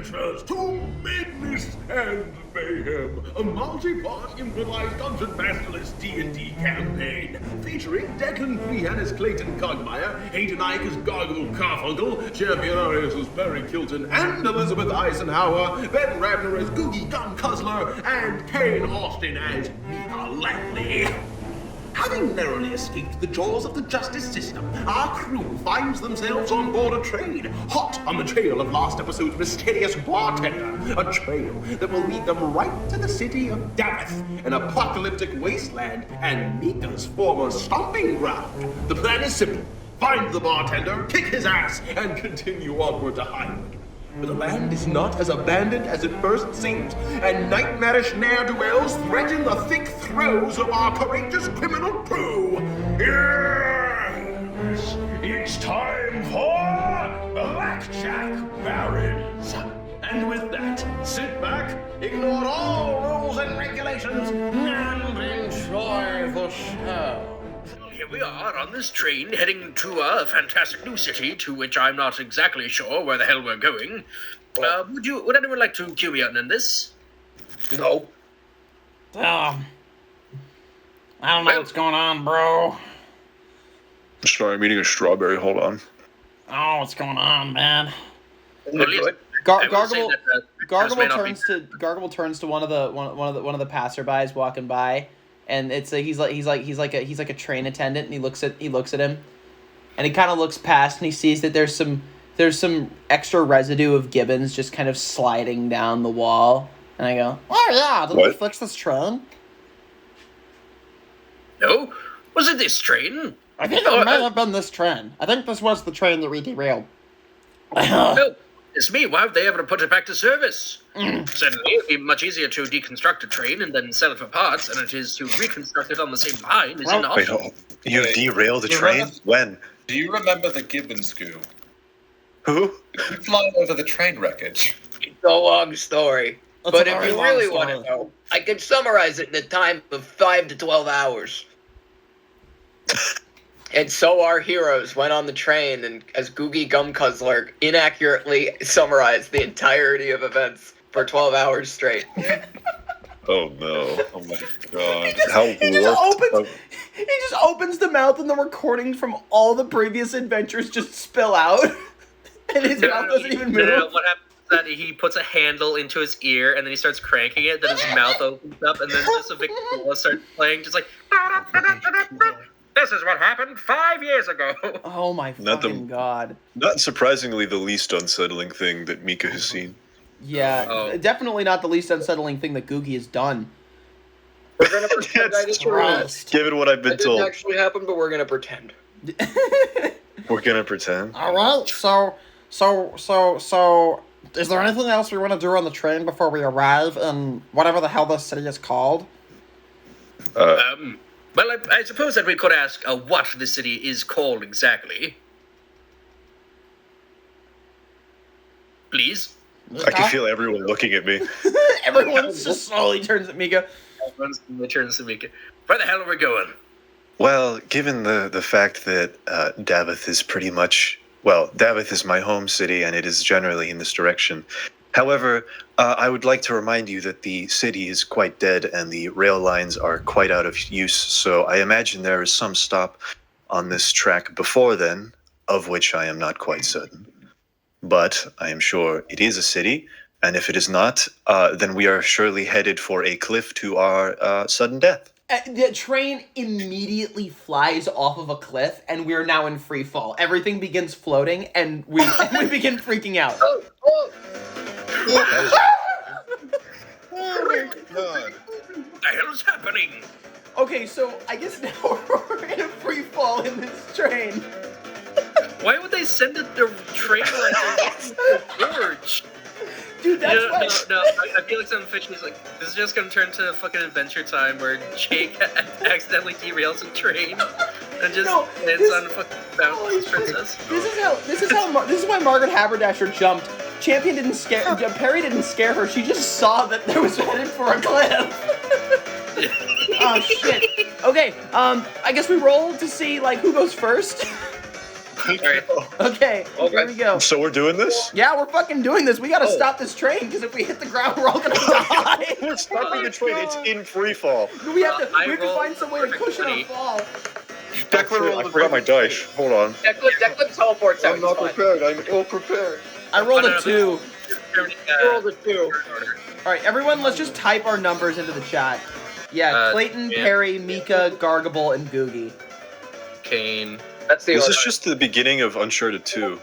adventurers to Madness and Mayhem, a multi-part improvised Dungeon Masterless D&D campaign featuring Declan Freehan as Clayton Cogmire, Hayden Ike as Gargable Carfunkle, Champion Arias as Barry Kilton, and Elizabeth Eisenhower, Ben Radner as Googie Gum-Cuzzler, and Kane Austin as Mika Langley. Having narrowly escaped the jaws of the justice system, our crew finds themselves on board a train, hot on the trail of last episode's mysterious bartender, a trail that will lead them right to the city of Davoth, an apocalyptic wasteland, and Mika's former stomping ground. The plan is simple. Find the bartender, kick his ass, and continue onward to Highwood. But the land is not as abandoned as it first seems, and nightmarish nerdowells threaten the thick throes of our courageous criminal crew. Yes! It's time for Blackjack, Barrens. And with that, sit back, ignore all rules and regulations, and enjoy the show. Here we are on this train heading to a fantastic new city to which I'm not exactly sure where the hell we're going. Would anyone like to cue me out in this? No. I don't know what's going on, bro. Sorry, I'm eating a strawberry. Hold on. Oh, what's going on, man? Gargable turns to one of the passerbys walking by. And it's he's like a train attendant, and he looks at him, and he kind of looks past, and he sees that there's some extra residue of gibbons just kind of sliding down the wall, and I go, oh yeah, did we fix this train? No, was it this train? I think it may have been this train. I think this was the train that we derailed. No, it's me. Why would they ever put it back to service? Certainly, it'd be much easier to deconstruct a train and then sell it for parts than it is to reconstruct it on the same line. Is it not? Wait, you derailed the train? When? Do you remember the Gibbon School? Who? You flying over the train wreckage. It's a long story. That's But a if very you long really story. want to know, I can summarize it in a time of 5 to 12 hours. And so our heroes went on the train and, as Googie Gum-Cuzzler, inaccurately summarized the entirety of events for 12 hours straight. Oh no! Oh my god! He just opens the mouth, and the recordings from all the previous adventures just spill out, and his mouth doesn't even move. No, what happens is that he puts a handle into his ear, and then he starts cranking it, then his mouth opens up, and then just a Victrola starts playing, just like... This is what happened 5 years ago. Oh my fucking god. Not surprisingly, the least unsettling thing that Mika has seen. Yeah, definitely not the least unsettling thing that Googie has done. We're gonna pretend I didn't Given what I've been That told, didn't actually happen, but we're gonna pretend. we're gonna pretend. Alright, so, is there anything else we want to do on the train before we arrive in whatever the hell this city is called? Well, I suppose that we could ask what the city is called exactly. Please? I can feel everyone looking at me. Everyone just slowly turns at Mika. Everyone turns to Mika. Where the hell are we going? Well, given the fact that Davoth is pretty much... Well, Davoth is my home city, and it is generally in this direction. However, I would like to remind you that the city is quite dead, and the rail lines are quite out of use, so I imagine there is some stop on this track before then, of which I am not quite certain. But I am sure it is a city, and if it is not, then we are surely headed for a cliff to our sudden death. The train immediately flies off of a cliff, and we're now in free fall. Everything begins floating, and we begin freaking out. Oh my god. What the hell is happening? Okay, so I guess now we're in a free fall in this train. Why would they send the train like George? Dude, that's No, I feel like something fishy is like, this is just gonna turn to fucking Adventure Time where Jake accidentally derails a train and just lands on a fucking bounce princess. This is why Margaret Haberdasher jumped. Champion didn't scare Perry didn't scare her. She just saw that there was headed for a cliff. Oh shit. Okay, I guess we roll to see like who goes first. Okay, here we go. So we're doing this? Yeah, we're fucking doing this. We gotta stop this train, because if we hit the ground, we're all gonna die. We're stopping the train. It's in free fall. We have to find some way to cushion our fall. Declan, I forgot my dice. Hold on. Declan teleports out. I'm not prepared. I'm ill prepared. I rolled a 2. You rolled a 2. All right, everyone, let's just type our numbers into the chat. Yeah, Clayton, Perry, Mika, Gargable, and Googie. Kane. That's the This order. is just the beginning of Uncharted 2.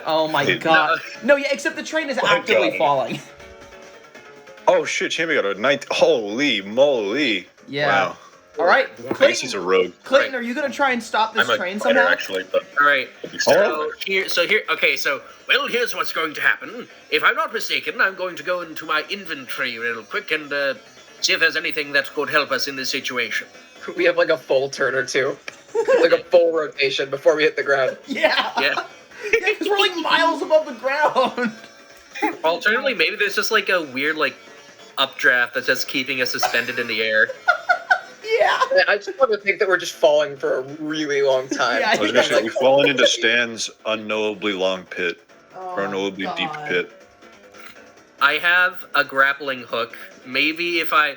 Oh my god. No, yeah, except the train is actively falling. Oh shit, Champion got a 9th. Holy moly. Yeah. Wow. All right, I guess he's a rogue. Clayton, are you gonna try and stop this train fighter, somehow? actually, but All right. Oh. Well, here's what's going to happen. If I'm not mistaken, I'm going to go into my inventory real quick and see if there's anything that could help us in this situation. We have like a full turn or two. Like a full rotation before we hit the ground. Yeah. Yeah. Yeah, because we're like miles above the ground. Alternatively, maybe there's just like a weird like updraft that's just keeping us suspended in the air. Yeah. I just want to think that we're just falling for a really long time. Yeah, I was gonna say, we've fallen into Stan's unknowably long pit. Or unknowably deep pit. I have a grappling hook. Maybe if I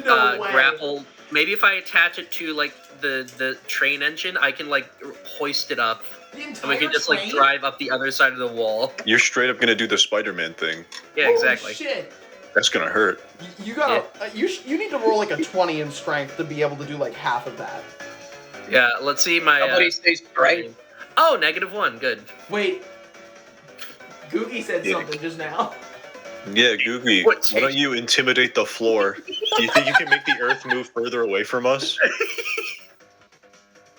grapple, maybe if I attach it to like the train engine, I can like hoist it up. And we can just like drive up the other side of the wall. You're straight up gonna do the Spider-Man thing. Yeah, exactly. Holy shit. That's gonna hurt. You gotta. You need to roll like a 20 in strength to be able to do like half of that. Yeah, let's see my. Somebody say strength. Oh, -1. Good. Wait. Googie said something just now. Yeah, Googie, why don't you intimidate the floor? Do you think you can make the earth move further away from us?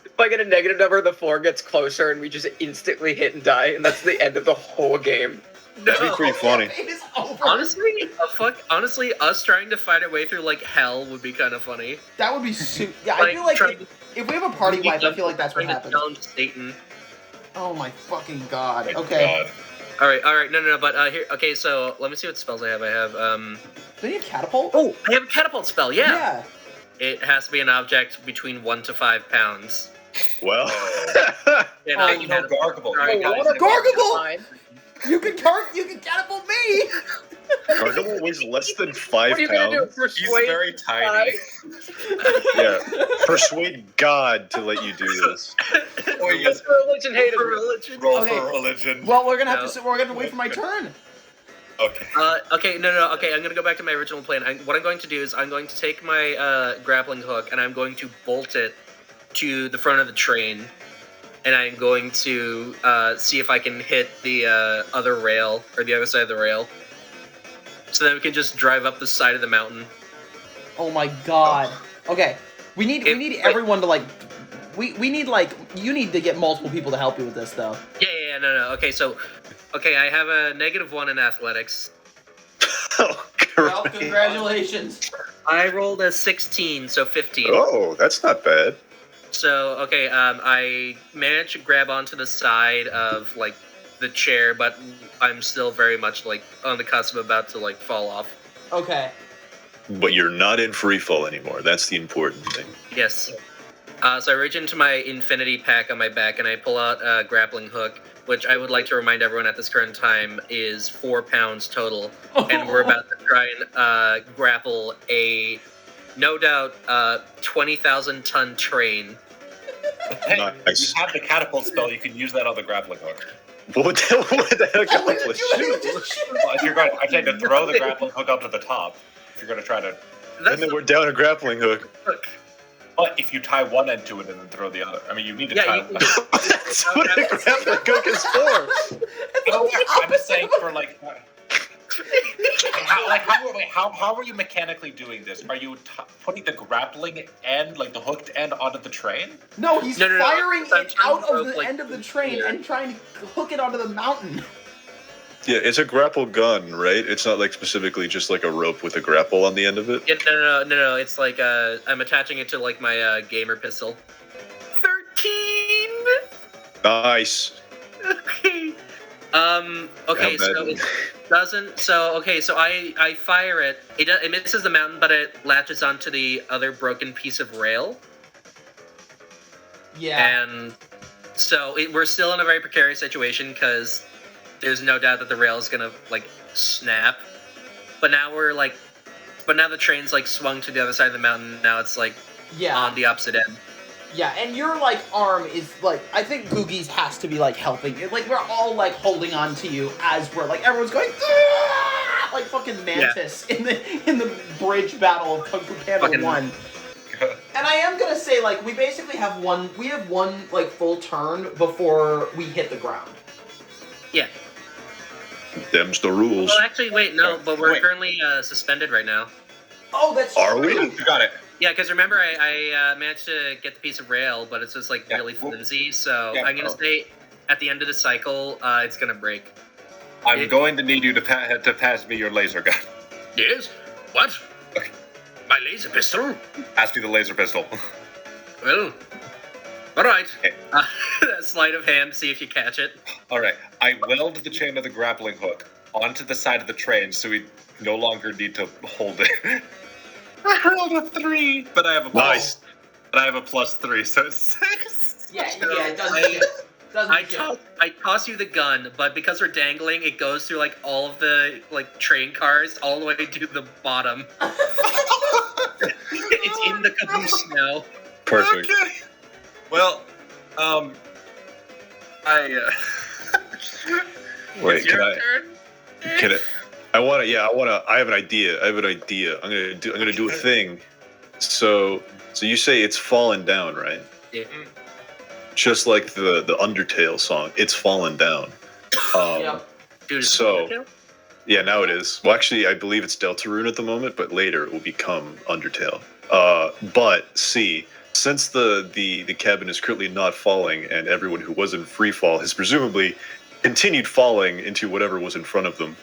If I get a negative number, the floor gets closer and we just instantly hit and die, and that's the end of the whole game. That'd be pretty funny. It is over. Honestly, us trying to fight our way through like hell would be kind of funny. That would be super. Yeah, Like, I feel like trying if we have a party wipe, I feel like that's what happens. Challenge Satan. Oh my fucking god. my Okay. God. All right, no, but here, okay, so let me see what spells I have. I have, Do you have catapult? oh, I have a catapult spell, Yeah. It has to be an object between 1 to 5 pounds. Well, And Oh, You know, Gargable. Alright, You guys. guys- Gargable! You can catapult me! Gargable weighs less than 5 What are you gonna do? pounds. He's Persuade? very tiny. Yeah, persuade God to let you do this. Oh, yes. Religion hated me. religion. Roll Okay. for religion. Well, we're gonna have No. to sit. We're gonna wait for my turn. Okay. Okay, no, okay, I'm gonna go back to my original plan. What I'm going to do is I'm going to take my grappling hook and I'm going to bolt it to the front of the train, and I'm going to see if I can hit the other rail, or the other side of the rail, so that we can just drive up the side of the mountain. Oh my god. Okay. We need everyone to like. We need like you need to get multiple people to help you with this though. Yeah, no. Okay, so, I have a -1 in athletics. Oh, Well, great. congratulations. I rolled a 16, so 15. Oh, that's not bad. So, okay, I managed to grab onto the side of, like, the chair, but I'm still very much, like, on the cusp of about to, like, fall off. Okay. But you're not in free fall anymore. That's the important thing. Yes. So I reach into my infinity pack on my back, and I pull out a grappling hook, which I would like to remind everyone at this current time is 4 pounds total. And we're about to try and grapple a, no doubt, 20,000-ton train. Hey, Nice. you have the catapult spell. You can use that on the grappling hook. What would that accomplish? Well, if you're going, I'm saying to throw the grappling hook up to the top. If you're going to try to, And then we're down a grappling hook. hook. but if you tie one end to it and then throw the other, I mean, you need to Yeah, tie. you can- That's what a grappling hook is for. I'm just saying for like. How are you mechanically doing this? Are you putting the grappling end, like the hooked end, onto the train? No, he's No, firing I'm it out trying to of the like, end of the train here. and trying to hook it onto the mountain. Yeah, it's a grapple gun, right? It's not like specifically just like a rope with a grapple on the end of it. Yeah, no. It's like I'm attaching it to like my gamer pistol. 13. Nice. Okay. Okay. How bad? So it doesn't. So okay. So I fire it. It misses the mountain, but it latches onto the other broken piece of rail. Yeah. And So we're still in a very precarious situation because there's no doubt that the rail is gonna like snap. But now the train's like swung to the other side of the mountain. Now it's like on the opposite end. Yeah, and your like arm is like I think Googie's has to be like helping. Like we're all like holding on to you as we're like everyone's going like fucking Mantis in the bridge battle of Kung Fu Panda 1. And I am gonna say like we have one like full turn before we hit the ground. Yeah. Them's the rules. Well, actually, wait, no, but we're currently suspended right now. Oh, that's Are true. we? You got it. Yeah, because remember, I managed to get the piece of rail, but it's just like really flimsy. So I'm gonna say at the end of the cycle, it's gonna break. I'm going to need you to pass me your laser gun. Yes? What? My laser pistol? Pass me the laser pistol. Well, all right. Okay. Sleight of hand, see if you catch it. All right. I weld the chain of the grappling hook onto the side of the train so we no longer need to hold it. I rolled a 3, but I have a Nice. But I have a +3, so it's 6. Yeah, it doesn't. I toss you the gun, but because we're dangling, it goes through like all of the like train cars all the way to the bottom. It's in the caboose now. Perfect. Okay. Well, Wait, it's your turn. I have an idea. I'm gonna do a thing. So you say it's fallen down, right? Yeah. Just like the Undertale song, it's fallen down. Dude, is So- it Undertale? Yeah, now it is. Well, actually, I believe it's Deltarune at the moment, but later it will become Undertale. But see, since the cabin is currently not falling, and everyone who was in free fall has presumably continued falling into whatever was in front of them,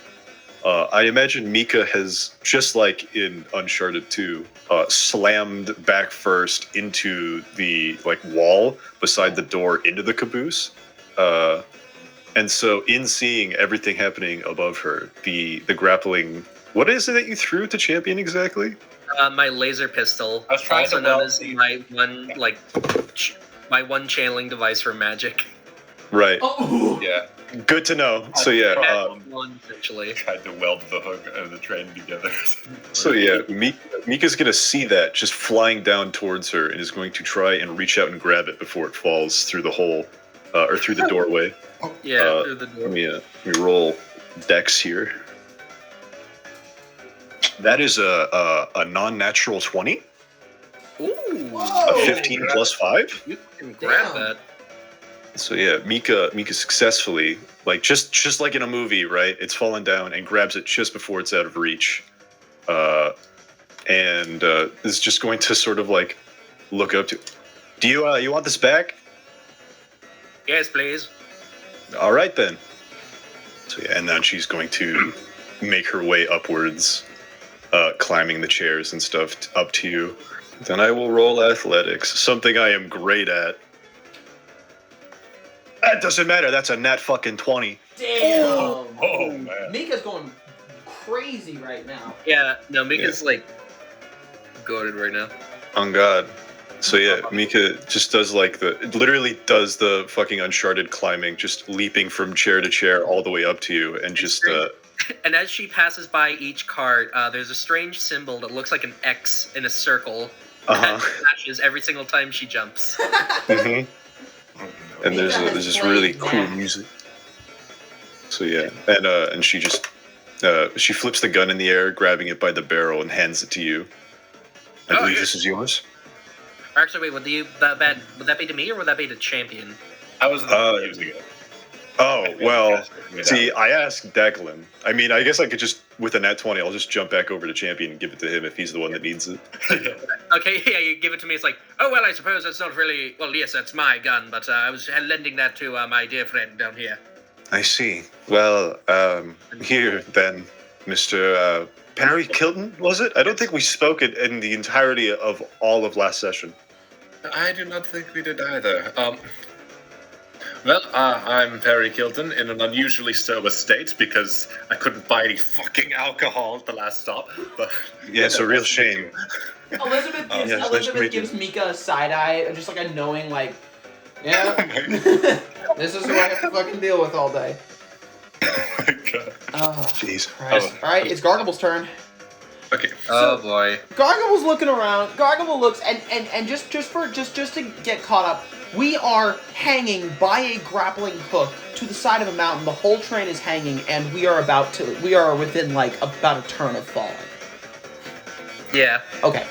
I imagine Mika has, just like in Uncharted 2, slammed back first into the wall beside the door into the caboose. And so, in seeing everything happening above her, the grappling, what is it that you threw to champion exactly? My laser pistol, I was trying also to known weld as the- my one channeling device for magic. Right. Oh, Yeah. Good to know. So yeah. One essentially. Tried to weld the hook and the train together. So yeah, Mika's gonna see that just flying down towards her and is going to try and reach out and grab it before it falls through the hole, or through the doorway. Yeah, through the door. Let me roll dex here. That is a non-natural 20, Ooh, Whoa. a 15 plus 5. you can grab Damn. that. So yeah, Mika successfully, just like in a movie, right? It's fallen down and grabs it just before it's out of reach, and is just going to sort of look up to. Do you want this back? Yes, please. All right then. So yeah, and then she's going to make her way upwards, climbing the chairs and stuff up to you. Then I will roll athletics, something I am great at. That doesn't matter. That's a nat fucking 20. damn. Oh, man. Mika's going crazy right now. Yeah, no, Mika's goated right now. On God. So yeah, Mika just does literally does the fucking Uncharted climbing, just leaping from chair to chair all the way up to you, and just And as she passes by each cart, there's a strange symbol that looks like an X in a circle that flashes every single time she jumps. mhm. And there's Mika has this played really cool that. music. So yeah, and she just she flips the gun in the air, grabbing it by the barrel, and hands it to you. I believe this is yours. Actually, wait, would that be to me or would that be to champion? I was using it. Oh, well, see, I asked Declan. I mean, I guess I could just, with a nat 20, I'll just jump back over to champion and give it to him if he's the one that needs it. Okay, yeah, you give it to me. It's like, oh, well, I suppose that's not really... Well, yes, that's my gun, but I was lending that to my dear friend down here. I see. Well, here then, Mr. Perry Kilton, was it? I don't think we spoke it in the entirety of all of last session. I do not think we did either. Well, I'm Perry Kilton in an unusually sober state because I couldn't buy any fucking alcohol at the last stop. But Yeah, it's a real shame. Elizabeth yes, nice to meet you. gives Mika a side eye, just like a knowing, Yeah. This is who I have to fucking deal with all day. Oh my god. Oh, Jeez. Christ. All right, it's Gargable's turn. Okay. Oh boy. Gargable's looking around. Gargable looks, and just to get caught up, we are hanging by a grappling hook to the side of a mountain. The whole train is hanging, and we are within like about a turn of falling. Yeah. Okay.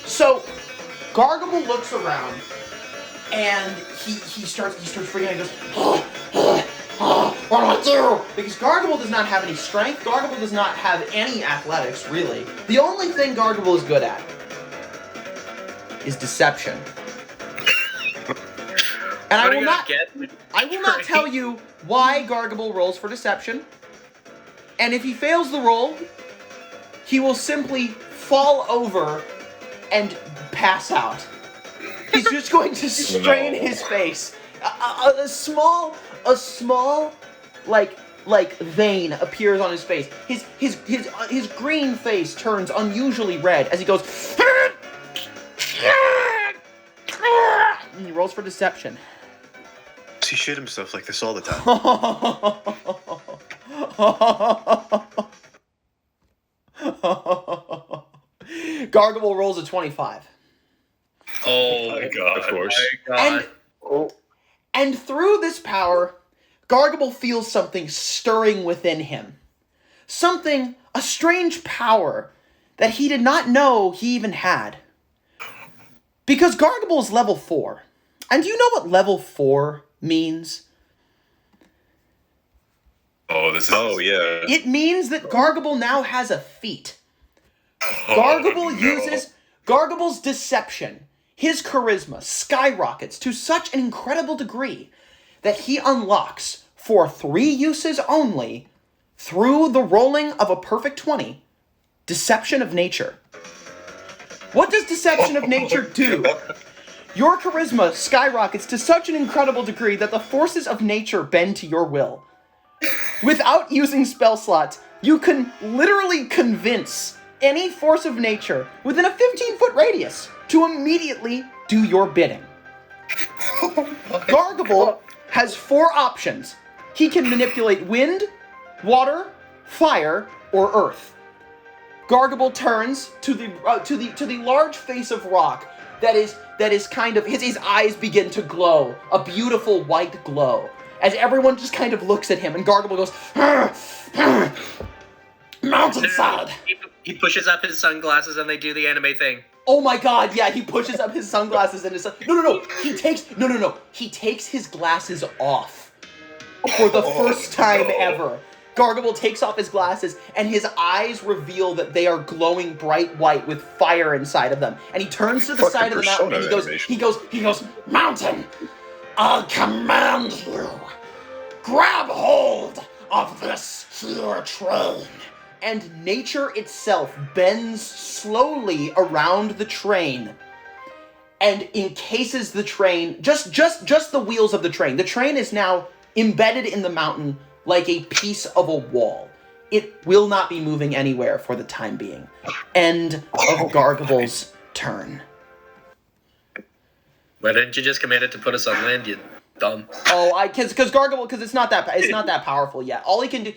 So Gargable looks around, and he starts freaking out. He goes, what do I do? Because Gargable does not have any strength. Gargable does not have any athletics, really. The only thing Gargable is good at is deception. And I will not tell you why Gargable rolls for deception. And if he fails the roll, he will simply fall over and pass out. He's just going to strain his face. A small like vein appears on his face. His green face turns unusually red as he goes and he rolls for deception. He shit himself like this all the time. Gargable rolls a 25. Oh my god. Of course. And through this power, Gargable feels something stirring within him. A strange power that he did not know he even had. Because Gargable is level 4. And do you know what level 4 means? Oh, this is. Oh, yeah. It means that Gargable now has a feat. Gargable's deception, his charisma skyrockets to such an incredible degree that he unlocks, for 3 uses only, through the rolling of a perfect 20, Deception of Nature. What does Deception of Nature do? Your charisma skyrockets to such an incredible degree that the forces of nature bend to your will. Without using spell slots, you can literally convince any force of nature within a 15-foot radius to immediately do your bidding. Gargable has 4 options. He can manipulate wind, water, fire, or earth. Gargable turns to the large face of rock that is kind of his eyes begin to glow, a beautiful white glow, as everyone just kind of looks at him, and Gargable goes, mountainside. He pushes up his sunglasses and they do the anime thing. Oh my god, yeah, he pushes up his sunglasses and his he takes his glasses off for the first time ever. Gargable takes off his glasses, and his eyes reveal that they are glowing bright white with fire inside of them. And he turns to the side of the mountain, and he goes, Mountain, I'll command you. Grab hold of this here train. And nature itself bends slowly around the train and encases the train, just the wheels of the train. The train is now embedded in the mountain like a piece of a wall. It will not be moving anywhere for the time being. End of Gargable's turn. Why didn't you just command it to put us on land, you dumb? Oh, because Gargable, because it's not that powerful yet. All he can do,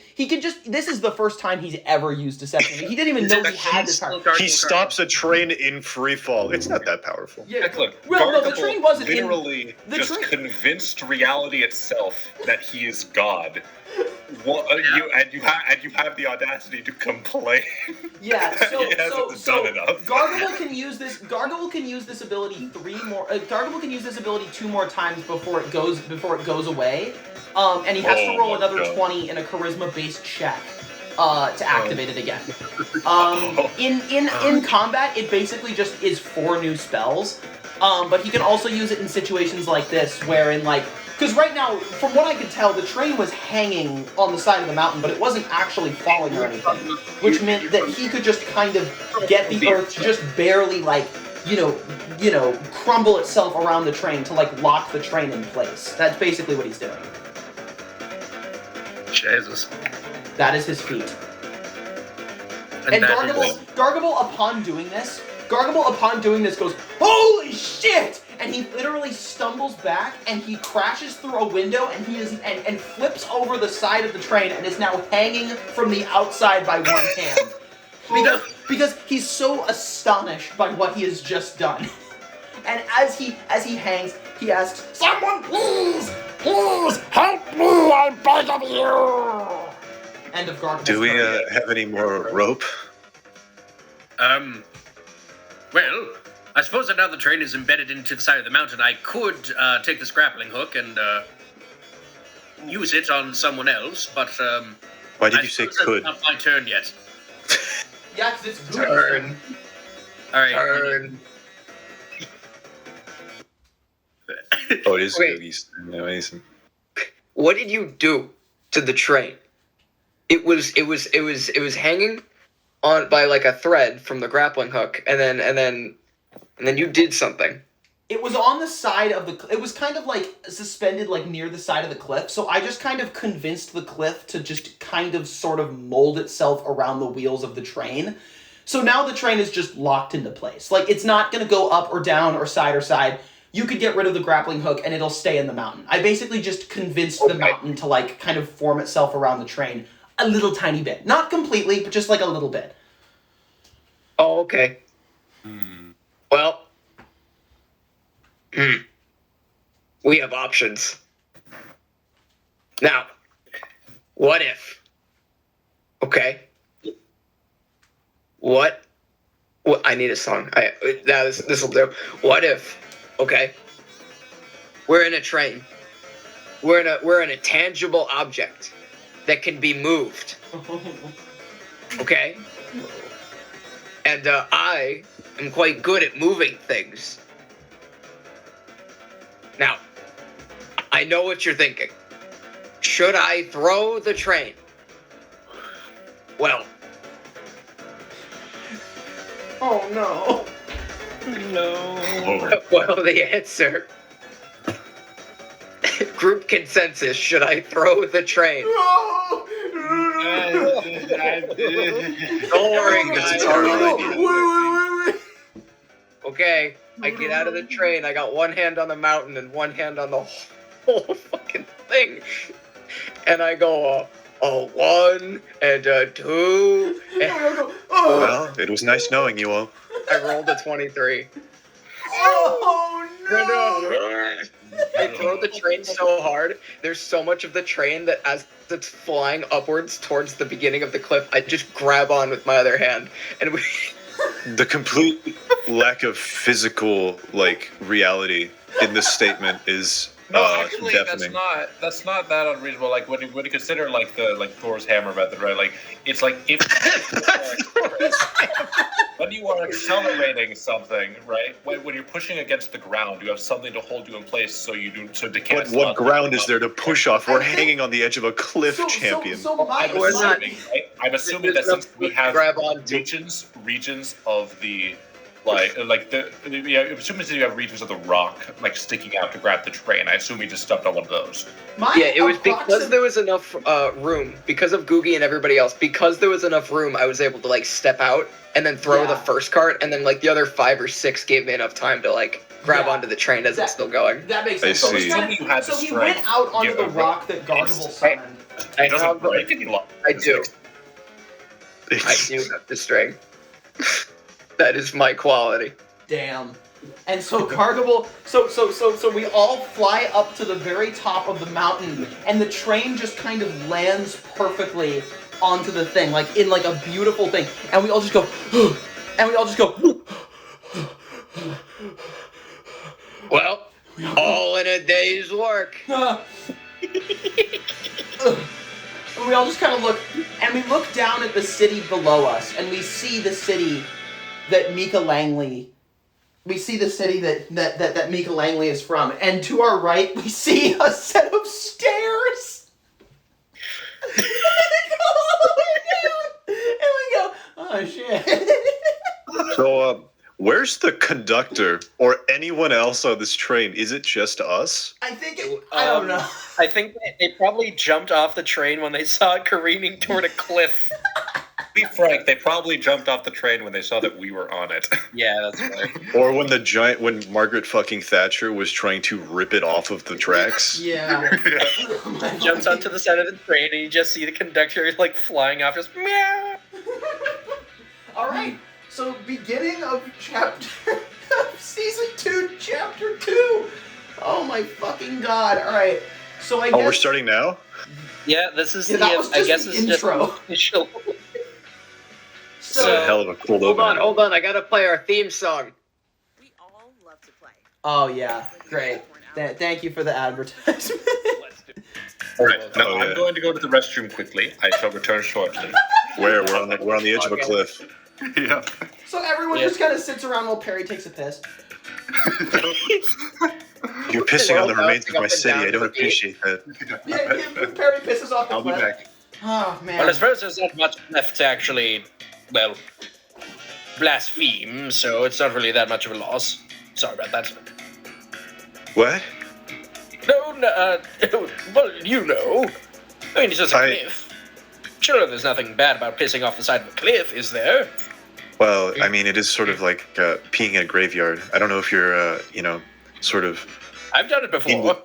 this is the first time he's ever used deception. He didn't even know he had this power. He stops a train in free fall. It's not that powerful. Yeah, Look, well, no, the train wasn't literally convinced reality itself that he is God. You have the audacity to complain. Yeah, so done enough. Gargable can use this ability 2 more times before it goes away. And he has to roll another 20 in a charisma-based check to activate it again. In combat, it basically just is 4 new spells. But he can also use it in situations like this, wherein because right now, from what I could tell, the train was hanging on the side of the mountain, but it wasn't actually falling or anything, which meant that he could just kind of get the earth to just barely crumble itself around the train to lock the train in place. That's basically what he's doing. Jesus. That is his feat. And Gargable, upon doing this, goes, holy shit! and he literally stumbles back, and he crashes through a window, and he is and flips over the side of the train, and is now hanging from the outside by one hand, because he's so astonished by what he has just done. And as he hangs, he asks, "Someone please help me! I'm begging you!" End of Gargable. Do we have any more rope? Well, I suppose that now the train is embedded into the side of the mountain, I could take this grappling hook and use it on someone else, but Why did you say could? It's not my turn yet. Yeah, because it's good. Turn. All right. Turn. Oh, it is Wait. Googie's. No, Mason. What did you do to the train? It was hanging on by like a thread from the grappling hook, and then you did something. It was on the side of the... It was kind of like suspended like near the side of the cliff, so I just kind of convinced the cliff to just kind of sort of mold itself around the wheels of the train. So now the train is just locked into place. Like, it's not going to go up or down or side. You could get rid of the grappling hook and it'll stay in the mountain. I basically just convinced the mountain to like kind of form itself around the train a little tiny bit. Not completely, but just like a little bit. Oh, okay. Well, we have options. Now, what if? Okay. What? I need a song. This will do. What if? Okay. We're in a train. We're in a tangible object that can be moved. Okay. And I am quite good at moving things. Now, I know what you're thinking. Should I throw the train? Well. Oh no. No. Well, the answer. Group consensus. Should I throw the train? No! Don't worry, That's a guys. terrible idea. Wait. Okay, I get out of the train. I got one hand on the mountain and one hand on the whole fucking thing. And I go, a 1 and a 2. And Well, it was nice knowing you all. I rolled a 23. Oh no! I throw the train so hard, there's so much of the train that as it's flying upwards towards the beginning of the cliff, I just grab on with my other hand. And we... The complete lack of physical, like, reality in this statement is No, actually, deafening. that's not that unreasonable. Like when you consider like Thor's hammer method, right? Like it's like if when you are accelerating something, right? When you're pushing against the ground, you have something to hold you in place, so you do so to cancel. What out ground the- is there to push off? We're hanging on the edge of a cliff, champion. I'm assuming that since we have grab on to... regions of the assuming that you have regions of the rock like sticking out to grab the train. I assume we just stepped on one of those. Yeah, it was because there was enough room, because of Googie and everybody else, because there was enough room, I was able to like step out and then throw the first cart, and then like the other 5 or 6 gave me enough time to like grab onto the train as it's still going. That makes I sense. see. So he went out onto the rock that Gargable summoned. It doesn't break any lock. I do. I do have the string. That is my quality. Damn. And so Gargable, so we all fly up to the very top of the mountain, and the train just kind of lands perfectly onto the thing, like in like a beautiful thing, and we all just go, and we all just go. Well, all in a day's work. And we all just kind of look, and we look down at the city below us, and we see the city that Mika Langley, that Mika Langley is from, and to our right we see a set of stairs. And we go, oh shit. So, where's the conductor or anyone else on this train? Is it just us? I don't know. I think they probably jumped off the train when they saw it careening toward a cliff. be frank, they probably jumped off the train when they saw that we were on it. Yeah, that's right. Or when Margaret fucking Thatcher was trying to rip it off of the tracks. Yeah. Jumps onto the side of the train, and you just see the conductor like flying off, just meow. All right. So beginning of season 2, chapter 2. Oh my fucking god! All right. So I guess. Oh, we're starting now. Yeah, this is that was I just guess the it's intro. just official. It's a hell of a cool Hold opener. on. I gotta play our theme song. We all love to play. Oh yeah, great. Thank you for the advertisement. All right, now Oh, yeah. I'm going to go to the restroom quickly. I shall return shortly. Where we're on the edge of a cliff. Yeah. So everyone just kind of sits around while Perry takes a piss. You're pissing on the Well, remains of bouncing my up and city. down I don't the beat. appreciate that. Yeah, Perry pisses off the I'll be cliff. back. Oh man. Well, I suppose there's not much left to actually, well, blaspheme, so it's not really that much of a loss. Sorry about that. What? No, well, you know. I mean, it's just a cliff. Sure, there's nothing bad about pissing off the side of a cliff, is there? Well, I mean, it is sort of like peeing in a graveyard. I don't know if you're, sort of. I've done it before.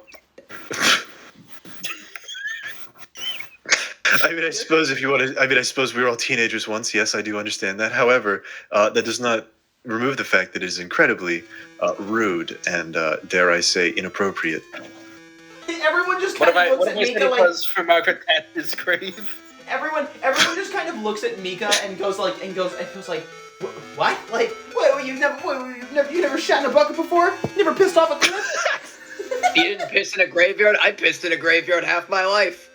I mean, I suppose if you want to. I mean, I suppose we were all teenagers once. Yes, I do understand that. However, that does not remove the fact that it is incredibly rude and, dare I say, inappropriate. Everyone just What kind if of I looks at said Mika it like. was for Margaret Thatcher's grave? Everyone just kind of looks at Mika and goes like, what? Like, what? You never shot in a bucket before? You never pissed off a cliff? You didn't piss in a graveyard? I pissed in a graveyard half my life.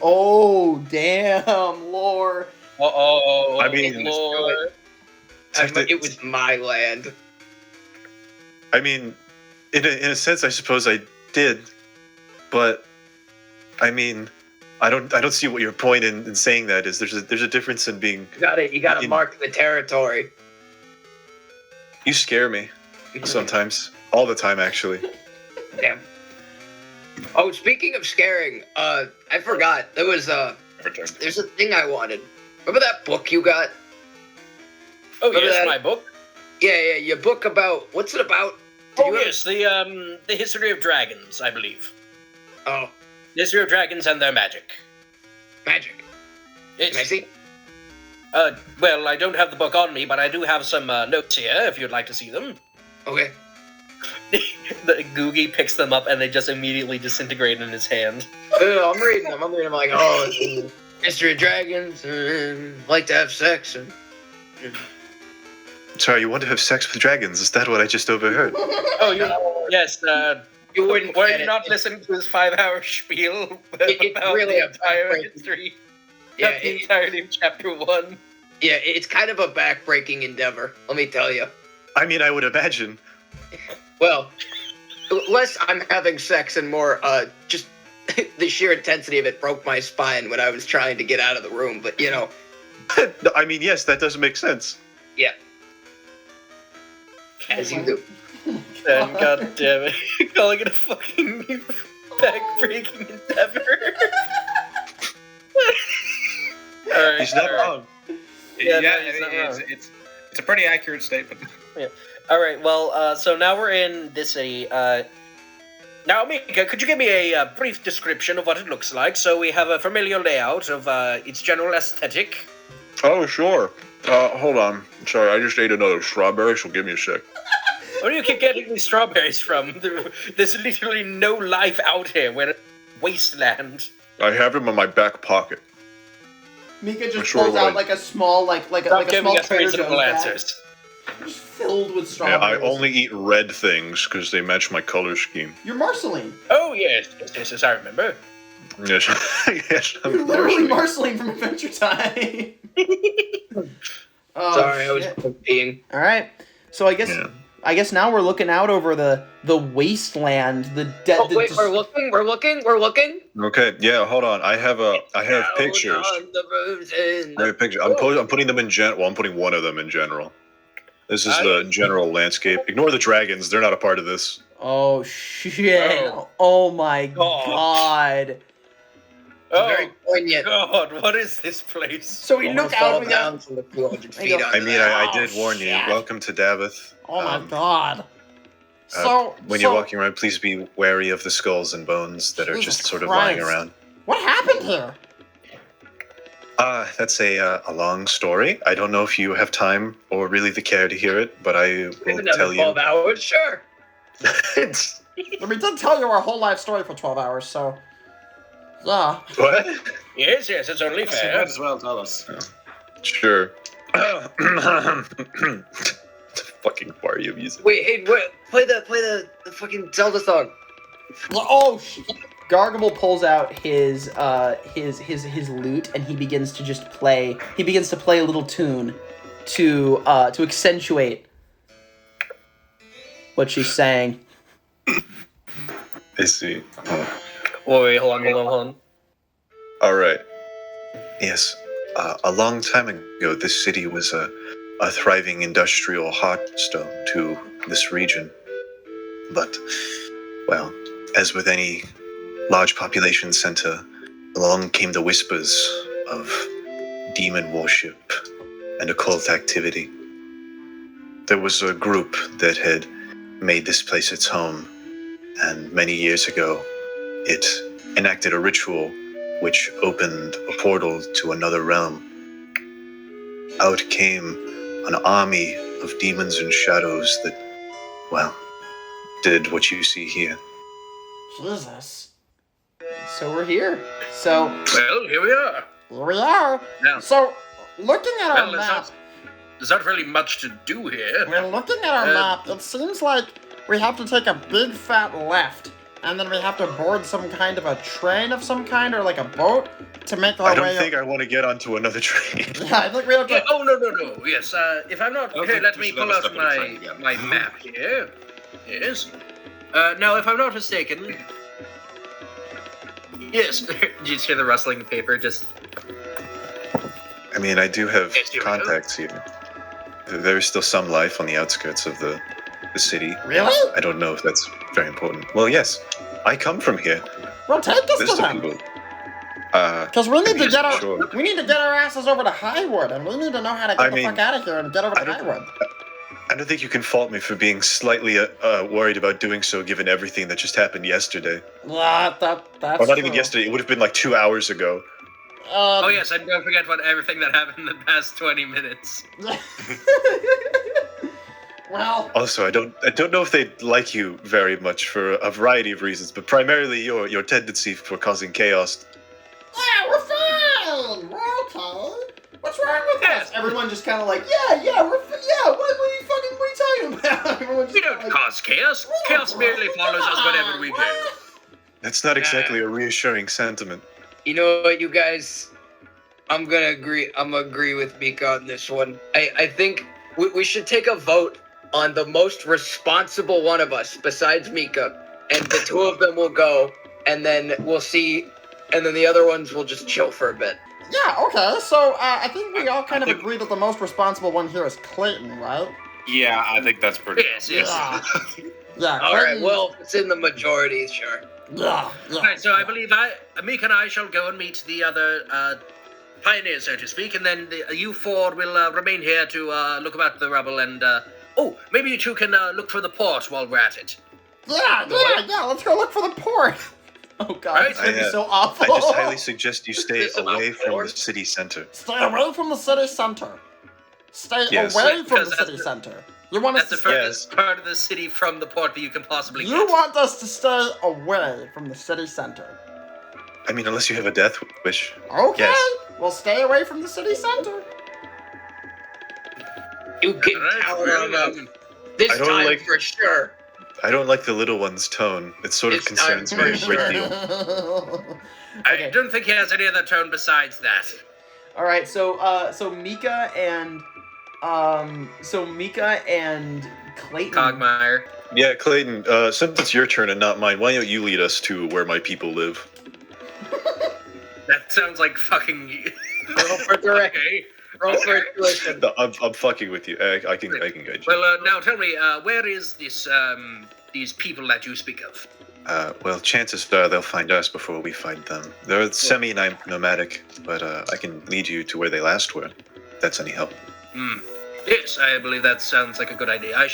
Oh damn, lore. I mean, Lord. It was my land. I mean, in a sense, I suppose I did, but I mean, I don't see what your point in saying that is. There's a difference in being. You gotta mark the territory. You scare me sometimes, all the time actually. Damn. Oh, speaking of scaring, I forgot. There's a thing I wanted. Remember that book you got? Oh, Remember yes, that? my book. Yeah, your book about what's it about? Did Oh, you ever- yes, the history of dragons, I believe. Oh, History of dragons and their magic. magic. Yes. Can I see? Well, I don't have the book on me, but I do have some notes here, if you'd like to see them. Okay. The Googie picks them up, and they just immediately disintegrate in his hand. I'm reading them. Like, oh, history of dragons. Like to have sex. And Sorry, you want to have sex with dragons? Is that what I just overheard? Oh, yes, you wouldn't. were get you it. not listening to his 5-hour spiel It's about really the a entire backbreaking- history? Yeah, About the entirety of Chapter 1. Yeah, it's kind of a backbreaking endeavor. Let me tell you. I mean, I would imagine. Well, less I'm having sex and more just the sheer intensity of it broke my spine when I was trying to get out of the room. But you know, I mean, yes, that does make sense. yeah, as you do. And god damn it, calling it a fucking back-breaking endeavor. Alright, He's not wrong. Yeah, no, Yeah, he's not wrong. it's a pretty accurate statement. Alright, well, so now we're in this city. Now, Mika, could you give me a brief description of what it looks like so we have a familiar layout of its general aesthetic? Oh, sure. Hold on. Sorry, I just ate another strawberry, so give me a sec. Where do you keep getting these strawberries from? There's literally no life out here. We're in a wasteland. I have them in my back pocket. Mika just Sure pulls out would. like a small like Stop a giving small us Trader reasonable Joe's bag, answers. just filled with Yeah, I strawberries. only eat red things because they match my color scheme. You're Marceline. Oh, yes, I remember. Yes, yes. You're literally unfortunately. Marceline from Adventure Time. Oh, Sorry, I was shit. peeing. All right. So Yeah. I guess now we're looking out over the wasteland. The dead. Oh wait, we're looking. Okay, yeah. Hold on. I have pictures. On the roads and I have pictures. I'm putting them in Well, I'm putting one of them in general. This is the general landscape. Ignore the dragons. They're not a part of this. Oh shit! Oh my god! Very poignant. God, what is this place? So we Almost look out. fall We down got. from the 200 I feet. go- I mean, I did Oh, warn you. shit. Welcome to Davoth. Oh my god. So When you're walking around, please be wary of the skulls and bones that are Jesus just sort of lying Christ. around. What happened here? That's a long story. I don't know if you have time or really the care to hear it, but I will Another tell 12 you. hours, sure. We did tell you our whole life story for 12 hours, so. Yeah. What? Yes, it's only You fair. might as well tell us. Sure. Fucking Mario music. Wait, hey, play the fucking Zelda song. Oh, Gargable pulls out his lute and he begins to just play. He begins to play a little tune to accentuate what she's saying. I see. Oh. Wait, hold on. All right. Yes. A long time ago, this city was a thriving industrial heartstone to this region. But, well, as with any large population center, along came the whispers of demon worship and occult activity. There was a group that had made this place its home, and many years ago, it enacted a ritual which opened a portal to another realm. Out came an army of demons and shadows that, well, did what you see here. Jesus. So we're here. So Well, here we are. here we are. Now, So looking at our well, map, there's not really much to do here. we're looking at our map. It seems like we have to take a big fat left, and then we have to board some kind of a train of some kind, or like a boat, to make our I way. don't think I want to get onto another train. Yeah, I think we have to. Yeah, oh, no. Yes, if I'm not... I don't Here, think let we me should pull ever out step in a train again. my map here. Yes. Now, if I'm not mistaken... Yes, did you just hear the rustling of paper? Just... I mean, I do have Yes, you do. contacts here. There is still some life on the outskirts of the city. Really? I don't know if that's very important. Well, yes, I come from here. Well, take us There's to the them. people. Because we need to get our Sure. we need to get our asses over to Highwood, and we need to know how to get I the mean, fuck out of here and get over to I don't- Highwood. I don't think you can fault me for being slightly worried about doing so, given everything that just happened yesterday. Yeah, that's. Or not even true. yesterday. It would have been like 2 hours ago. Oh, yes, and don't forget about everything that happened in the past 20 minutes. Well, Also, I don't know if they like you very much for a variety of reasons, but primarily your tendency for causing chaos. yeah, we're fine. We're okay. What's wrong with Yes. us? Everyone just kind of like, yeah, what are you talking about? Everyone just We kinda don't like, cause chaos. Chaos merely follows us whenever we go. That's not exactly a reassuring sentiment. You know what, you guys? I'm gonna agree with Mika on this one. I think we should take a vote on the most responsible one of us besides Mika, and the two of them will go, and then we'll see, and then the other ones will just chill for a bit. Yeah, okay. So I think we all kind of agree that the most responsible one here is Clayton, right? Yeah, I think that's pretty. Yes. Yeah. Yeah. All right, Clayton- well, it's in the majority, sure. Yeah. Right, so I believe Mika and I shall go and meet the other pioneers, so to speak, and then you four will remain here to look about the rubble and, maybe you two can look for the port while we're at it. Yeah. Let's go look for the port. Oh god, Right. it's gonna be I so awful. I just highly suggest you stay This about away from the ports? city center. Stay away from the city center. Stay Yes. away from Because the that's city the- center. You want us That's the to furthest part of the city from the port that you can possibly You get. want us to stay away from the city center. I mean, unless you have a death wish. Okay. Yes. We'll stay away from the city center. You can Right, count well, on us. This I don't time like- for sure. I don't like the little one's tone. It sort of It's time concerns for me a great deal. I don't think he has any other tone besides that. All right, so Mika and Clayton. Cogmire. Yeah, Clayton, since it's your turn and not mine, why don't you lead us to where my people live? That sounds like fucking... Roll for direct. Okay. Roll for intuition. No, I'm fucking with you. I can guide you. Well, now tell me, where is this, these people that you speak of? Well, chances are they'll find us before we find them. They're semi-nomadic, but I can lead you to where they last were. If that's any help. Yes, I believe that sounds like a good idea. I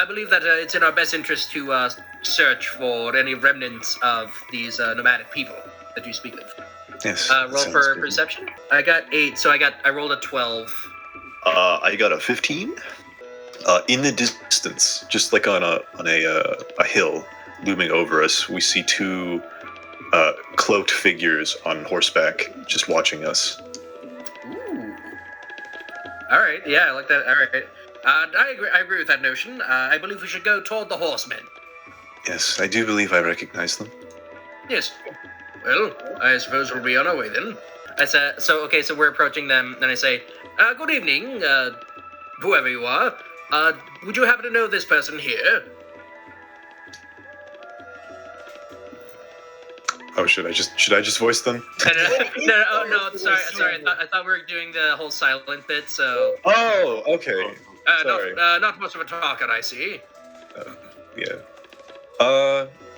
believe that it's in our best interest to search for any remnants of these nomadic people that you speak of. Yes. Roll that sounds for good. perception. I got 8, so I rolled a 12. I got a 15. In the distance, just like on a hill looming over us, we see two cloaked figures on horseback just watching us. Ooh. All right, yeah, I like that. All right, I agree with that notion. I believe we should go toward the horsemen. Yes, I do believe I recognize them. Yes. Well, I suppose we'll be on our way then. I said, so we're approaching them, and I say, good evening, whoever you are. Would you happen to know this person here? Oh, should I just voice them? No, sorry. I thought we were doing the whole silent bit, so. Oh, okay. Sorry. Not much of a talker, I see. Yeah.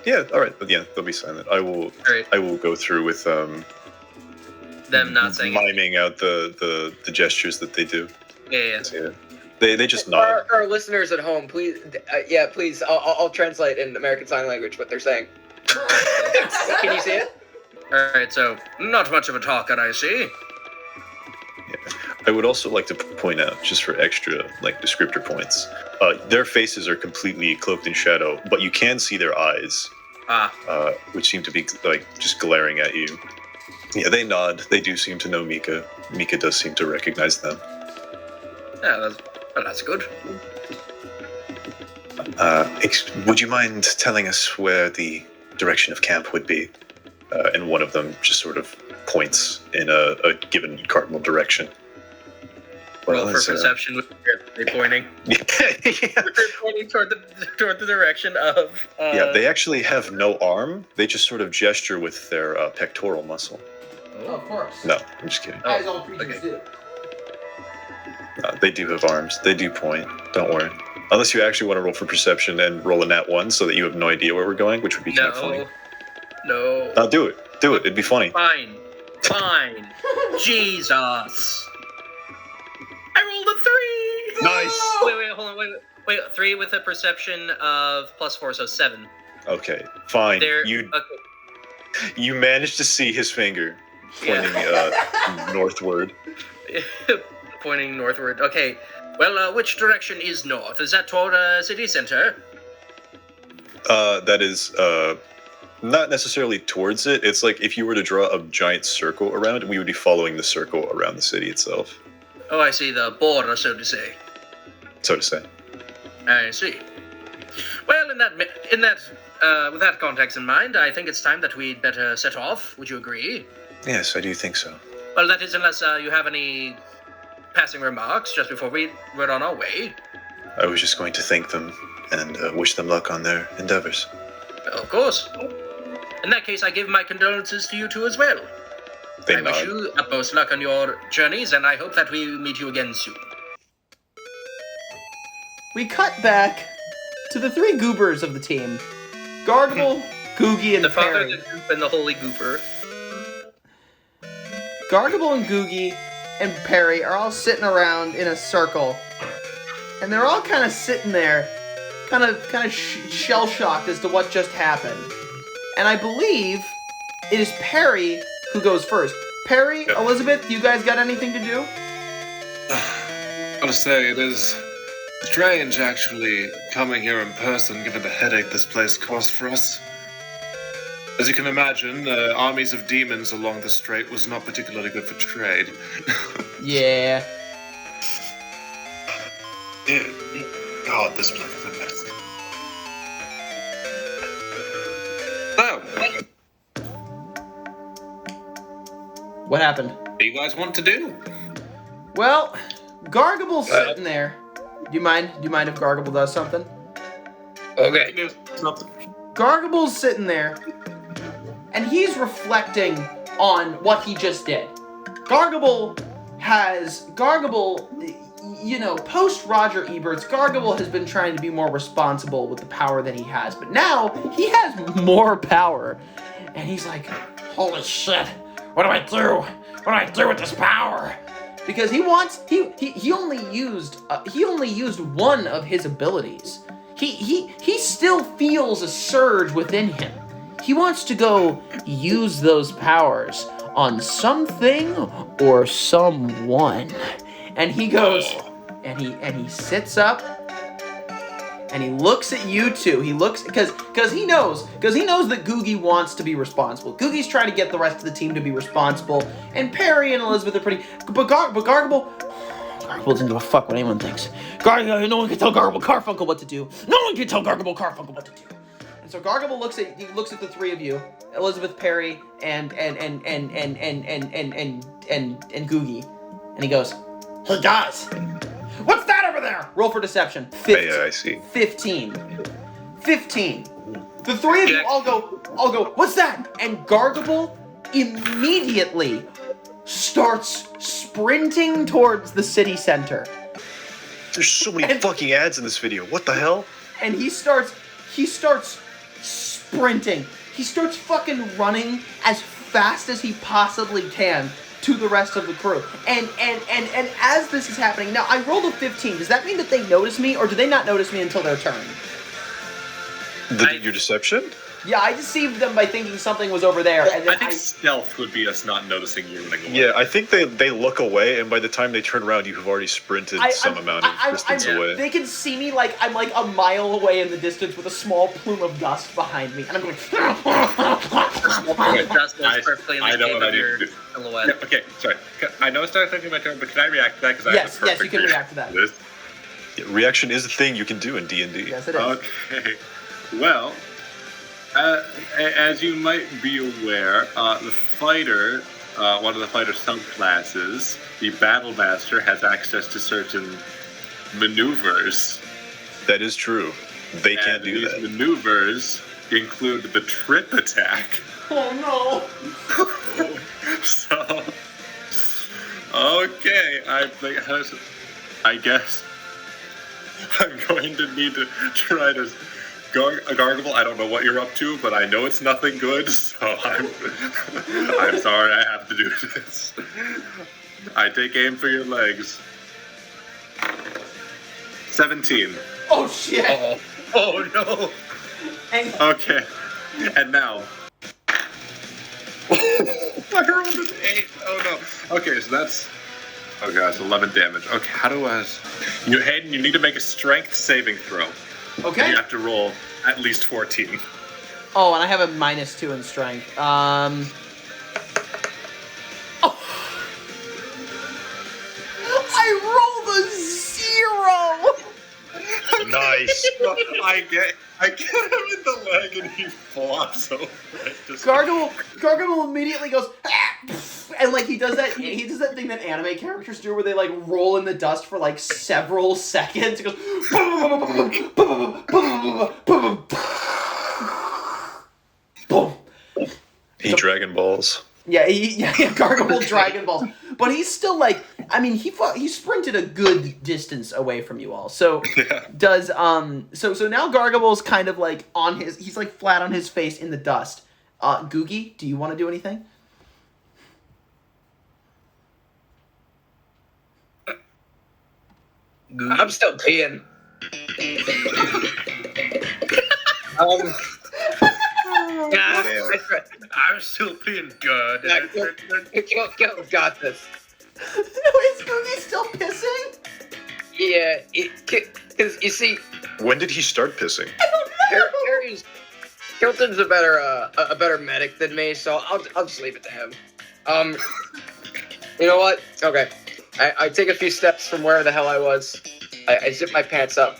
Yeah. All right. But yeah, they'll be silent. I will. Great. I will go through with Them not saying anything. miming out the gestures that they do. Yeah. Yeah. They just nod. For our listeners at home, please, please, I'll translate in American Sign Language what they're saying. Can you see it? Alright, so, not much of a talker, I see. I would also like to point out, just for extra descriptor points, their faces are completely cloaked in shadow, but you can see their eyes, which seem to be just glaring at you. Yeah, they nod. They do seem to know Mika. Mika does seem to recognize them. Yeah, that's good. Would you mind telling us where the direction of camp would be? And one of them just sort of points in a given cardinal direction. Roll for perception with they pointing. Yeah. They're pointing toward the direction of. Yeah, they actually have no arm. They just sort of gesture with their pectoral muscle. Oh, of course. No, I'm just kidding. As all creatures do. They do have arms. They do point. Don't worry. Unless you actually want to roll for perception and roll a nat 1 so that you have no idea where we're going, which would be kind of funny. No. No, do it. Do it. It'd be funny. Fine. Jesus. I rolled a 3. Nice. Wait, hold on. Wait. 3 with a perception of +4, so 7. Okay, fine. Okay. You managed to see his finger pointing northward. Pointing northward. Okay. Well, which direction is north? Is that toward city center? That is not necessarily towards it. It's like if you were to draw a giant circle around it, we would be following the circle around the city itself. Oh, I see. The border, so to say. So to say. I see. Well, with that context in mind, I think it's time that we'd better set off. Would you agree? Yes, I do think so. Well, that is unless you have any passing remarks just before we run on our way. I was just going to thank them and wish them luck on their endeavors. Well, of course. In that case, I give my condolences to you two as well. They I nod. wish you utmost luck on your journeys, and I hope that we meet you again soon. We cut back to the 3 goobers of the team. Gargable, Googie, and The father, Perry. the goop, and the holy gooper. Gargable and Googie and Perry are all sitting around in a circle. And they're all kind of sitting there, kind of shell-shocked as to what just happened. And I believe it is Perry who goes first. Perry, Yep. Elizabeth, you guys got anything to do? Gotta say, it is strange actually coming here in person given the headache this place caused for us. As you can imagine, armies of demons along the strait was not particularly good for trade. Yeah. Dear God, this place is a mess. So, What happened? what do you guys want to do? Well, Gargable's sitting there. Do you mind if Gargable does something? Okay. Something. Gargable's sitting there, and he's reflecting on what he just did. Gargable, post Roger Ebert's, Gargable has been trying to be more responsible with the power that he has, but now he has more power. And he's like, holy shit, what do I do? What do I do with this power? Because he only used one of his abilities. He still feels a surge within him. He wants to go use those powers on something or someone. And he goes, and he sits up, and he looks at you two. He looks, because he knows that Googie wants to be responsible. Googie's trying to get the rest of the team to be responsible, and Perry and Elizabeth are pretty, but Gargable doesn't give a fuck what anyone thinks. No one can tell Gargable Carfunkle what to do. No one can tell Gargable Carfunkle what to do. And so Gargable looks at the three of you, Elizabeth, Perry, and Googie, and he goes, "Hey guys, what's that over there?" Roll for deception. 15. Yeah, I see. 15. The three of you all go, "What's that?" And Gargable immediately starts sprinting towards the city center. There's so many fucking ads in this video. What the hell? And he starts sprinting. He starts fucking running as fast as he possibly can to the rest of the crew. And as this is happening, now I rolled a 15. Does that mean that they notice me, or do they not notice me until their turn? Your deception? Yeah, I deceived them by thinking something was over there. And then I think stealth would be us not noticing you running away. Yeah, I think they look away, and by the time they turn around, you have already sprinted some amount of distance away. They can see me like I'm like a mile away in the distance with a small plume of dust behind me, and I'm going. Dust is perfectly in the shape of your silhouette. Yeah, okay, sorry. I know it's not technically my turn, but can I react to that? Because Yes, you can react to that. Yeah, reaction is a thing you can do in D&D. Yes, it is. Okay. Well, as you might be aware, the fighter, one of the fighter subclasses, the battle master, has access to certain maneuvers. That is true. They can't do these that. maneuvers include the trip attack. Oh no! So, okay, I guess I'm going to need to try to Gargable. I don't know what you're up to, but I know it's nothing good, so I'm sorry I have to do this. I take aim for your legs. 17. Oh shit! Oh no! Okay, and now. I rolled an 8. Oh no. Okay, so that's. Oh gosh, 11 damage. Okay, how do I? Hayden, you need to make a strength saving throw. Okay. You have to roll at least 14. Oh, and I have a -2 in strength. Oh. I rolled a 0. Nice. I get him in the leg and he flops over. Gargable immediately goes, and like he does that thing that anime characters do where they like roll in the dust for like several seconds. He goes, boom. He Dragon Balls. Yeah, Gargable Dragon Balls. But he's still like, I mean, he sprinted a good distance away from you all. So does so now Gargable's kind of like he's like flat on his face in the dust. Googie, do you want to do anything? Googie? I'm still peeing. I'm still being good. Kilton's got this. Is Googie still pissing? Yeah, because you see, When did he start pissing? Kilton's a better medic than me, so I'll just leave it to him. You know what? Okay, I take a few steps from wherever the hell I was. I zip my pants up,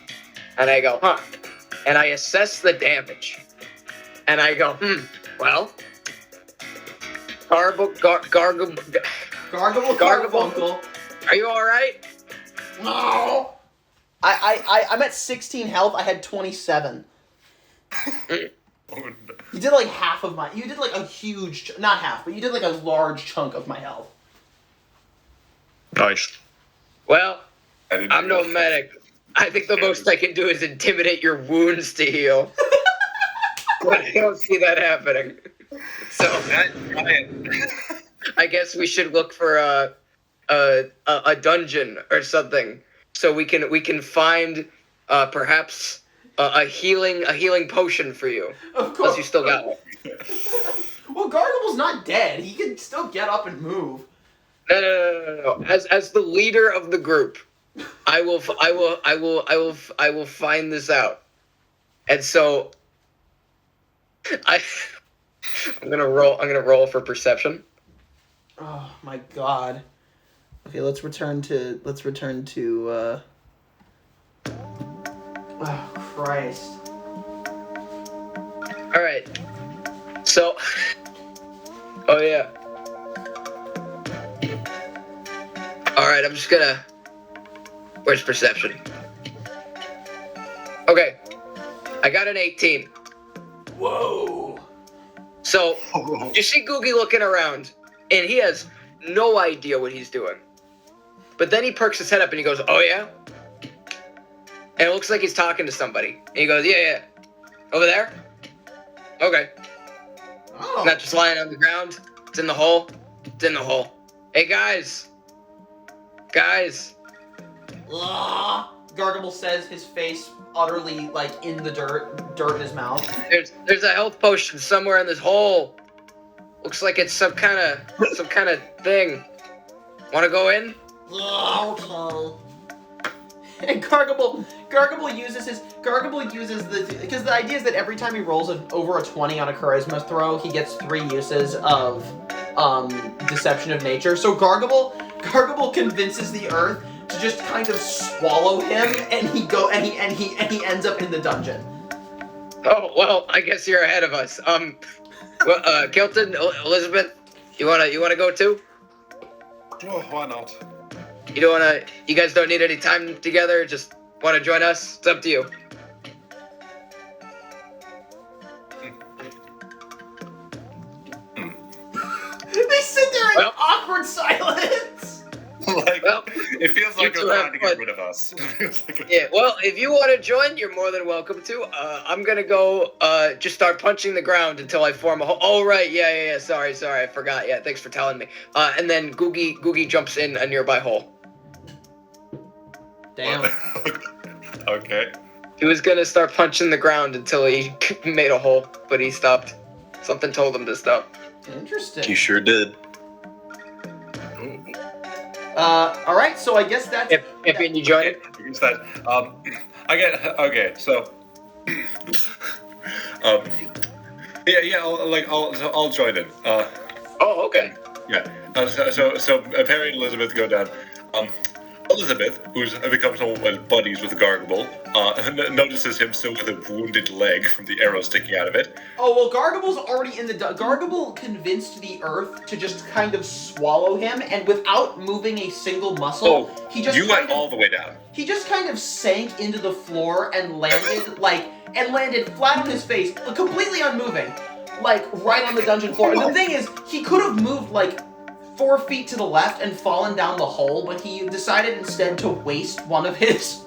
and I go, huh? And I assess the damage, and I go, well, Gargable Carfunkle. Are you all right? No. I'm at 16 health. I had 27. You did like half of my. You did like a huge, not half, but you did like a large chunk of my health. Nice. Well, I'm no medic. I think the most I can do is intimidate your wounds to heal. But I don't see that happening. So I guess we should look for a dungeon or something, so we can find perhaps a healing potion for you. Of course. Unless you still got one. Well, Gargable's not dead. He can still get up and move. No. As the leader of the group, I will find this out. And so I'm gonna roll for perception. Oh my god. Okay, let's return to oh Christ. All right. So oh yeah. All right, I'm just gonna where's perception? Okay. I got an 18. Whoa. So, you see Googie looking around, and he has no idea what he's doing. But then he perks his head up and he goes, oh yeah? And it looks like he's talking to somebody. And he goes, yeah. Over there? Okay. Oh. Not just lying on the ground. It's in the hole. It's in the hole. Hey, guys. Ugh. Gargable says, his face utterly like in the dirt in his mouth. There's a health potion somewhere in this hole. Looks like it's some kind of thing. Want to go in? Okay. And Gargable uses because the idea is that every time he rolls over a 20 on a charisma throw, he gets 3 uses of deception of nature. So Gargable convinces the earth to just kind of swallow him, and he ends up in the dungeon. Oh well, I guess you're ahead of us. Kilton, Elizabeth, you wanna go too? Oh, why not? You guys don't need any time together? Just wanna join us? It's up to you. They sit there in awkward silence. It feels like they're trying to get rid of us. Yeah, well, if you want to join, you're more than welcome to. I'm gonna go just start punching the ground until I form a hole. Oh, right, yeah. Sorry, I forgot. Yeah, thanks for telling me. And then Googie jumps in a nearby hole. Damn. Okay. He was gonna start punching the ground until he made a hole, but he stopped. Something told him to stop. Interesting. You sure did. All right, so I guess that's... If you join it? Use that. Okay, so... I'll join in. Oh, okay. Yeah. So Perry and Elizabeth go down. Elizabeth, who's become somewhat buddies with Gargable, notices him still with a wounded leg from the arrow sticking out of it. Oh, well, Gargable's already in the... Gargable convinced the earth to just kind of swallow him, and without moving a single muscle, he just you went all the way down. He just kind of sank into the floor and landed, landed flat on his face, completely unmoving, right on the dungeon floor. And the thing is, he could have moved, 4 feet to the left and fallen down the hole, but he decided instead to waste one of his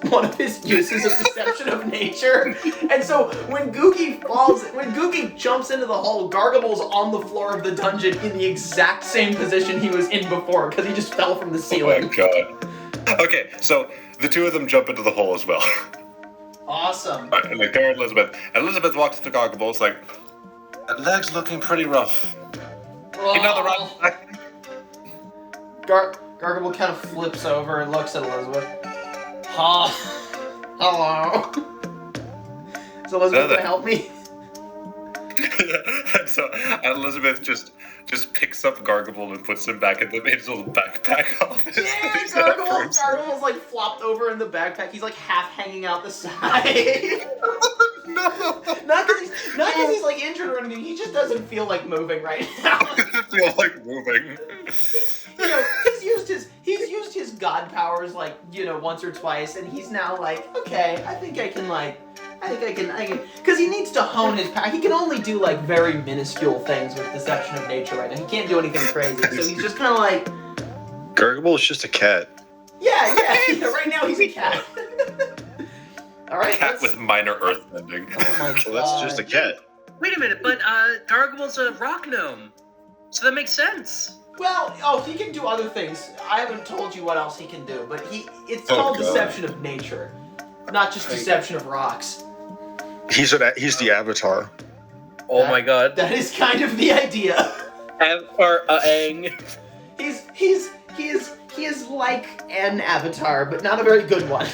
uses of deception of nature. And so when Googie jumps into the hole, Gargable's on the floor of the dungeon in the exact same position he was in before, because he just fell from the ceiling. Oh my god. Okay, so the two of them jump into the hole as well. Awesome. Right, and Perry and Elizabeth walks to Gargable. It's like, that leg's looking pretty rough. Oh. You know the right... Gargable kind of flips over and looks at Elizabeth. Hello. Is Elizabeth gonna help me? And so Elizabeth just picks up Gargable and puts him back in his little backpack office. Yeah, Gargable's flopped over in the backpack. He's half hanging out the side. No. Not because he's injured or anything. He just doesn't feel like moving right now. Doesn't feel like moving. He's used his god powers once or twice, and he's now okay, I think I can, because he needs to hone his power. He can only do very minuscule things with deception of nature right now. He can't do anything crazy, so he's just kind of Gargable is just a cat. Yeah. Right now he's a cat. All right. Cat with minor earthbending. Oh my god. Well, that's just a cat. Wait a minute, but Gargable's a rock gnome, so that makes sense. Well, he can do other things. I haven't told you what else he can do, but it's Oh, called God. deception of nature, not just deception of rocks. He's the avatar. Oh my god. That is kind of the idea. Ang. He is like an avatar, but not a very good one.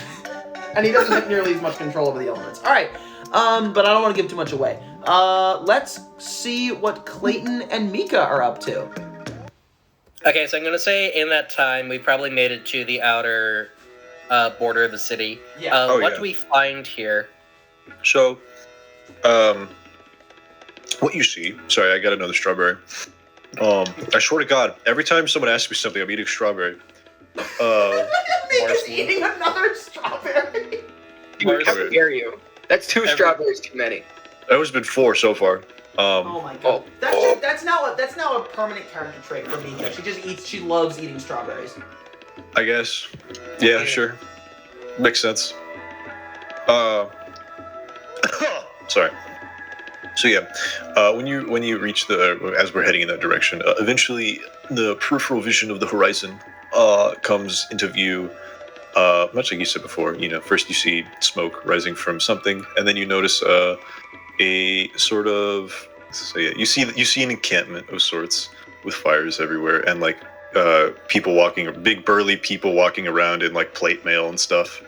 And he doesn't have nearly as much control over the elements. All right, but I don't want to give too much away. Let's see what Clayton and Mika are up to. Okay, so I'm gonna say in that time we probably made it to the outer border of the city. Yeah. What do we find here? So, what you see? Sorry, I got another strawberry. I swear to God, every time someone asks me something, I'm eating strawberry. Mika's eating another strawberry. Dude, how dare you? That's 2 strawberries too many. That has been 4 so far. Oh my god. That's now a permanent character trait for Mika. She loves eating strawberries. I guess. Yeah, sure. Makes sense. Sorry. So yeah, when you reach as we're heading in that direction, eventually the peripheral vision of the horizon comes into view. Much like you said before, first you see smoke rising from something, and then you notice a sort of. So yeah, you see an encampment of sorts with fires everywhere, and like big burly people walking around in like plate mail and stuff.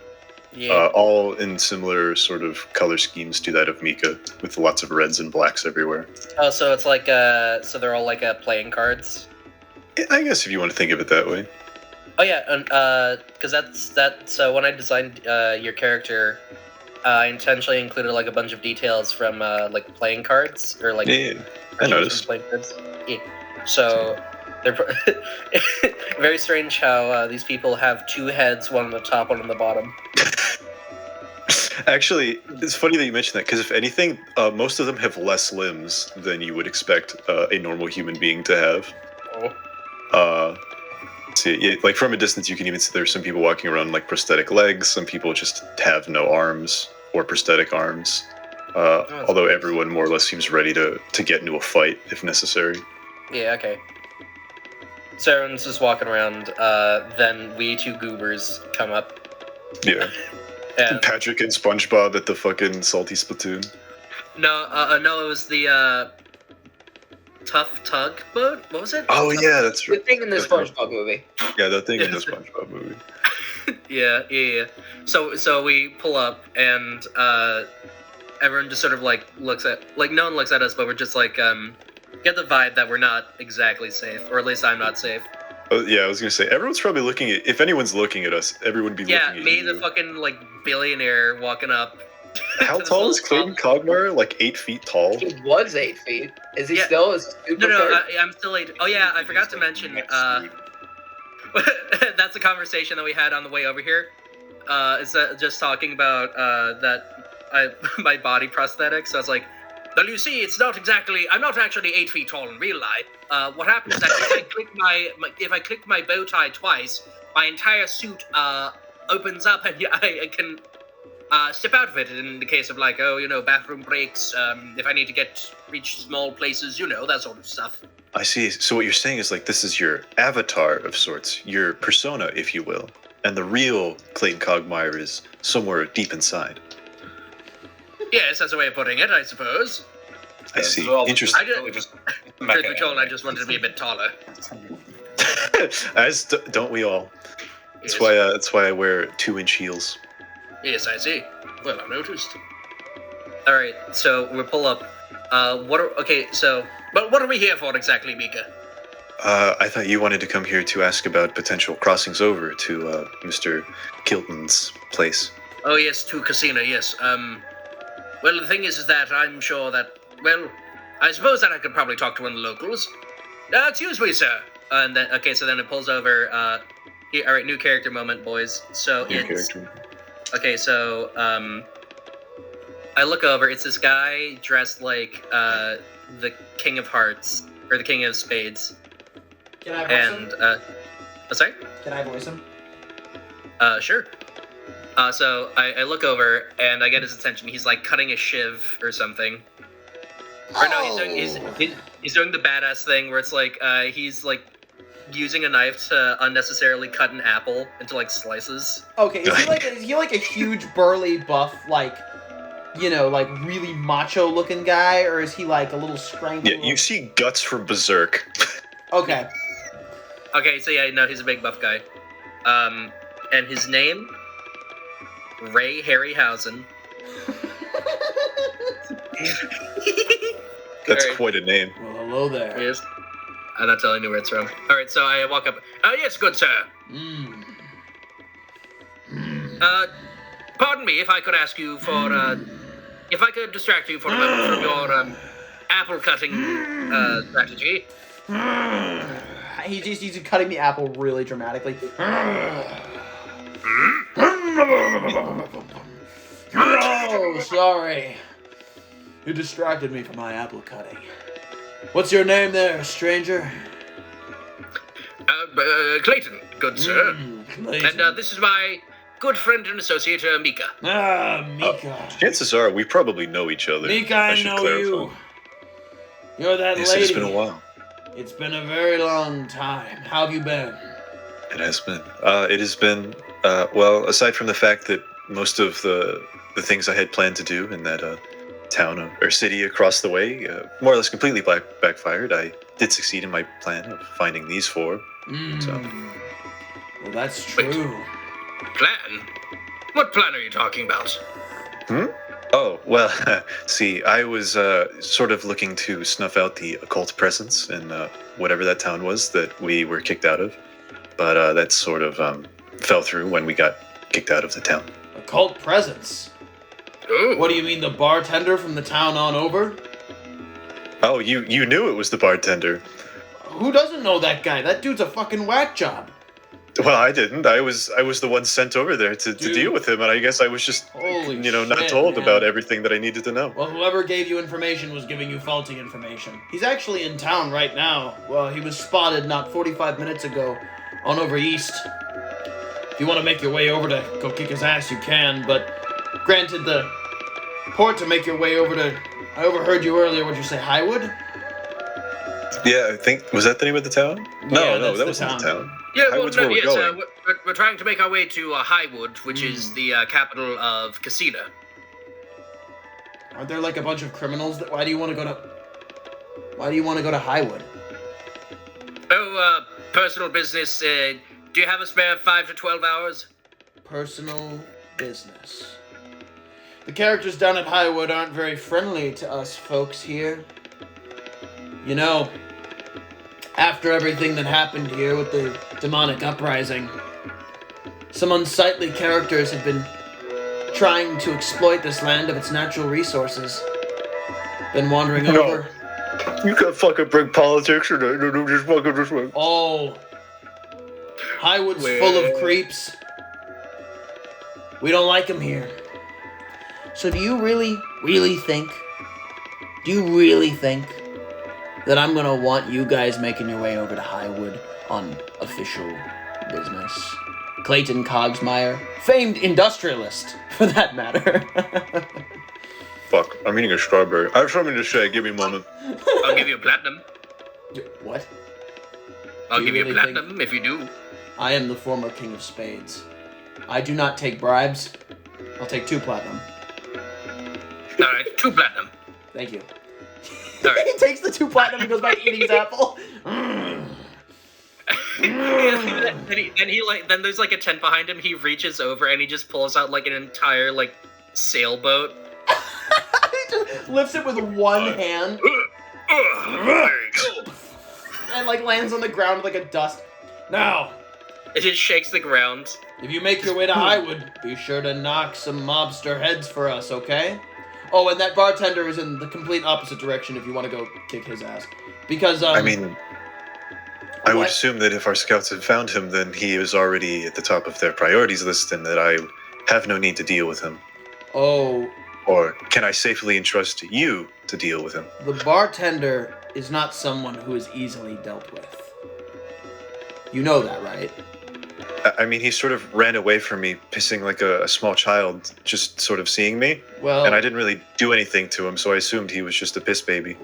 Yeah. All in similar sort of color schemes to that of Mika, with lots of reds and blacks everywhere. Oh, so it's like so they're all like playing cards. I guess if you want to think of it that way. Oh yeah, and because that's so when I designed your character, I intentionally included like a bunch of details from like playing cards or like. Yeah, I noticed. Playing cards. Yeah. So they're very strange how these people have 2 heads, one on the top, one on the bottom. Actually, it's funny that you mentioned that, because if anything, most of them have less limbs than you would expect a normal human being to have. Oh. Like from a distance, you can even see there's some people walking around like prosthetic legs. Some people just have no arms or prosthetic arms. Although everyone more or less seems ready to get into a fight if necessary. Yeah. Okay. So everyone's just walking around. Then we 2 goobers come up. Yeah. And Patrick and SpongeBob at the fucking salty Splatoon. no, it was the Tough Tug boat. What was it? Oh yeah, that's The right. thing in the SpongeBob movie. Yeah, that thing in the SpongeBob movie. Yeah. So we pull up and everyone just sort of like looks at no one looks at us, but we're just like get the vibe that we're not exactly safe, or at least I'm not safe. Oh, yeah, I was gonna say everyone's probably looking at. If anyone's looking at us, everyone would be Yeah, looking at me, you. the fucking like billionaire walking up. How to this tall little is Clayton club. Cogmire? Like 8 feet tall. He was 8 feet. Is he Yeah. still? Is he super No, third? I'm still 8. Oh yeah, I forgot to mention. That's a conversation that we had on the way over here. Is that just talking about my body prosthetics? So I was like, well, you see, I'm not actually 8 feet tall in real life. What happens is that if I click my bow tie twice, my entire suit opens up and I can step out of it in the case of like, bathroom breaks, if I need to reach small places, that sort of stuff. I see. So what you're saying is like this is your avatar of sorts, your persona, if you will, and the real Clayton Cogmire is somewhere deep inside. Yes, that's a way of putting it, I suppose. I see. Well, Interesting. Truth be told, I just wanted to be a bit taller. As don't we all? Yes. That's why I wear 2-inch heels. Yes, I see. Well, I've noticed. All right, so we pull up. But what are we here for exactly, Mika? I thought you wanted to come here to ask about potential crossings over to Mr. Kilton's place. Oh yes, to Casino. Yes. Well, the thing is that I'm sure that. Well, I suppose that I could probably talk to one of the locals. Excuse me, sir. And then so then it pulls over. All right, new character moment, boys. So New it's character. okay. So I look over. It's this guy dressed like the King of Hearts or the King of Spades. Can I voice And him? sorry. Can I voice him? Sure. So I look over and I get his attention. He's like cutting a shiv or something. Or no, he's doing the badass thing where it's like he's like using a knife to unnecessarily cut an apple into like slices. Okay, is he like a huge burly buff, like, you know, like really macho looking guy, or is he like a little scrankly? Yeah, you see guts from Berserk. Okay. Okay, so yeah, no, he's a big buff guy. And his name, Ray Harryhausen. That's Alright. quite a name. Well, hello there. Yes. I'm not telling you where it's from. Alright, so I walk up. Oh, yes, good sir. Pardon me if I could ask you for, if I could distract you for a moment from your, apple cutting, strategy. He's cutting the apple really dramatically. Oh, sorry. You distracted me from my apple cutting. What's your name there, stranger? Clayton, good sir. Clayton. And, this is my good friend and associate, Mika. Mika. Chances are we probably know each other. Mika, I should know clarify. you. You're that Yes, lady. it's been a while. It's been a very long time. How have you been? It has been. It has been, well, aside from the fact that most of the things I had planned to do in that town or city across the way more or less completely backfired, I did succeed in my plan of finding these four. So. Well, that's true. Plan? What plan are you talking about? Oh, well, see, I was sort of looking to snuff out the occult presence in whatever that town was that we were kicked out of. But that sort of fell through when we got kicked out of the town. Occult presence? Ooh. What do you mean, the bartender from the town on over? Oh, you knew it was the bartender. Who doesn't know that guy? That dude's a fucking whack job. Well, I didn't. I was the one sent over there to deal with him, and I guess I was just, Holy not shit, told man. about everything that I needed to know. Well, whoever gave you information was giving you faulty information. He's actually in town right now. Well, he was spotted not 45 minutes ago on over east. If you want to make your way over to go kick his ass, you can, but granted the port to make your way over to... I overheard you earlier, what'd you say, Highwood? Yeah, I think, was that the name of the town? Yeah, No, that's that the wasn't the town. Yeah, well, Highwood's no, where we're yes, going. we're trying to make our way to Highwood, which is the capital of Casita. Aren't there like a bunch of criminals that... Why do you want to go to Highwood? Oh, personal business. Do you have a spare 5 to 12 hours? Personal business. The characters down at Highwood aren't very friendly to us folks here. You know, after everything that happened here with the demonic uprising, some unsightly characters have been trying to exploit this land of its natural resources. Been wandering No. over. You can't fucking bring politics or no, just fucking this way. Oh, Highwood's full of creeps. We don't like them here. So do you really think that I'm gonna want you guys making your way over to Highwood on official business? Clayton Cogmire, famed industrialist, for that matter. Fuck, I'm eating a strawberry. I have something to say, give me a moment. I'll give you a platinum. What? I'll Do you give you a really think- platinum if you do. I am the former King of Spades. I do not take bribes. I'll take 2 platinum. All right, 2 platinum. Thank you. All right. He takes the 2 platinum and goes back to eating his apple. Then there's like a tent behind him. He reaches over and he just pulls out like an entire like sailboat. He just lifts it with one hand There you go. and like lands on the ground with like a dust. Now, It just shakes the ground. if you make your way to Highwood, be sure to knock some mobster heads for us, okay? Oh, and that bartender is in the complete opposite direction if you want to go kick his ass. Because, I mean, I would What? assume that if our scouts had found him, then he is already at the top of their priorities list and that I have no need to deal with him. Oh, Or can I safely entrust you to deal with him? the bartender is not someone who is easily dealt with. You know that, right? I mean, he sort of ran away from me, pissing like a small child, just sort of seeing me. Well, And I didn't really do anything to him, so I assumed he was just a piss baby.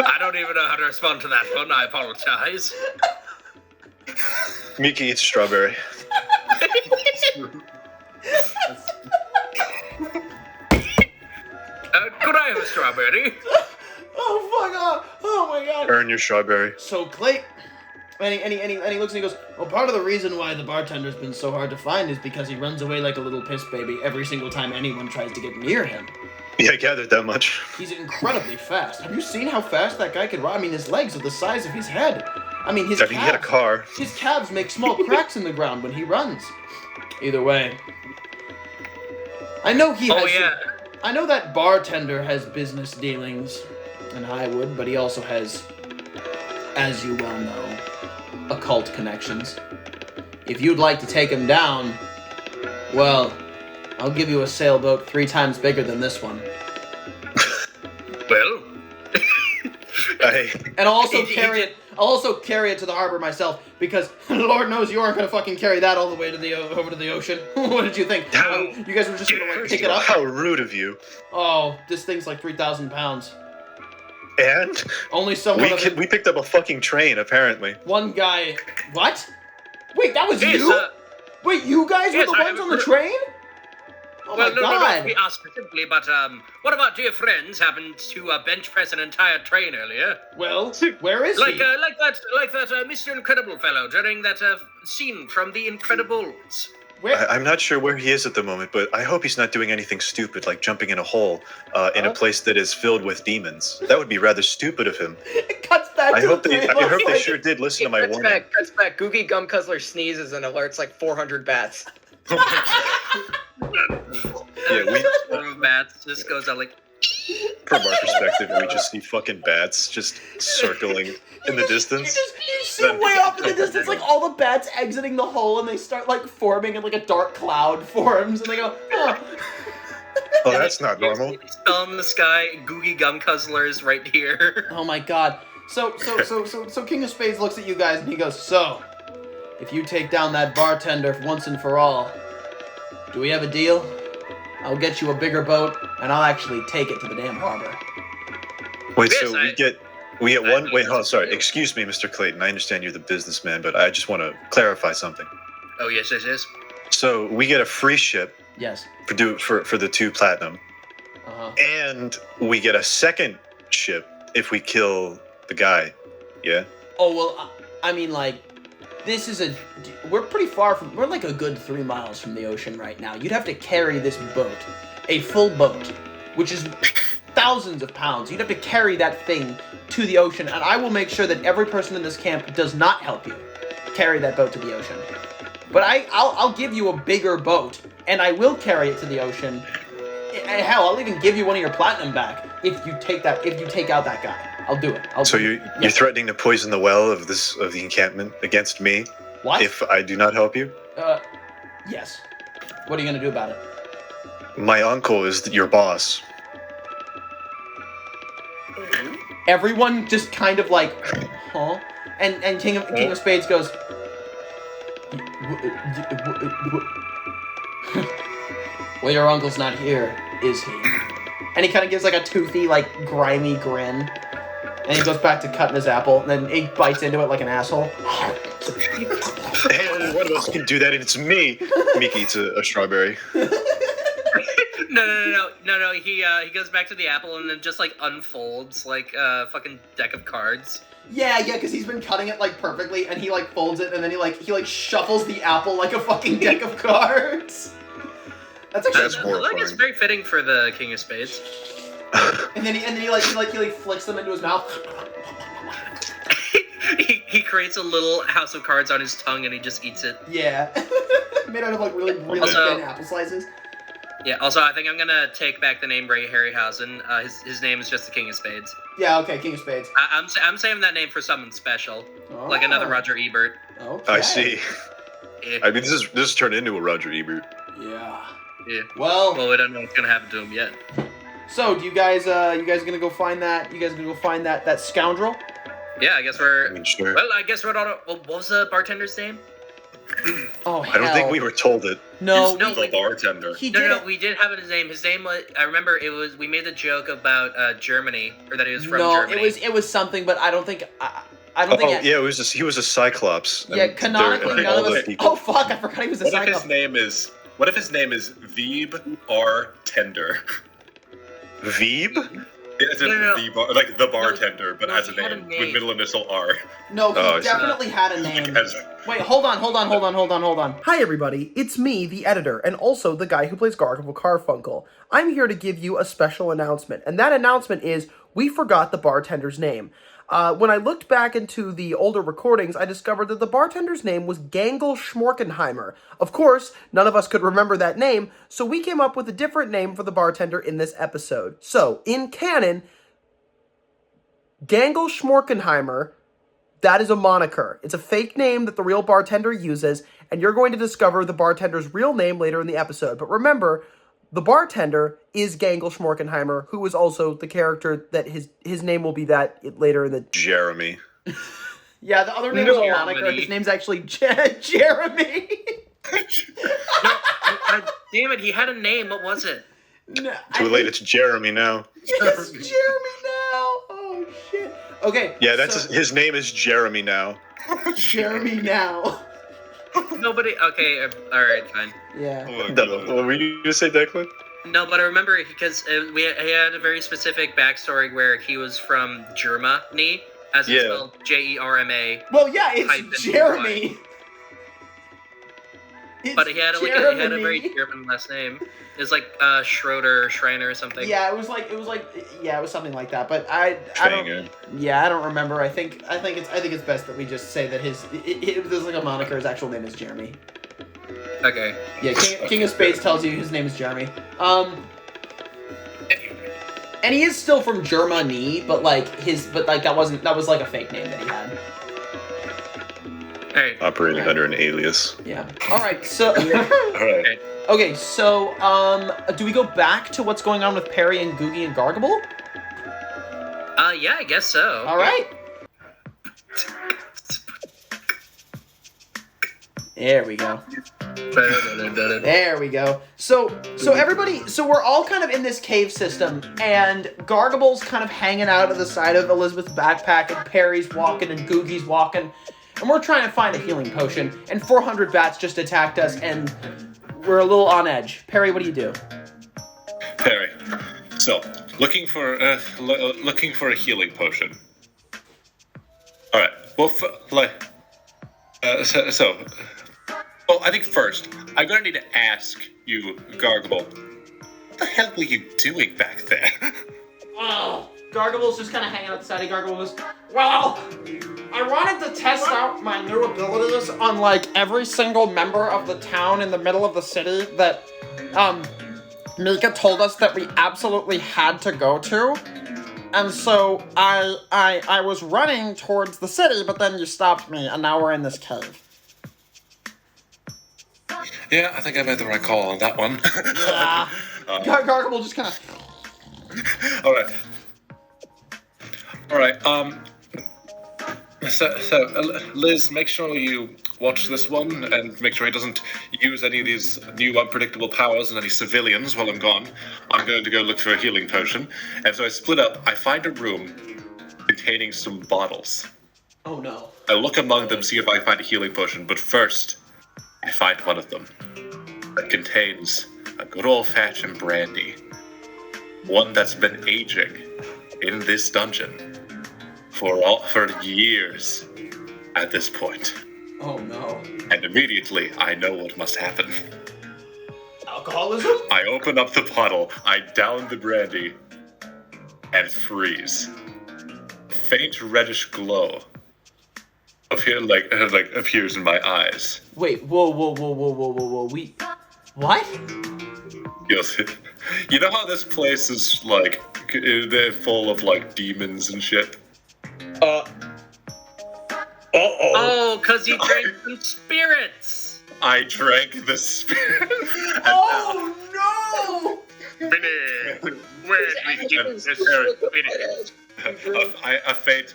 I don't even know how to respond to that one. I apologize. Mika eats strawberry. Could I have a strawberry? oh fuck off! Oh my god! Earn your strawberry. So Clay, and he looks and he goes, well, part of the reason why the bartender's been so hard to find is because he runs away like a little piss baby every single time anyone tries to get near him. Yeah, I gathered that much. He's incredibly fast. Have you seen how fast that guy can run? I mean, his legs are the size of his head. I mean, He had a car. His calves make small cracks in the ground when he runs. Either way. I know he has... Oh, yeah. I know that bartender has business dealings in Highwood, but he also has, as you well know, occult connections. If you'd like to take him down, well, I'll give you a sailboat 3 times bigger than this one. Well, And I'll also carry it. I'll also carry it to the harbor myself because Lord knows you aren't gonna fucking carry that all the way to the over to the ocean. What did you think? You guys were just gonna like pick it up? How rude of you. Oh, this thing's like 3,000 pounds. And Only someone. we picked up a fucking train, apparently. One guy. What? Wait, that was yes, you? Wait, you guys yes, were the ones on the train? Oh well, my no, god. not we asked specifically, but what about dear friends happened to bench press an entire train earlier? Well, where is Like he? like that Mr. Incredible fellow during that scene from The Incredibles. Where? I'm not sure where he is at the moment, but I hope he's not doing anything stupid like jumping in a hole in a place that is filled with demons. That would be rather stupid of him. It cuts back I to hope the they, three of I us, hope they like- sure did listen to my Cuts warning. back. Googie Gum-Cuzzler sneezes and alerts like 400 bats. Yeah, Bats just goes out like. from our perspective, we just see fucking bats just circling in the distance. You see way off in the distance, like all the bats exiting the hole, and they start like forming, and like a dark cloud forms, and they go, oh. Oh, that's not normal. Spell in the sky. Googie Gum-Cuzzler is right here. Oh my god. So King of Spades looks at you guys and he goes, so, if you take down that bartender once and for all, do we have a deal? I'll get you a bigger boat, and I'll actually take it to the damn harbor. Wait, Yes, so we get one. Wait, hold on. Sorry, excuse me, Mr. Clayton. I understand you're the businessman, but I just want to clarify something. Oh yes. So we get a free ship Yes. for the 2 platinum, Uh-huh. and we get a second ship if we kill the guy. Yeah. Oh, well, I mean, like, this is we're pretty far from, we're like a good 3 miles from the ocean right now. You'd have to carry this boat, a full boat, which is thousands of pounds. You'd have to carry that thing to the ocean, and I will make sure that every person in this camp does not help you carry that boat to the ocean. But I'll give you a bigger boat, and I will carry it to the ocean. And hell, I'll even give you one of your platinum back if you take out that guy. I'll do it. So you're threatening to poison the well of the encampment against me What? if I do not help you? Yes. What are you gonna do about it? My uncle is your boss. Everyone just kind of like, huh? And King of Spades goes, well, your uncle's not here, is he? And he kind of gives like a toothy, like grimy grin. And he goes back to cutting his apple, and then he bites into it like an asshole. Hey, only one of us can do that, and it's me. Mika eats a strawberry. No. He goes back to the apple and then just like unfolds like a fucking deck of cards. Yeah, because he's been cutting it like perfectly, and he like folds it, and then he shuffles the apple like a fucking deck of cards. That's actually That's horrifying. Like it's very fitting for the King of Spades. And then he flicks them into his mouth. he creates a little house of cards on his tongue and he just eats it. Yeah, made out of like really Also- thin apple slices. Yeah. Also, I think I'm gonna take back the name Ray Harryhausen. His name is just the King of Spades. Yeah, okay, King of Spades. I'm saving that name for someone special, like another Roger Ebert. Okay. I see. Yeah. I mean, this has turned into a Roger Ebert. Yeah. Yeah. Well, Well, we don't know what's gonna happen to him yet. So, do you guys gonna go find that? You guys gonna go find that scoundrel? Yeah, I guess we're. I mean, sure. Well, I guess we're not. What was the bartender's name? Oh, I don't think we were told it. No, No, The bartender. he No, did. no, we did have his name. His name was. I remember it was. We made the joke about Germany, or that he was from No, Germany. it was something, but I don't think. I don't Oh, think. yeah, he was a cyclops. Yeah, and canonically, they're- none of all us. the people- Oh fuck! I forgot he was a What if cyclops. his name is? What if his name is Veeb Bartender? Veeb? It's No. like the bartender, but no, has a he had a name name. with middle initial R. No, he Oh, I see. definitely had a name. As- Wait, hold on. Hi everybody, it's me, the editor, and also the guy who plays Gargable Carfunkle. I'm here to give you a special announcement, and that announcement is, we forgot the bartender's name. When I looked back into the older recordings, I discovered that the bartender's name was Gangle Schmorkenheimer. Of course, none of us could remember that name, so we came up with a different name for the bartender in this episode. So, in canon, Gangle Schmorkenheimer, that is a moniker. It's a fake name that the real bartender uses, and you're going to discover the bartender's real name later in the episode. But remember, the bartender is Gangle Schmorkenheimer, who is also the character that his name will be that later in the... Jeremy. Yeah, the other name is a No, moniker. Jeremy. His name's actually Jeremy. God damn it! He had a name. What was it? No, Too late, it's Jeremy now. Yes, Jeremy now. Oh shit. Okay. Yeah, that's so, his name is Jeremy now. Jeremy now. Nobody. Okay. All right. Fine. Yeah. What were you going to say, Declan? No, but I remember because he had a very specific backstory where he was from Germany, as it's Yeah. spelled Jerma. Well, yeah, it's Hyphen Jeremy. It's But he had a Jeremy. very German last name. It's like Schroeder, Schreiner, or something. Yeah, it was something like that. But I don't remember. I think it's best that we just say that there's like a moniker. His actual name is Jeremy. Okay. Yeah, King of Spades tells you his name is Jeremy. And he is still from Germany, but that was like a fake name that he had. All right. Operating under an alias. Yeah. All right. So. All right. Okay. So, do we go back to what's going on with Perry and Googie and Gargable? Yeah, I guess so. All right. There we go. There we go. So everybody, we're all kind of in this cave system, and Gargable's kind of hanging out at the side of Elizabeth's backpack, and Perry's walking, and Googie's walking, and we're trying to find a healing potion, and 400 bats just attacked us, and we're a little on edge. Perry, what do you do? Perry. So, looking for a healing potion. All right. Well, well, I think first I'm gonna need to ask you, Gargable, what the hell were you doing back there? Oh, Gargable's just kind of hanging out the side of Gargable goes, well, I wanted to test out my new abilities on, like, every single member of the town in the middle of the city that, Mika told us that we absolutely had to go to. And so I was running towards the city, but then you stopped me, and now we're in this cave. Yeah, I think I made the right call on that one. Yeah. Gargable just kind of... All right. So, Liz, make sure you watch this one and make sure he doesn't use any of these new unpredictable powers on any civilians while I'm gone. I'm going to go look for a healing potion. And so I split up. I find a room containing some bottles. Oh, no. I look among them, see if I find a healing potion. But first, I find one of them that contains a good old-fashioned brandy. One that's been aging in this dungeon for years at this point. Oh, no. And immediately, I know what must happen. Alcoholism? I open up the bottle, I down the brandy, and freeze. Faint reddish glow appears in my eyes. Wait, whoa. What? Yes. You know how this place is they're full of demons and shit? Oh, because you drank some spirits. I drank the spirit. Oh, no! A faint,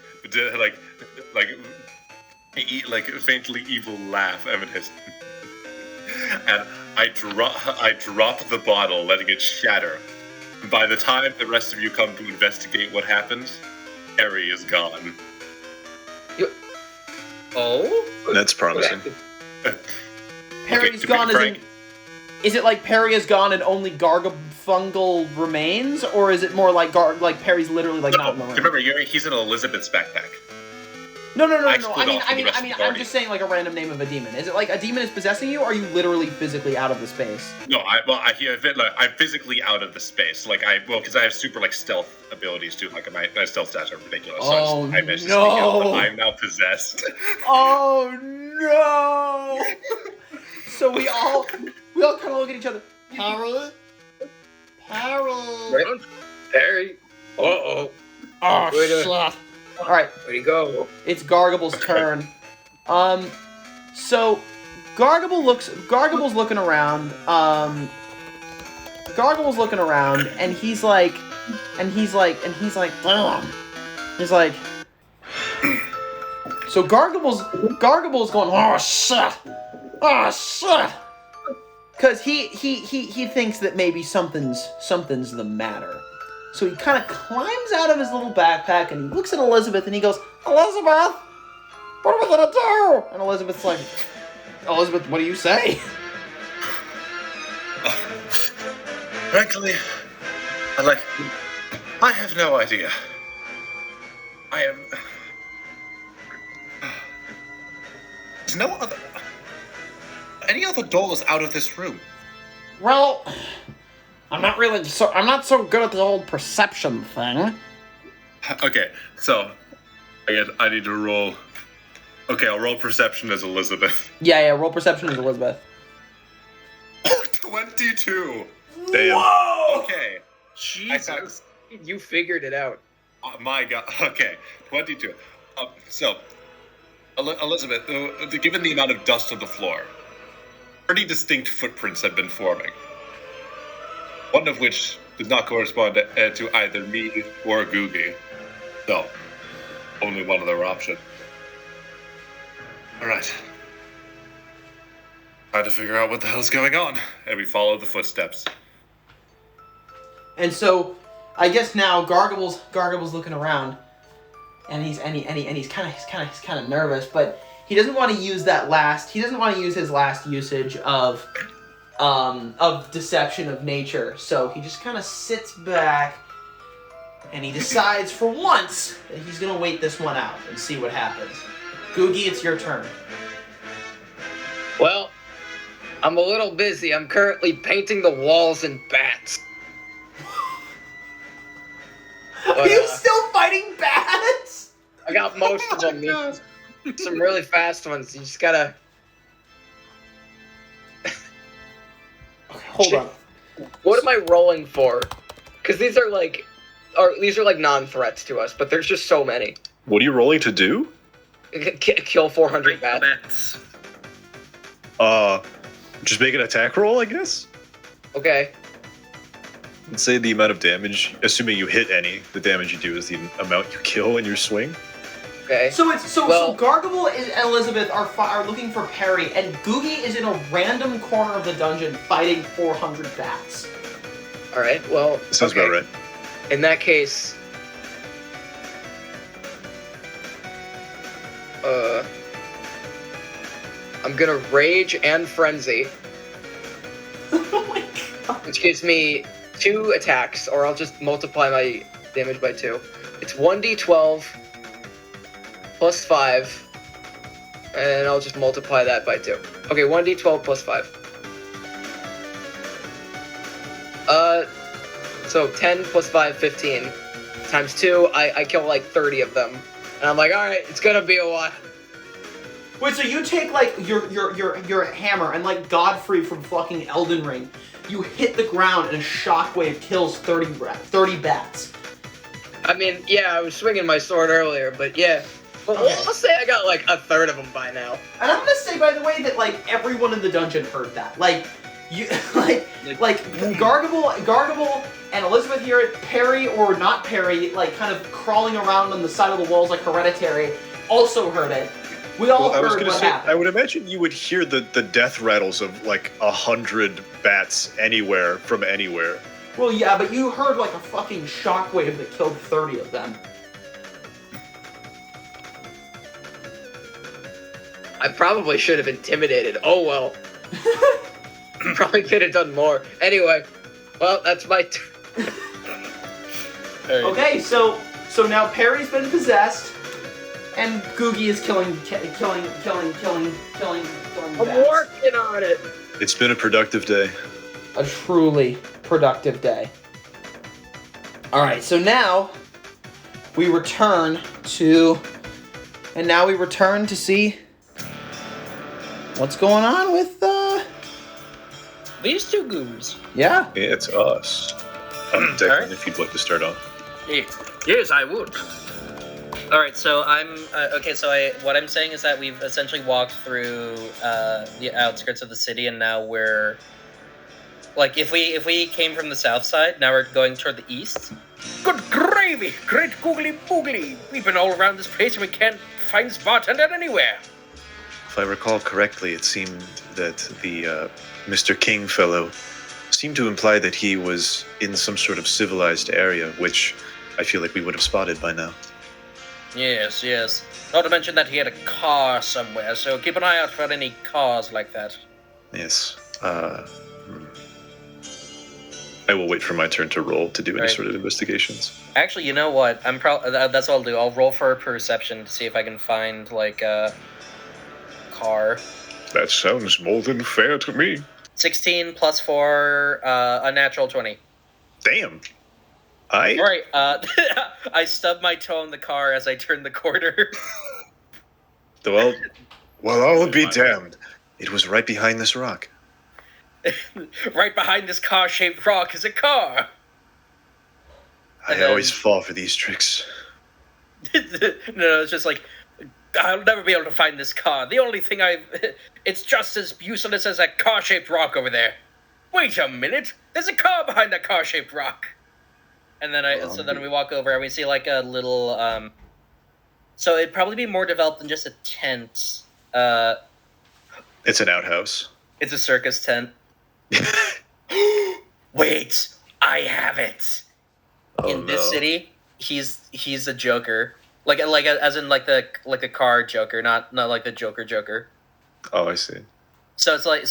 like faintly evil laugh emanates, and I drop the bottle, letting it shatter. By the time the rest of you come to investigate what happens, Harry is gone. Oh? That's promising. Perry's Okay, gone. Frank. Is it like Perry is gone and only Garfunkel remains, or is it more like Perry's literally like not in the room? Remember, he's in Elizabeth's backpack. No. I split off from the rest of the I'm party. just saying like a random name of a demon. Is it like a demon is possessing you, or are you literally physically out of the space? No, I'm physically out of the space. Because I have super stealth abilities too. Like my stealth stats are ridiculous. Oh, I managed to sneak no. out, but I'm now possessed. Oh no! So we all kind of look at each other. Perry. Perry. Uh-oh. Oh Wait a- shit! All right. Where'd he go? It's Gargable's turn. So Gargable's looking around. Gargable's looking around, and he's like, damn. He's like, so Gargable's going, oh shit, because he thinks that maybe something's the matter. So he kind of climbs out of his little backpack and he looks at Elizabeth and he goes, Elizabeth, what are we gonna do? And Elizabeth's like, Elizabeth, what do you say? Frankly, I have no idea. There's no other. Any other doors out of this room? Well, I'm not so good at the old perception thing. Okay, so again, I need to roll. Okay, I'll roll perception as Elizabeth. Yeah, roll perception as Elizabeth. 22. Damn. Whoa! Okay. Jesus. You figured it out. Oh my God. Okay, 22. So, Elizabeth, given the amount of dust on the floor, pretty distinct footprints have been forming. One of which does not correspond to either me or Googie. So, only one other option. Alright. Try to figure out what the hell's going on, and we follow the footsteps. And so, I guess now Gargable's looking around, and he's kind of nervous, but he doesn't want to use that last. He doesn't want to use his last usage of deception of nature. So he just kind of sits back, and he decides for once that he's gonna wait this one out and see what happens. Googie, it's your turn. Well, I'm a little busy. I'm currently painting the walls in bats. Are you still fighting bats? I got most of them. Some really fast ones. You just gotta. Hold on. What am I rolling for? Because these are like non-threats to us, but there's just so many. What are you rolling to do? Kill 400 bats. Just make an attack roll, I guess? Okay. Let's say the amount of damage, assuming you hit any, the damage you do is the amount you kill in your swing. Okay. So Gargable and Elizabeth are looking for Perry, and Googie is in a random corner of the dungeon fighting 400 bats. All right. Well. Sounds about right. In that case, I'm gonna rage and frenzy, Oh my god. which gives me 2 attacks, or I'll just multiply my damage by 2. It's 1d12 plus 5, and I'll just multiply that by 2. Okay, 1d12 plus 5. So 10 plus 5, 15. Times 2, I kill like 30 of them. And I'm like, alright, it's gonna be a while. Wait, so you take like your hammer and like Godfrey from fucking Elden Ring, you hit the ground and a shockwave kills 30 bats. I mean, yeah, I was swinging my sword earlier, but yeah. Well, Okay. I'll say I got like a third of them by now. And I'm gonna say, by the way, that like everyone in the dungeon heard that. Like You like Gargable and Elizabeth hear it. Perry or not Perry, like kind of crawling around on the side of the walls like Hereditary, also heard it. We all I was heard gonna what say, happened. I would imagine you would hear the death rattles of like 100 bats anywhere from anywhere. Well, yeah, but you heard like a fucking shockwave that killed 30 of them. I probably should have intimidated. Oh well. Probably could have done more. Anyway, well, that's my turn. Okay, so now Perry's been possessed, and Googie is killing I'm bats. working on it. It's been a productive day. A truly productive day. Alright, so now we return to see what's going on with These two goobers. yeah. It's us. Declan, Alright. if you'd like to start off. Yes, I would. All right, so I'm okay. So what I'm saying is that we've essentially walked through the outskirts of the city, and now we're like, if we came from the south side, now we're going toward the east. Good gravy, great googly boogly. We've been all around this place, and we can't find this bartender anywhere. If I recall correctly, it seemed that the Mr. King fellow seemed to imply that he was in some sort of civilized area, which I feel like we would have spotted by now. Yes, yes. Not to mention that he had a car somewhere, so keep an eye out for any cars like that. Yes. I will wait for my turn to roll to do any Right. sort of investigations. Actually, you know what? That's what I'll do. I'll roll for perception to see if I can find like a car. That sounds more than fair to me. 16 plus 4, a natural 20. Damn. All right. I stubbed my toe in the car as I turned the corner. Well, I'll be damned. It was right behind this rock. Right behind this car-shaped rock is a car. I always fall for these tricks. No, it's just like, I'll never be able to find this car. The only thing it's just as useless as that car-shaped rock over there. Wait a minute, there's a car behind that car-shaped rock. And then so then we walk over and we see like a little, so it'd probably be more developed than just a tent. It's an outhouse. It's a circus tent. Wait, I have it. In this city, he's a Joker. Like as in like a car Joker, not like the Joker. Oh, I see. So it's like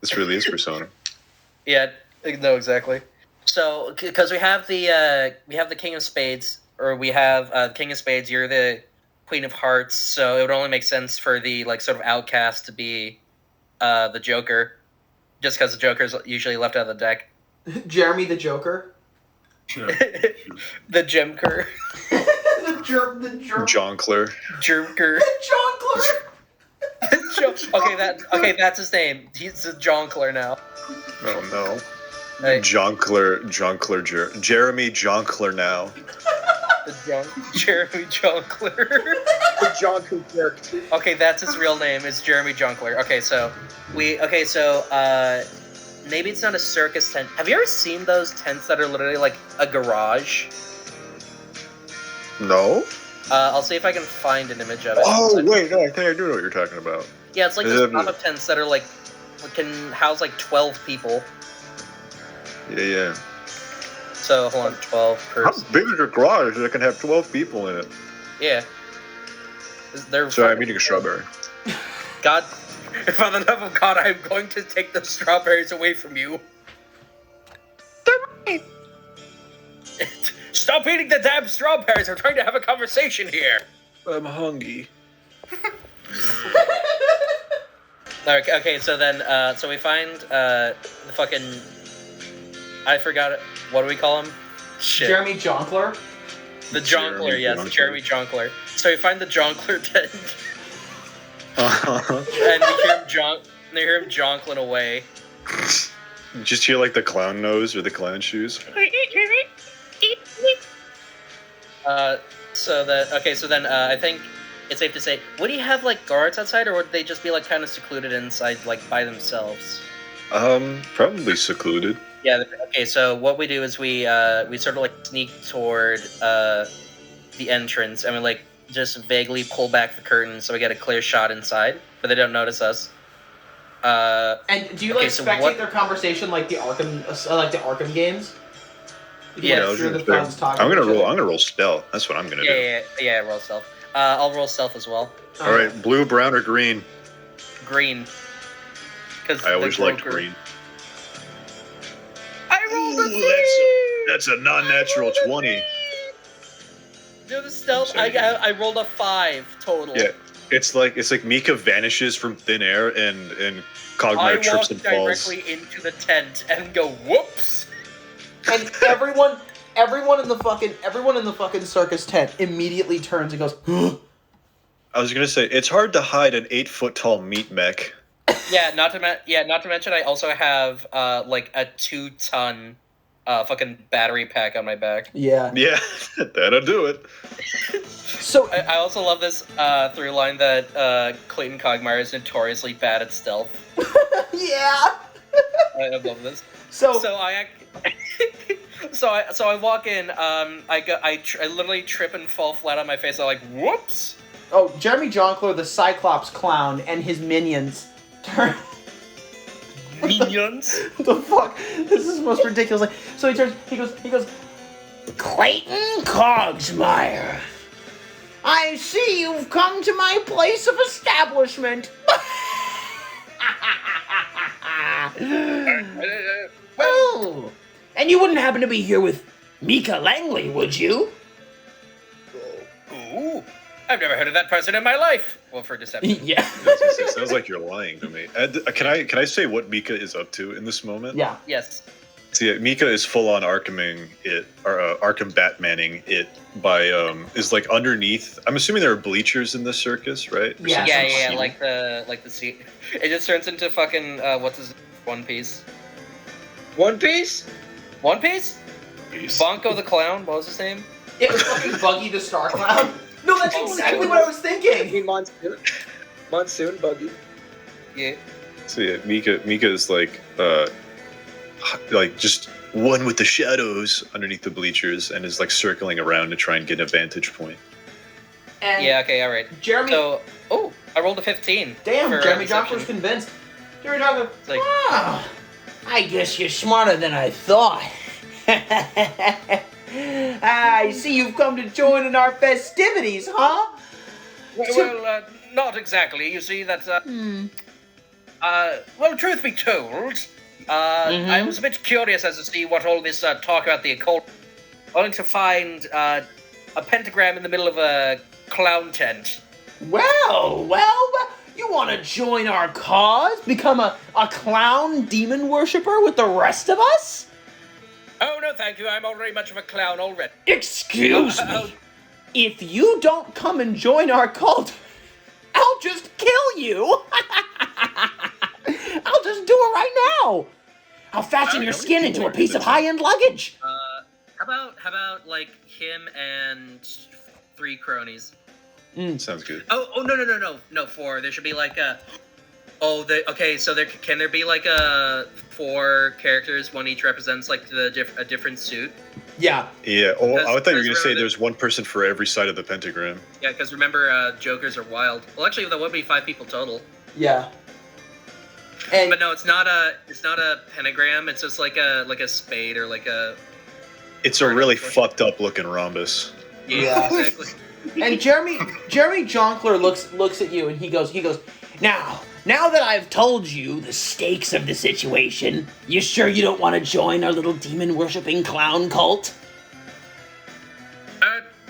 This really is Persona. yeah, no, exactly. So because we have the King of Spades, or we have King of Spades, you're the Queen of Hearts, so it would only make sense for the like sort of outcast to be the Joker, just because the Joker's usually left out of the deck. Jeremy the Joker. The Jemker. the Jonkler. Jerker. Jonkler. Okay, that's his name. He's a Jonkler now. Oh no. Hey. Jeremy Jonkler now. Jeremy Jonkler. The John who jerked. Okay, that's his real name. It's Jeremy Jonkler. Maybe it's not a circus tent. Have you ever seen those tents that are literally like a garage? No? I'll see if I can find an image of it. Oh, wait, no, I think I do know what you're talking about. Yeah, it's like Is these it- pop-up tents that are like can house like 12 people. Yeah. So hold on, 12 per. How big is your garage that can have 12 people in it? Yeah. They're Sorry, I'm eating a strawberry. God, for the love of God, I'm going to take the strawberries away from you. They're mine. Stop eating the damn strawberries. I'm trying to have a conversation here. I'm hungry. Okay, so then, so we find the fucking. I forgot it. What do we call him? Shit. Jeremy Jonkler. The Jonkler, yes, Jeremy Jonkler. So we find the Jonkler tent, and we hear him jonkling away. Just hear like the clown nose or the clown shoes. So then I think it's safe to say, would he have like guards outside, or would they just be like kind of secluded inside, like by themselves? Probably secluded. Yeah. Okay. So what we do is we sort of like sneak toward the entrance, and we like just vaguely pull back the curtain so we get a clear shot inside, but they don't notice us. And do you like spectate their conversation like the Arkham games? Yeah, I'm gonna roll stealth. That's what I'm gonna do. Yeah. Roll stealth. I'll roll stealth as well. All right, blue, brown, or green? Green. Because I always liked green. I rolled a 3! That's a non-natural 20. Do the stealth. I rolled a 5 total. Yeah, it's like Mika vanishes from thin air and Cogmire trips and falls. I walk directly into the tent and go whoops. And everyone in the fucking circus tent immediately turns and goes. I was gonna say it's hard to hide an 8-foot-tall meat mech. Yeah, not to mention I also have like a 2-ton fucking battery pack on my back. Yeah. Yeah, that'll do it. So I also love this through line that Clayton Cogmire is notoriously bad at stealth. Yeah. I love this. So I walk in. I literally trip and fall flat on my face. I'm like, whoops. Oh, Jeremy Jonkler, the Cyclops clown, and his minions turn. Minions? What the fuck? This is the most ridiculous. Like, so he turns. He goes. Clayton Cogmire, I see you've come to my place of establishment. Oh, and you wouldn't happen to be here with Mika Langley, would you? Ooh, I've never heard of that person in my life. Well, for deception. Yeah. It sounds like you're lying to me. Can I say what Mika is up to in this moment? Yeah. Yes. See, Mika is full on Arkhaming it, or Arkham Batmaning it by is like underneath. I'm assuming there are bleachers in this circus, right? Or Yeah. Yeah, like the seat. It just turns into fucking what's his One Piece. One Piece? One Piece? Bonko the Clown. What was his name? It was fucking Buggy the Star Clown. No, that's exactly what I was thinking. Monsoon Buggy. Yeah. So yeah, Mika is like just one with the shadows underneath the bleachers and is like circling around to try and get a vantage point. And Yeah. Okay. All right. Jeremy. So, I rolled a 15. Damn, for Jeremy deception. Jonkler's convinced. Jeremy Jonkler. It's like, I guess you're smarter than I thought. I see you've come to join in our festivities, huh? well, not exactly. You see, that's well, truth be told, I was a bit curious as to see what all this talk about the occult, only to find a pentagram in the middle of a clown tent. Well, you want to join our cause? Become a clown demon worshiper with the rest of us? Oh, no, thank you. I'm already much of a clown already. Excuse me. If you don't come and join our cult, I'll just kill you. I'll just do it right now. I'll fashion your skin into a piece of high-end luggage. How about like him and 3 cronies? Sounds good. Oh, no, 4. There should be like a... okay, so can there be like 4 characters, one each represents like a different suit? Yeah. Yeah. Oh, I thought you were gonna say remember there's one person for every side of the pentagram. Yeah, because remember, Jokers are wild. Well, actually, there would be 5 people total. Yeah. And But no, it's not a pentagram. It's just like a spade or like a... It's a really fucked up looking rhombus. Yeah. Exactly. And Jeremy Jonkler looks at you and he goes, Now that I've told you the stakes of the situation, you sure you don't want to join our little demon-worshipping clown cult?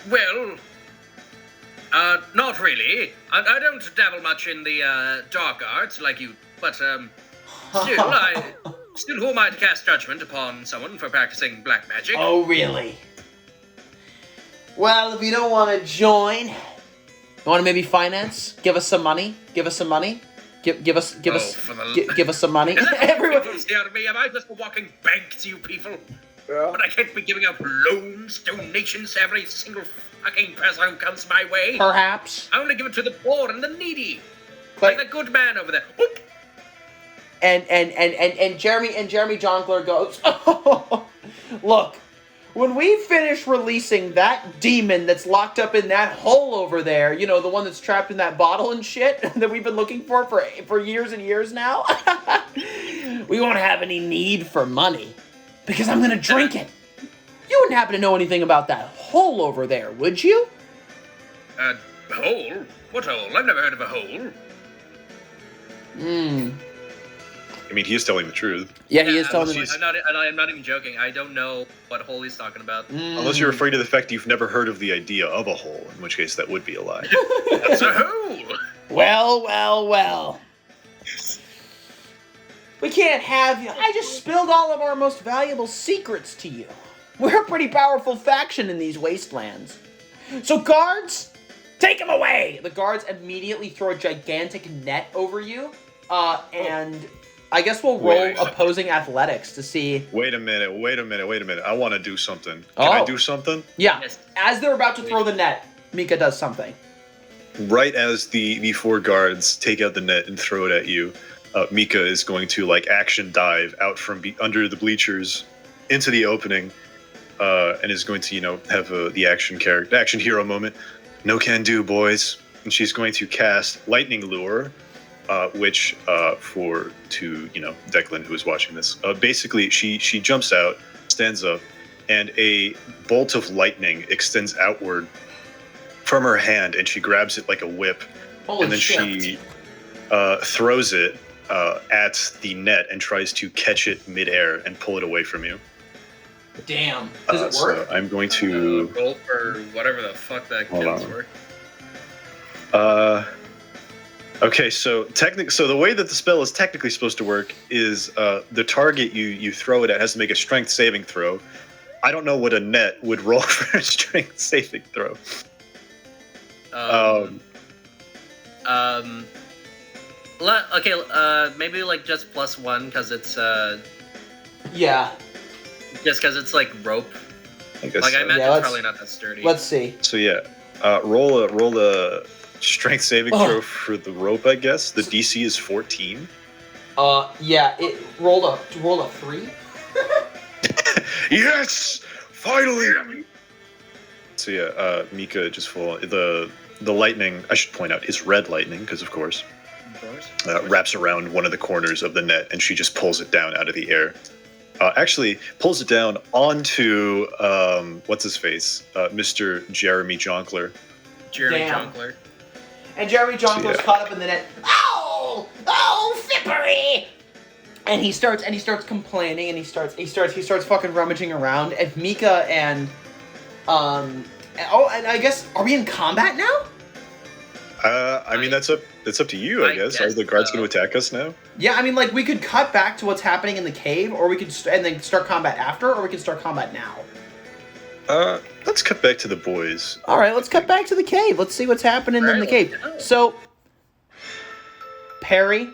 Well, not really. I don't dabble much in the dark arts like you, but still, who am I to cast judgment upon someone for practicing black magic? Oh, really? Well, if you don't want to join, you want to maybe finance? Give us some money. Give us some money. Give us some money. Everyone out of me. Am I just a walking bank to you people? Yeah. But I can't be giving out loans, donations to every single fucking person who comes my way. Perhaps. I only give it to the poor and the needy. But- Like the good man over there. Whoop. And Jeremy Jonkler goes, look, when we finish releasing that demon that's locked up in that hole over there, you know, the one that's trapped in that bottle and shit that we've been looking for years and years now, we won't have any need for money because I'm gonna drink it. You wouldn't happen to know anything about that hole over there, would you? Hole? What hole? I've never heard of a hole. I mean, he is telling the truth. Yeah, he is telling the truth. I'm not even joking. I don't know what hole he's talking about. Unless you're afraid of the fact you've never heard of the idea of a hole, in which case that would be a lie. That's a hole. Well. We can't have you. I just spilled all of our most valuable secrets to you. We're a pretty powerful faction in these wastelands. So guards, take him away! The guards immediately throw a gigantic net over you, and I guess we'll roll opposing athletics to see. Wait a minute. I want to do something. Can I do something? Yeah. Yes. As they're about to throw the net, Mika does something. Right as the four guards take out the net and throw it at you, Mika is going to like action dive out from under the bleachers into the opening, and is going to have the action hero moment. No can do, boys. And she's going to cast lightning lure, which to Declan, who is watching this, basically she jumps out, stands up, and a bolt of lightning extends outward from her hand, and she grabs it like a whip. Holy and then shit. she throws it at the net and tries to catch it midair and pull it away from you. Damn. Does it work? So I'm going to Roll for whatever the fuck that Hold kills on. for. Okay, so the way that the spell is technically supposed to work is the target you throw it at has to make a strength saving throw. I don't know what a net would roll for a strength saving throw. Maybe like just +1 because it's Yeah. just because it's like rope. I guess. Like I So. imagine Yeah, it's probably not that sturdy. Let's see. So yeah, roll a strength saving throw for the rope. I guess the DC is 14. Yeah, it rolled a 3. Yes, finally. So yeah, Mika just the lightning. I should point out is red lightning because of course. Wraps around one of the corners of the net, and she just pulls it down out of the air. Actually, pulls it down onto what's his face, Mr. Jeremy Jonkler. Jeremy Damn. Jonkler. And Jeremy Jonkler's Yeah. caught up in the net. Oh, Fippery! And he starts complaining, and he starts fucking rummaging around. And Mika and and I guess, are we in combat now? I mean that's up to you. I guess. Are the guards going to attack us now? Yeah, I mean, like, we could cut back to what's happening in the cave, or we could and then start combat after, or we could start combat now. Let's cut back to the boys. All right, let's cut back to the cave. Let's see what's happening in the cave. So, Perry.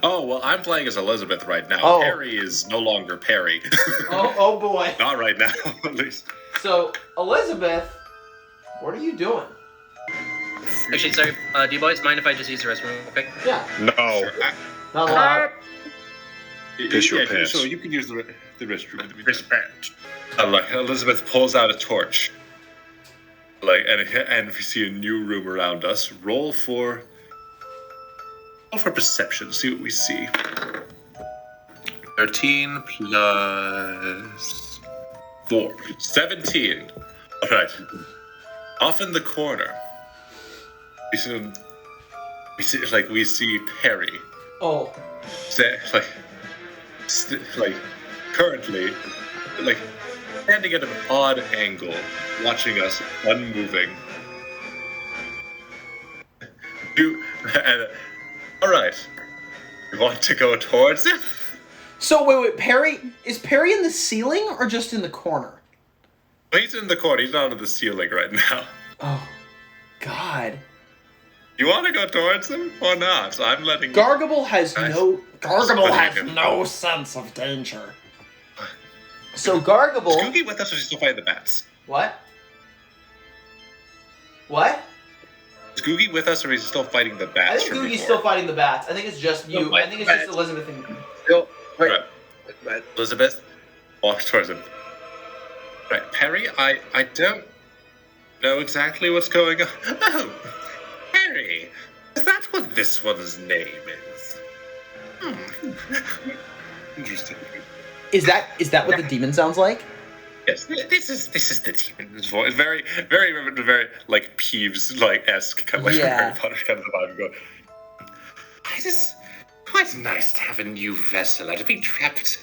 Oh, well, I'm playing as Elizabeth right now. Oh. Perry is no longer Perry. Oh boy. Not right now, at least. So, Elizabeth, what are you doing? Actually, sorry, do you boys mind if I just use the restroom real quick? Yeah. No. Not allowed. Piss your pants. So you can use the restroom. Respect. Like Elizabeth pulls out a torch. And we see a new room around us. Roll for perception. See what we see. 13 plus 4. 17. All right. Off in the corner, we see Perry. Oh. Currently, standing at an odd angle, watching us, unmoving. All right. You want to go towards it? So wait, Perry is Perry in the ceiling or just in the corner? He's in the corner. He's not on the ceiling right now. Oh, God. You want to go towards him or not? I'm letting Gargable has Gargable no sense of danger. So Gargable. Is Googie with us or is he still fighting the bats? What? What? Is Googie with us, or is he still fighting the I bats? think from Googie's before? still fighting the bats. I think it's just you. No, I think it's just bats. Elizabeth and... Still, wait. Right. Elizabeth walks towards him. Right, Perry, I don't know exactly what's going on. Oh, Perry, is that what this one's name is? Interesting. Is that what the demon sounds like? Yes, this is the demon's voice. Very like Peeves like esque kind of like Yeah. Harry Potter kind of vibe. Going, it is quite nice to have a new vessel. I've been trapped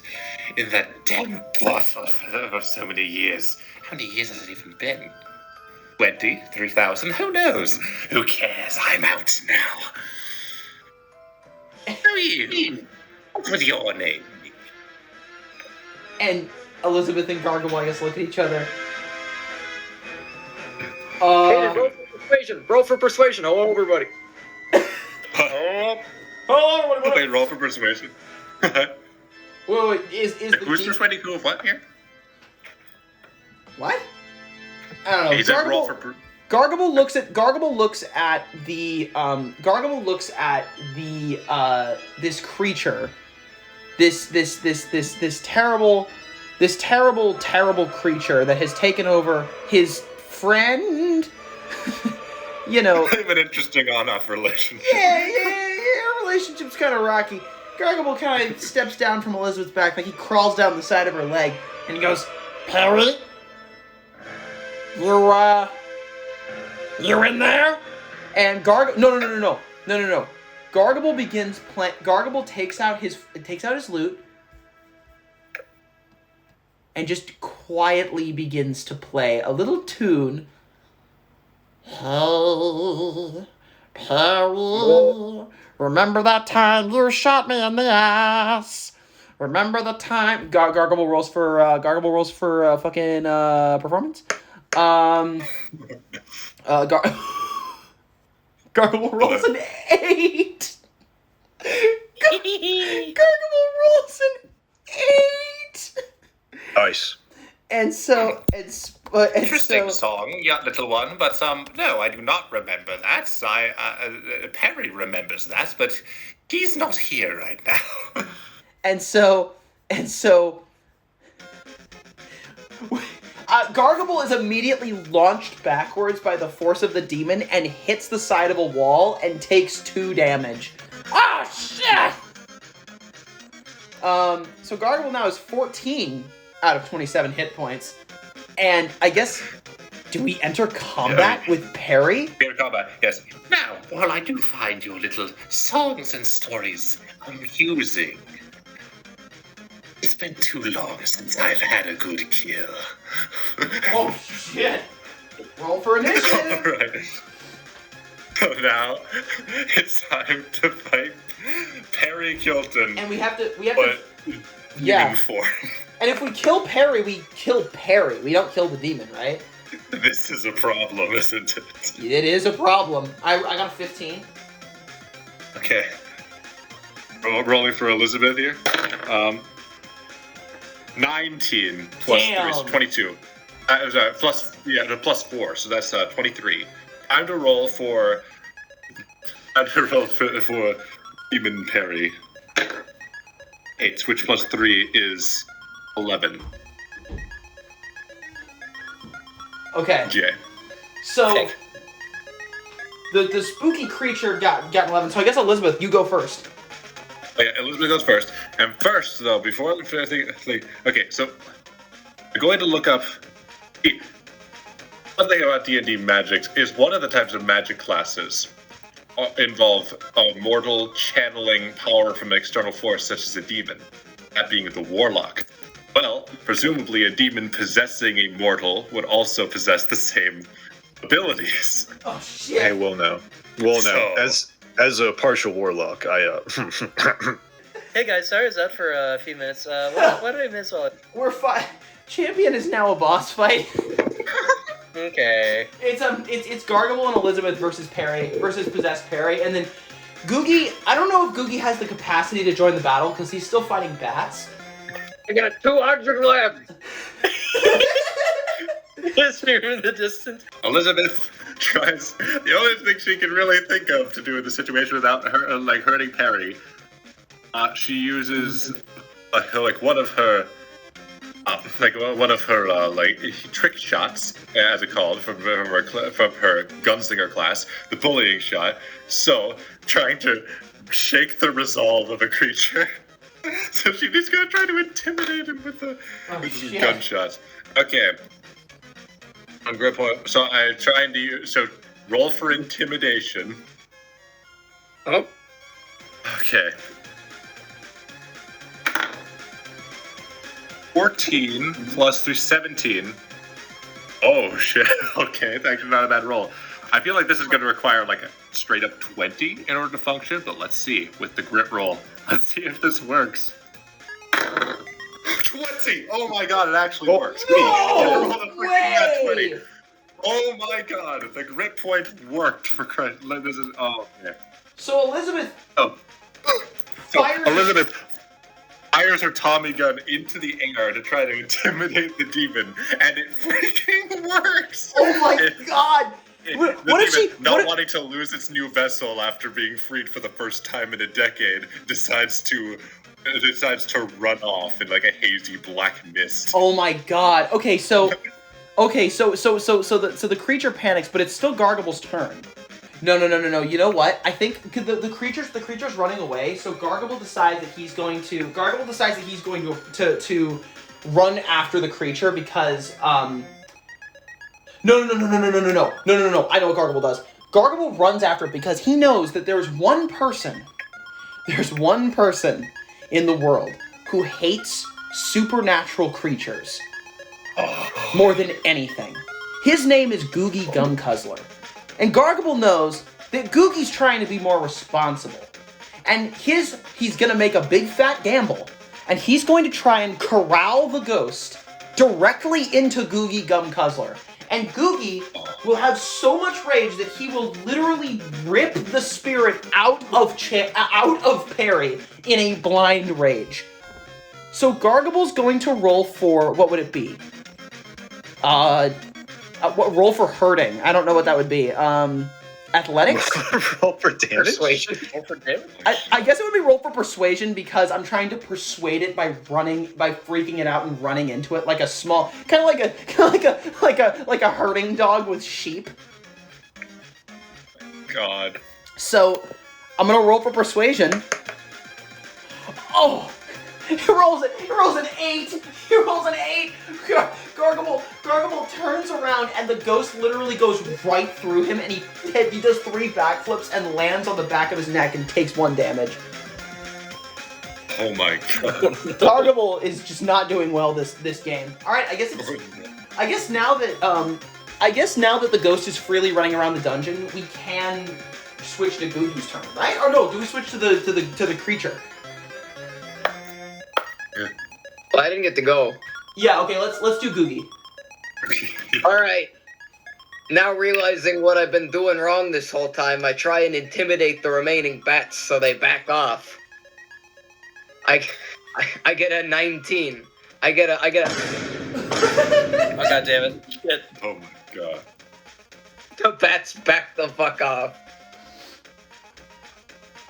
in that damn bottle for so many years. How many years has it even been? 20? 3,000? Who knows? Who cares? I'm out now. Who are you? What was your name? And Elizabeth and Gargable, I guess, look at each other. Hey, roll for persuasion. Roll for persuasion. Hello, everybody. Hello, everybody. Wait, roll for persuasion. Wait, is the Who's demon... persuading who of what here? What? I don't know. He said roll for Gargable looks at the this creature, this terrible creature that has taken over his friend. You know. They have an interesting on-off relationship. Yeah, relationship's kind of rocky. Gargable kind of steps down from Elizabeth's back, like he crawls down the side of her leg, and he goes, "Perry, you're in there?" And no. Gargable takes out his lute and just quietly begins to play a little tune. Hey, Perry, remember that time you shot me in the ass? Remember the time... Gargable rolls for fucking performance. Gargable rolls an 8. Gargable rolls an 8. Nice. And so it's Interesting song, yeah, little one. But no, I do not remember that. Perry remembers that, but he's not here right now. And so Gargable is immediately launched backwards by the force of the demon and hits the side of a wall and takes 2 damage. Ah, shit! So Gargable now has 14 out of 27 hit points. And I guess, do we enter combat with Perry? Enter combat, yes. Now, while I do find your little songs and stories amusing, it's been too long since I've had a good kill. Oh, shit. Roll for initiative. Alright. So now, it's time to fight Perry Kilton. And we have to... Demon form. And if we kill Perry, we kill Perry. We don't kill the demon, right? This is a problem, isn't it? It is a problem. I got a 15. Okay. Rolling for Elizabeth here. 19 plus 3 is 22. Plus 4, so that's 23. Time to roll for Demon Perry. 8, which plus 3 is 11. Okay. Yeah. So Okay. the spooky creature got 11. So I guess Elizabeth, you go first. Okay, Elizabeth goes first. And first, though, before I think, okay, so I'm going to look up. One thing about D&D magic is one of the types of magic classes involve a mortal channeling power from an external force, such as a demon. That being the warlock. Well, presumably a demon possessing a mortal would also possess the same abilities. Oh shit. Hey, well now. As a partial warlock, Hey guys, sorry I was out for a few minutes. What did I miss all? We're fine. Champion is now a boss fight. Okay. It's Gargable and Elizabeth versus possessed Perry, and then Googie. I don't know if Googie has the capacity to join the battle because he's still fighting bats. I got 200 left. Whisper in the distance. Elizabeth tries the only thing she can really think of to do in the situation without her hurting Perry. She uses one of her trick shots, as it called, from her gunslinger class, the bullying shot. So trying to shake the resolve of a creature. So she's gonna try to intimidate him with some gunshots. Okay. On grip point. So I'm trying to use. So roll for intimidation. Oh. Okay. 14 plus 3, 17. Oh shit. Okay, it's actually not a bad roll. I feel like this is going to require like a straight up 20 in order to function, but let's see with the grit roll. Let's see if this works. 20! Oh my god, it actually works. No way! Oh my god, the grit point worked for Christ. This is okay. So Elizabeth Elizabeth fires her Tommy gun into the air to try to intimidate the demon, and it freaking works! Oh my god! What if she wanting to lose its new vessel after being freed for the first time in a decade decides to run off in like a hazy black mist. Oh my god. Okay, so the creature panics, but it's still Gargable's turn. No. You know what? I think the creature's running away, so Gargable decides that he's going to run after the creature because No. I know what Gargable does. Gargable runs after it because he knows that there's one person in the world who hates supernatural creatures more than anything. His name is Googie Gum-Cuzzler. And Gargable knows that Googie's trying to be more responsible. And he's gonna make a big fat gamble. And he's going to try and corral the ghost directly into Googie Gum-Cuzzler. And Googie will have so much rage that he will literally rip the spirit out of Perry in a blind rage. So Gargable's going to roll for, what would it be? Roll for hurting. I don't know what that would be. Athletics? Roll for damage? Persuasion. Roll for damage. I guess it would be roll for persuasion because I'm trying to persuade it by freaking it out and running into it like a small, kind of like a herding dog with sheep. God. So I'm gonna roll for persuasion. Oh, he rolls an 8. He rolls an 8. Gargable turns around and the ghost literally goes right through him, and he does 3 backflips and lands on the back of his neck and takes 1 damage. Oh my god. Gargable is just not doing well this game. All right, I guess now that the ghost is freely running around the dungeon, we can switch to Googie's turn, right? Or no, do we switch to the creature? Well, I didn't get to go. Yeah, okay, let's do Googie. Alright. Now realizing what I've been doing wrong this whole time, I try and intimidate the remaining bats so they back off. I get a 19. I get a Oh god damn it. Shit. Oh my god. The bats back the fuck off.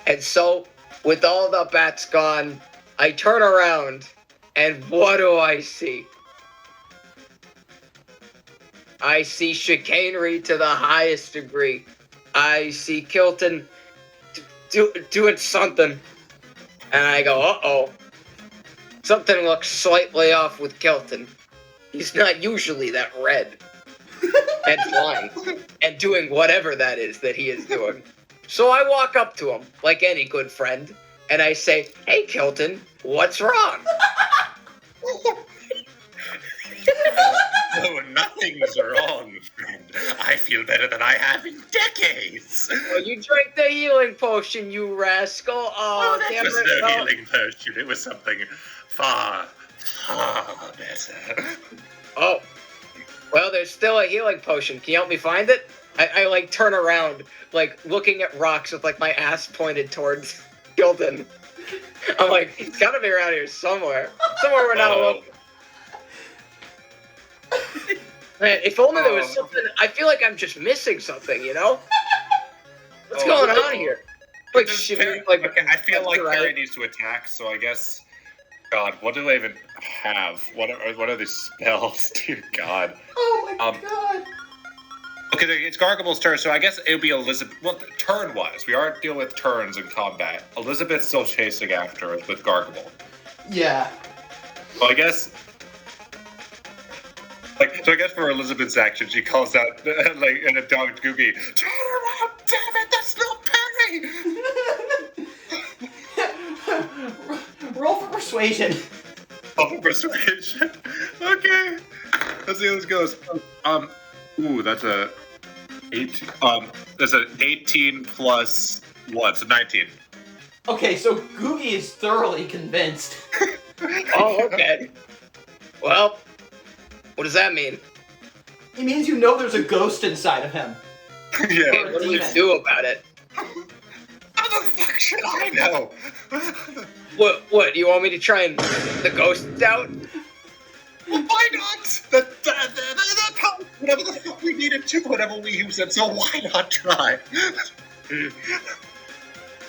And so, with all the bats gone, I turn around, and what do I see? I see chicanery to the highest degree. I see Kilton doing something. And I go, uh-oh. Something looks slightly off with Kilton. He's not usually that red. And flying. And doing whatever that is that he is doing. So I walk up to him, like any good friend, and I say, "Hey, Kilton, what's wrong?" No, nothing's wrong, friend. I feel better than I have in decades. Well, you drank the healing potion, you rascal. Oh, that damn was it. no No. healing potion. It was something far, far better. Oh. Well, there's still a healing potion. Can you help me find it? I like, turn around, like, looking at rocks with, like, my ass pointed towards Kilton. I'm like, it's gotta be around here somewhere. Somewhere we're not alone. Man, if only there was something. I feel like I'm just missing something, you know? What's going on here? Like, Okay, I feel like Perry needs to attack, so I guess. God, what do I even have? What are these spells? Dear God. Oh my god. Okay, it's Gargable's turn, so I guess it would be Elizabeth. Well, turn-wise, we aren't dealing with turns in combat. Elizabeth's still chasing after us with Gargable. Yeah. Well, I guess. So I guess for Elizabeth's action, she calls out like in a dogged Googie, "Turn around, damn it! That's not Perry!" Roll for persuasion. Oh, persuasion. Okay. Let's see how this goes. Ooh, that's a 18. That's an 18 plus 1, so 19. Okay, so Googie is thoroughly convinced. Oh, okay. Well, what does that mean? It means you know there's a ghost inside of him. Yeah. Hey, what do we do about it? How the fuck should I know? What? You want me to try and the ghost out? Well, why not? That power, whatever the fuck we needed to, whenever we use it, so why not try?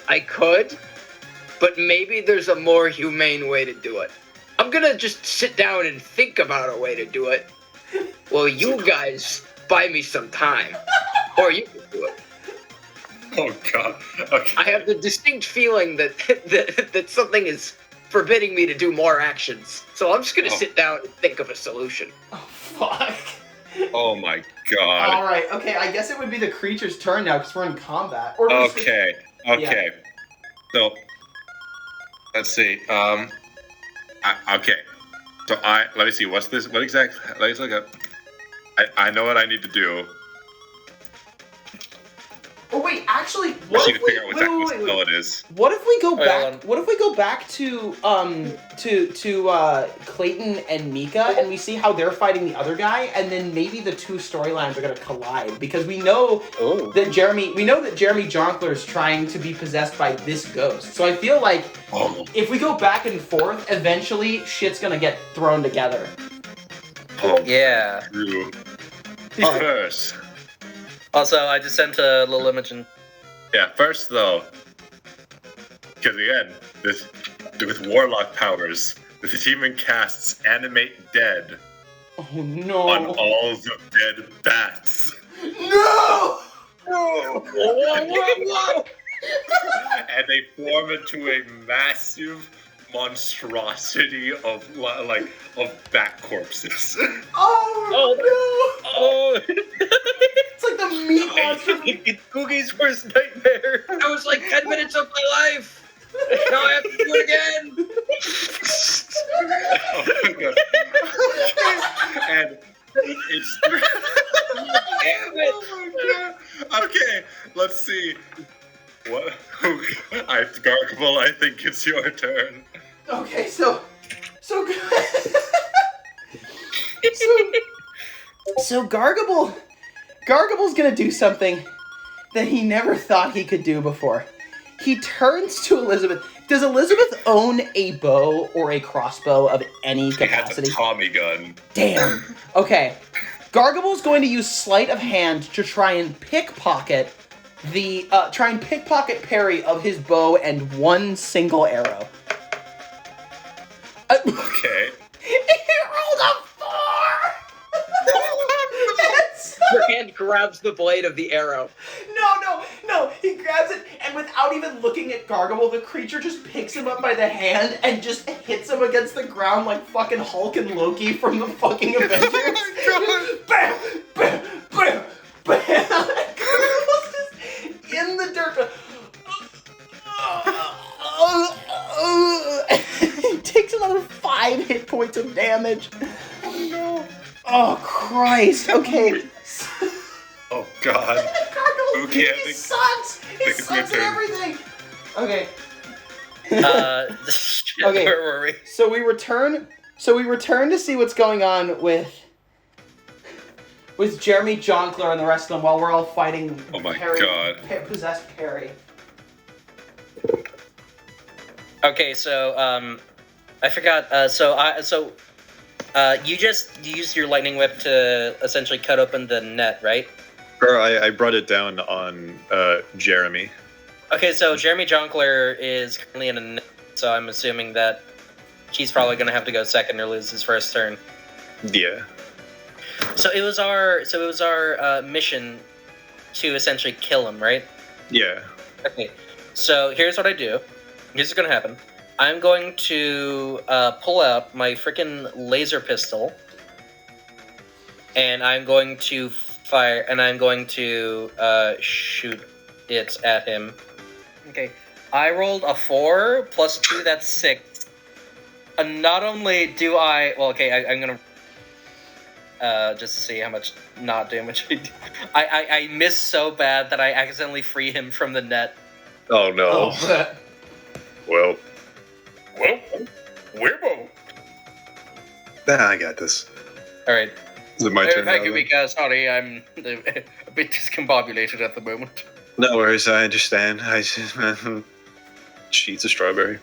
I could, but maybe there's a more humane way to do it. I'm gonna just sit down and think about a way to do it. Well, you guys buy me some time, or you can do it. Oh God. Okay. I have the distinct feeling that that something is forbidding me to do more actions. So I'm just gonna sit down and think of a solution. Oh, fuck. Oh my God. Alright, okay, I guess it would be the creature's turn now because we're in combat. Or Okay. So, let's see. Okay. So let me see. What's this? What exactly? Let's look up. I know what I need to do. Oh wait, actually, I what need if to figure out what exactly what wait. spell it is. What if we go Wait, back? hold on. What if we go back to Clayton and Mika, and we see how they're fighting the other guy, and then maybe the two storylines are gonna collide because we know that Jeremy Jonkler is trying to be possessed by this ghost. So I feel like if we go back and forth, eventually shit's gonna get thrown together. Yeah. True. First. Also, I just sent a little image and Yeah, first though, because again, this with warlock powers, the demon casts animate dead Oh no! on all the dead bats, No! and they form into a massive monstrosity of bat corpses. Oh no! oh, It's like the meat monster. it's Googie's worst nightmare. That was like 10 minutes of my life. Now I have to do it again. Oh my God. And it's Damn it. oh my God. Okay, let's see. What? Gargable, I think it's your turn. Okay, so Gargable's gonna do something that he never thought he could do before. He turns to Elizabeth. Does Elizabeth own a bow or a crossbow of any He has capacity? a Tommy gun. Damn. Okay. Gargable's going to use sleight of hand to try and pickpocket Perry of his bow and one single arrow. Okay. He rolled a 4! Your hand grabs the blade of the arrow. No, he grabs it, and without even looking at Gargable, the creature just picks him up by the hand and just hits him against the ground like fucking Hulk and Loki from the fucking Avengers. Oh Bam! Bam! Bam! Bam! Gargable's just in the dirt. He takes another 5 hit points of damage. Oh no. Oh Christ. Okay. Oh God. Gargable, Okay, I he think- sucks. He think it's my sucks at turn. everything. Okay. Okay. Where were we? So we return to see what's going on with Jeremy Jonkler and the rest of them while we're all fighting Oh my God. possessed Perry. Okay, so I forgot. You just used your lightning whip to essentially cut open the net, right? Or I brought it down on Jeremy. Okay, so Jeremy Jonkler is currently in a net, so I'm assuming that he's probably going to have to go second or lose his first turn. Yeah. So it was our mission to essentially kill him, right? Yeah. Okay. So here's what I do. Here's what's going to happen. I'm going to pull out my freaking laser pistol, and I'm going to fire, and I'm going to shoot it at him. Okay. I rolled a 4 plus 2, that's 6. And not only do I... Well, okay, I'm going to... just to see how much not damage I do. I miss so bad that I accidentally free him from the net. Oh, no. Oh. Well, Weirbo. I got this. Alright. Is it my turn Thank now, you, then? Mika. Sorry, I'm a bit discombobulated at the moment. No worries, I understand. Sheets of strawberry.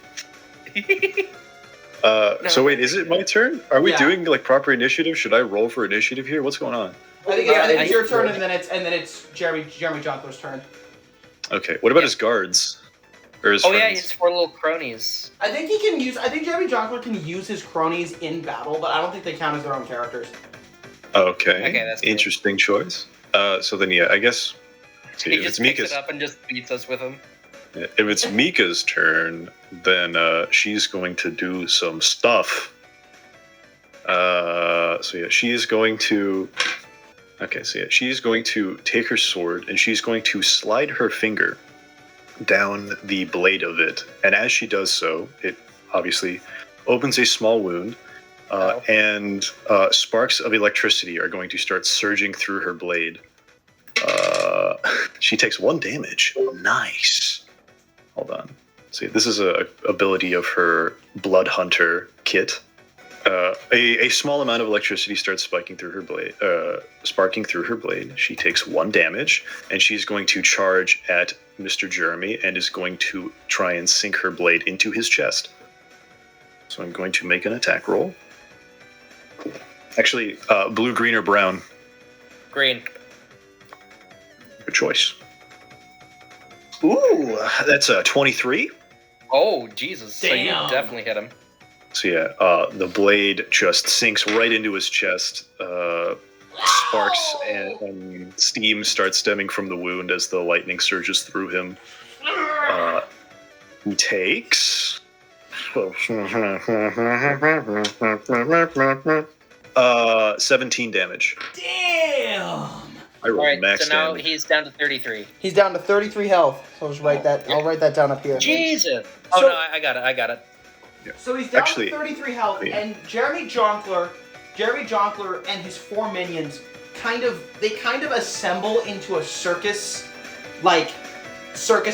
So wait, is it my turn? Are we doing like proper initiative? Should I roll for initiative here? What's going on? I think it's your turn, and then it's Jeremy Jonkler's turn. Okay. What about his guards? Or his friends? his 4 little cronies. I think Jeremy Jonkler can use his cronies in battle, but I don't think they count as their own characters. Okay. Okay, that's good. Interesting choice. So then, I guess. See, He if just it's picks Mika's, it up and just beats us with him. if it's Mika's turn, then she's going to do some stuff. She's going to. Okay, she's going to take her sword and she's going to slide her finger down the blade of it, and as she does so, it obviously opens a small wound, and sparks of electricity are going to start surging through her blade. She takes 1 damage. Nice. Hold on. See, this is a ability of her Blood Hunter kit. A small amount of electricity starts sparking through her blade. She takes 1 damage, and she's going to charge at Mr. Jeremy and is going to try and sink her blade into his chest. So I'm going to make an attack roll. Actually, blue, green, or brown? Green. Good choice. Ooh, that's a 23. Oh, Jesus. So you Damn. definitely hit him. So the blade just sinks right into his chest. Sparks and steam starts stemming from the wound as the lightning surges through him. He takes 17 damage. Damn. I rolled Alright, max so now damage. he's down to 33. He's down to 33 health. So I'll just write that. I'll write that down up here. Jesus! Oh, So- no, I got it. So he's down Actually, to 33 health, yeah. and Jeremy Jonkler and his 4 minions kind of assemble into a circus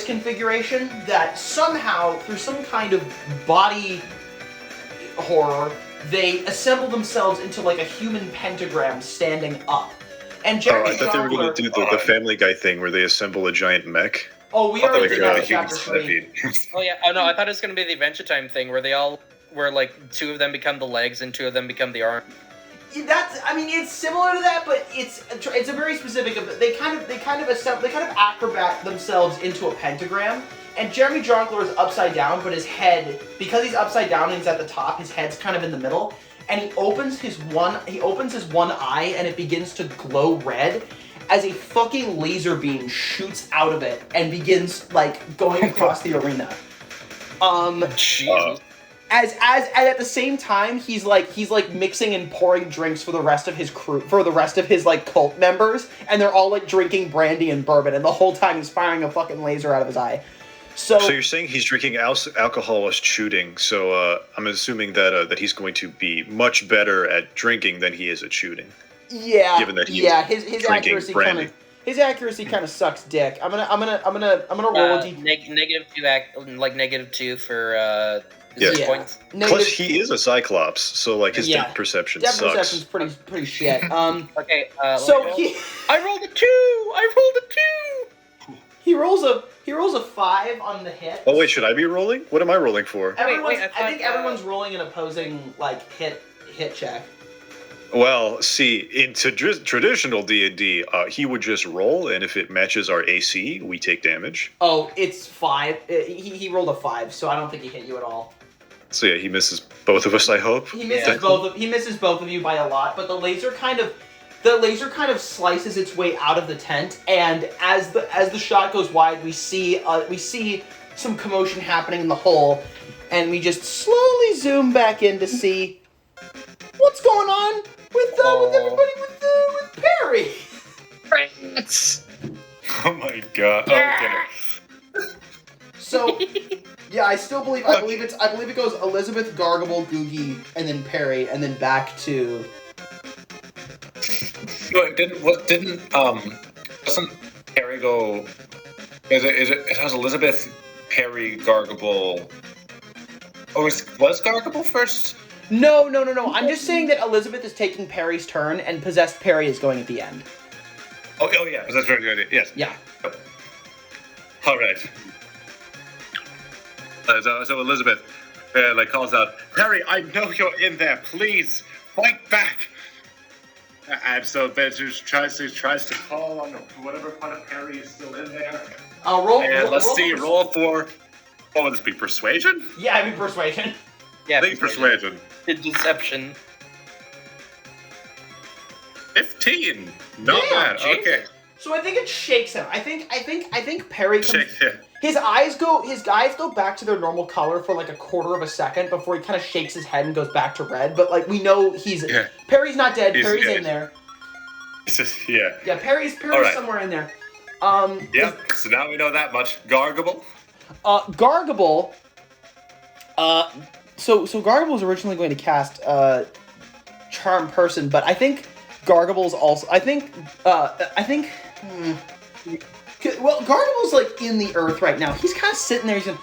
configuration that somehow, through some kind of body horror, they assemble themselves into like a human pentagram standing up. And Jeremy I thought they were going Jonkler- to do the Family Guy thing where they assemble a giant mech. Oh, we already did that in human chapter 3. centipede. Oh, yeah. Oh, no, I thought it was going to be the Adventure Time thing where like 2 of them become the legs and 2 of them become the arm. It's similar to that, but it's a very specific. They kind of acrobat themselves into a pentagram. And Jeremy Jonkler is upside down, but his head, because he's upside down and he's at the top, his head's kind of in the middle. And he opens his one eye, and it begins to glow red as a fucking laser beam shoots out of it and begins like going across the arena. Jesus. As at the same time he's like mixing and pouring drinks for the rest of his crew, for the rest of his like cult members, and they're all like drinking brandy and bourbon, and the whole time he's firing a fucking laser out of his eye. So you're saying he's drinking alcohol while shooting? So I'm assuming that he's going to be much better at drinking than he is at shooting. yeah, Given that he's his drinking accuracy kind of sucks dick. I'm gonna roll a d. -2 for Yeah. points. Plus, he is a Cyclops, so like his depth perception Depth sucks. perception's pretty shit. Okay. So I rolled a 2. he rolls a 5 on the hit. Oh wait, should I be rolling? What am I rolling for? Everyone's, I I think thought, everyone's rolling an opposing like hit check. Well, see, in traditional D&D, he would just roll, and if it matches our AC, we take damage. Oh, it's 5. He rolled a 5, so I don't think he hit you at all. So yeah, he misses both of us, I hope. He misses both of you by a lot, but the laser kind of slices its way out of the tent, and as the shot goes wide, we see some commotion happening in the hole, and we just slowly zoom back in to see what's going on with everybody with Perry. Rats. Oh my god. Okay. So, yeah, I believe it goes Elizabeth, Gargable, Googie, and then Perry, and then back to. No, doesn't Perry go? It has Elizabeth, Perry, Gargable. Oh, was Gargable first? No. I'm just saying that Elizabeth is taking Perry's turn, and possessed Perry is going at the end. Oh yeah, that's very good. Yes. Yeah. All right. So Elizabeth, calls out, Perry, I know you're in there. Please fight back. And so Ben just tries to call on whatever part of Perry is still in there. Roll for. What would this be? Persuasion? Yeah, I mean persuasion. Yeah, I think persuasion. Deception. 15. Not Damn, bad. James. Okay. So I think it shakes him. I think Perry comes. Shake him. His eyes go back to their normal color for like a quarter of a second before he kind of shakes his head and goes back to red. But like we know Perry's not dead. Perry's in there. It's just, yeah. Yeah, Perry's right. somewhere in there. Yep. So now we know that much. Gargable. Gargable. So Gargable was originally going to cast Charm Person, but I think Gargable's also. Well, Gargable's like in the earth right now. He's kind of sitting there. He's going,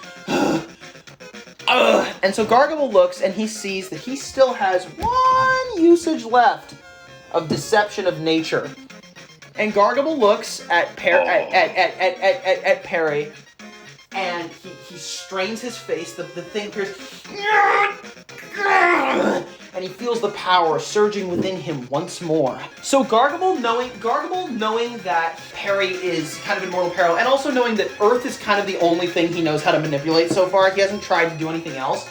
and so Gargable looks and he sees that he still has 1 usage left of Deception of Nature. And Gargable looks at Perry, and he strains his face. The thing appears, and he feels the power surging within him once more. So Gargable knowing that Perry is kind of in mortal peril, and also knowing that Earth is kind of the only thing he knows how to manipulate so far. He hasn't tried to do anything else.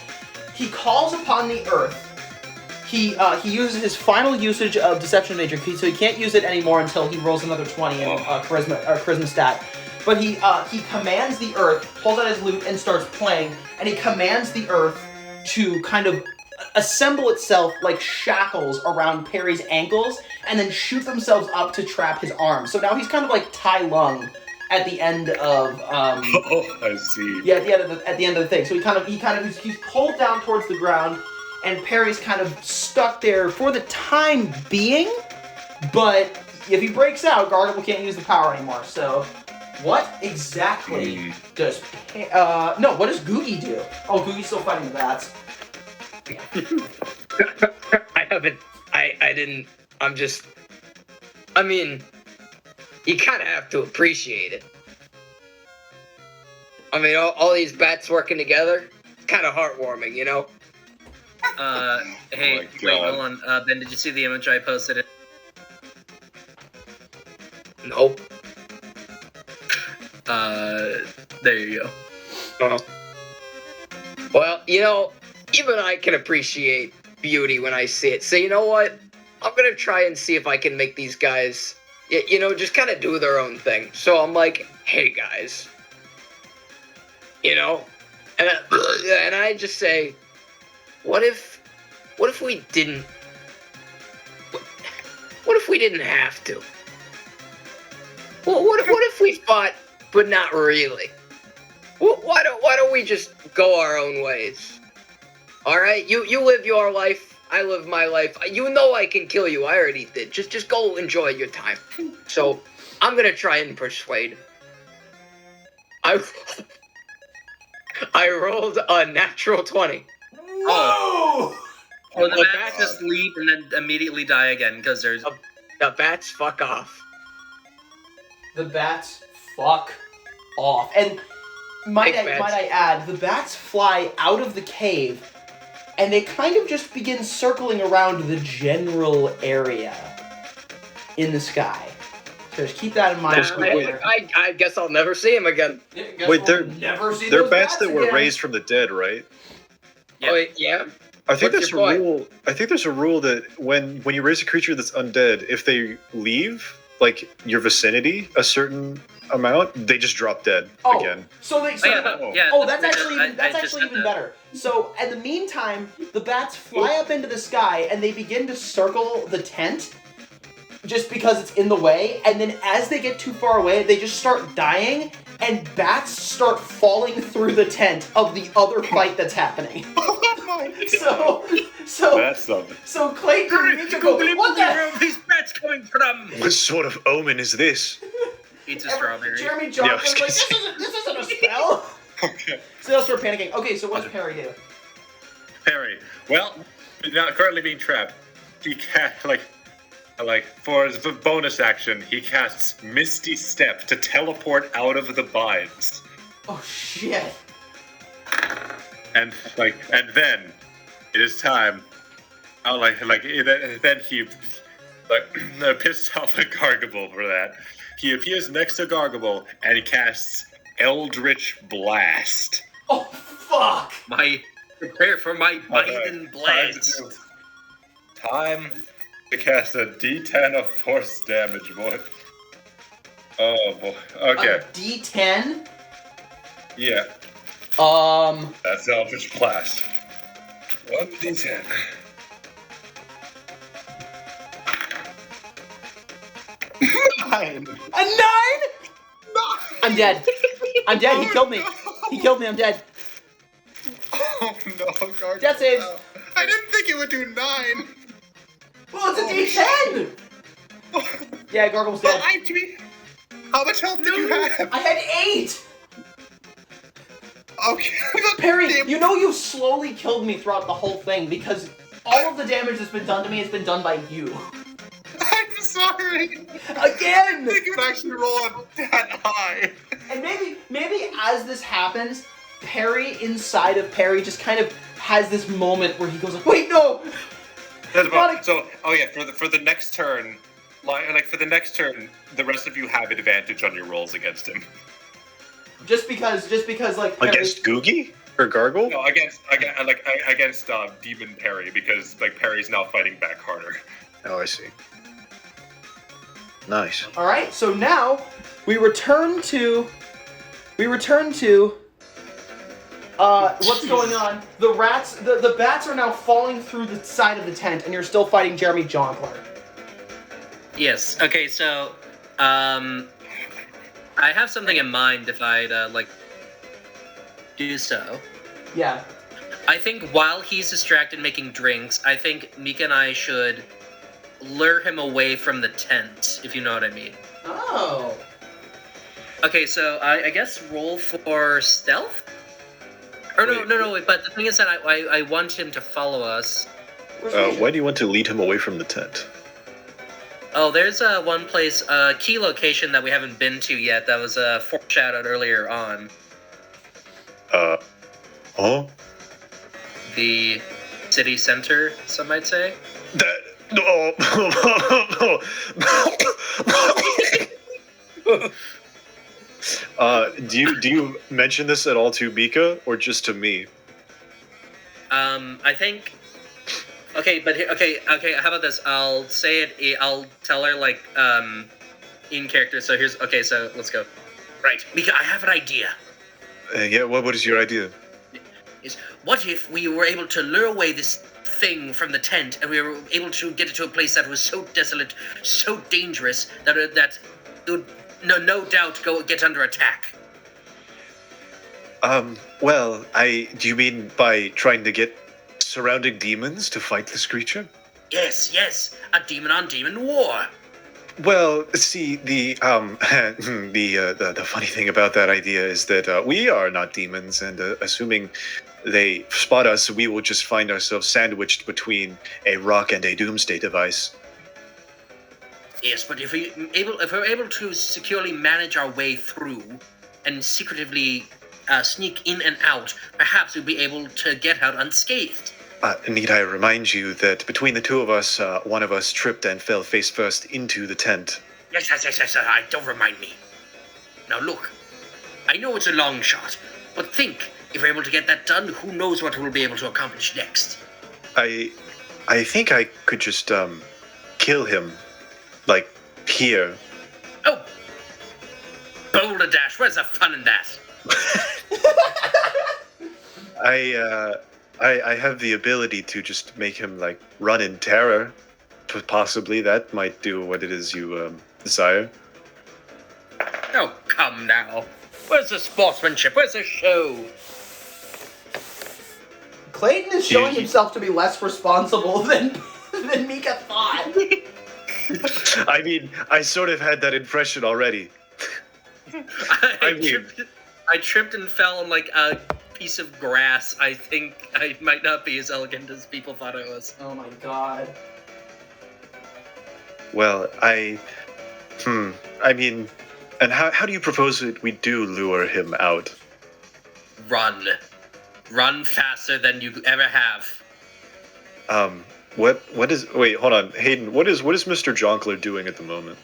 He calls upon the Earth. He uses his final usage of Deception of Nature, so he can't use it anymore until he rolls another 20 in charisma stat. But he commands the Earth, pulls out his lute and starts playing, and he commands the Earth to kind of assemble itself like shackles around Perry's ankles, and then shoot themselves up to trap his arms. So now he's kind of like Tai Lung at the end of I see. Yeah, at the end of the thing. So he's pulled down towards the ground, and Perry's kind of stuck there for the time being. But if he breaks out, Gargable can't use the power anymore. So what exactly does what does Googie do? Oh, Googie's still fighting the bats. I mean, you kind of have to appreciate it. I mean, all these bats working together, it's kind of heartwarming, you know? Hey, wait, hold on. Ben, did you see the image I posted? Nope. There you go. Well, you know, even I can appreciate beauty when I see it. So you know what? I'm gonna try and see if I can make these guys, just kind of do their own thing. So I'm like, hey guys, and I just say, what if we didn't have to? What if we fought, but not really? Why don't we just go our own ways? All right, you live your life, I live my life. You know I can kill you. I already did. Just go enjoy your time. So I'm gonna try and persuade. I rolled a natural 20. Whoa! Well, the bats just leave and then immediately die again because there's the bats fuck off. The bats fuck off. And might I add, the bats fly out of the cave and they kind of just begin circling around the general area in the sky. So just keep that in mind. I guess I'll never see him again. Wait, they're never see they're those bats that were again. raised from the dead, right? Yeah. Oh, wait, yeah. I think What's there's a your point? rule. I think there's a rule that when you raise a creature that's undead, if they leave like your vicinity a certain amount, they just drop dead again. So they. So, yeah. oh, that's actually I even, that's just actually said even that. better. So, in the meantime, the bats fly up into the sky and they begin to circle the tent, just because it's in the way. And then, as they get too far away, they just start dying, and bats start falling through the tent of the other fight that's happening. So That's something. so Clayton and Mika go, what the? Where are these bats coming from? What sort of omen is this? It's a strawberry. Jeremy Johnson's Yeah, I like, was this isn't a spell. Okay. So they'll start panicking. Okay, so what does Perry do? Perry. Well, not currently being trapped. He for his bonus action, he casts Misty Step to teleport out of the binds. Oh shit. And then it is time. Then he pissed off a Gargable for that. He appears next to Gargable and he casts Eldritch Blast. Oh fuck. Prepare for my Biden blast. Time to cast a D10 of force damage, boy. Oh boy. Okay. A D10. Yeah. That's Eldritch Blast. 1d10. Nine. A 9? I'm dead. I'm dead. He killed me. He killed me. I'm dead. Oh no, Gargable. Death saves. No. I didn't think it would do 9. Well, it's a D10. Yeah, Gargable's dead. Lied to me. How much health did you have? I had 8. Okay. Perry, you know you've slowly killed me throughout the whole thing because all of the damage that's been done to me has been done by you. I'm sorry. I Again. think you would actually roll it that high. And maybe as this happens, Perry inside of Perry just kind of has this moment where he goes like, wait, no. So, for the next turn, for the next turn, the rest of you have advantage on your rolls against him. Just because like Perry, Against Googie or Gargle? No, against Demon Perry, because like Perry's now fighting back harder. Oh, I see. Nice. All right, so now we return to what's going on? The rats, the bats are now falling through the side of the tent, and you're still fighting Jeremy Jonkler. Yes. Okay. So, I have something in mind. If I'd do so. Yeah. I think while he's distracted making drinks, I think Mika and I should lure him away from the tent, if you know what I mean. Oh. Okay, so I guess roll for stealth? Or no, wait, but the thing is that I want him to follow us. Why do you want to lead him away from the tent? Oh, there's one place, key location that we haven't been to yet that was foreshadowed earlier on. Oh? The city center, some might say. Do you mention this at all to Mika or just to me? I think. Okay, but okay. How about this? I'll say it. I'll tell her in character. So here's okay. So let's go. Right, Mika. I have an idea. Yeah. What is your idea? Is what if we were able to lure away this thing from the tent, and we were able to get it to a place that was so desolate, so dangerous that it would no doubt get under attack. Well, do you mean by trying to get surrounding demons to fight this creature? Yes, a demon-on-demon war. Well, see, the funny thing about that idea is that we are not demons, and assuming they spot us, we will just find ourselves sandwiched between a rock and a doomsday device. Yes, but if we're able to securely manage our way through and secretively sneak in and out, perhaps we'll be able to get out unscathed. Need I remind you that between the two of us, one of us tripped and fell face first into the tent. Yes, don't remind me. Now look, I know it's a long shot, but think, if we're able to get that done, who knows what we'll be able to accomplish next. I think I could just, kill him. Like, here. Oh! Boulder Dash, where's the fun in that? I have the ability to just make him, like, run in terror. Possibly that might do what it is you, desire. Oh, come now. Where's the sportsmanship? Where's the show? Clayton is showing himself to be less responsible than Mika thought. I mean, I sort of had that impression already. I tripped and fell on like a piece of grass. I think I might not be as elegant as people thought I was. Oh my god. Well, I mean, and how do you propose that we do lure him out? Run. Run faster than you ever have. What is, wait, hold on, Hayden, what is Mr. Jonkler doing at the moment?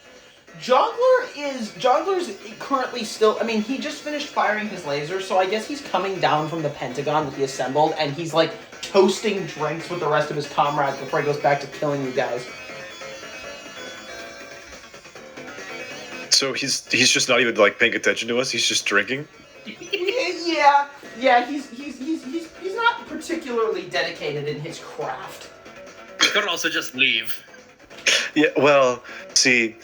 Jonkler's currently still, I mean, he just finished firing his laser, so I guess he's coming down from the Pentagon that he assembled, and he's like toasting drinks with the rest of his comrades before he goes back to killing you guys. So he's just not even like paying attention to us, he's just drinking? Yeah, he's not particularly dedicated in his craft. You could also just leave. Yeah, well, see,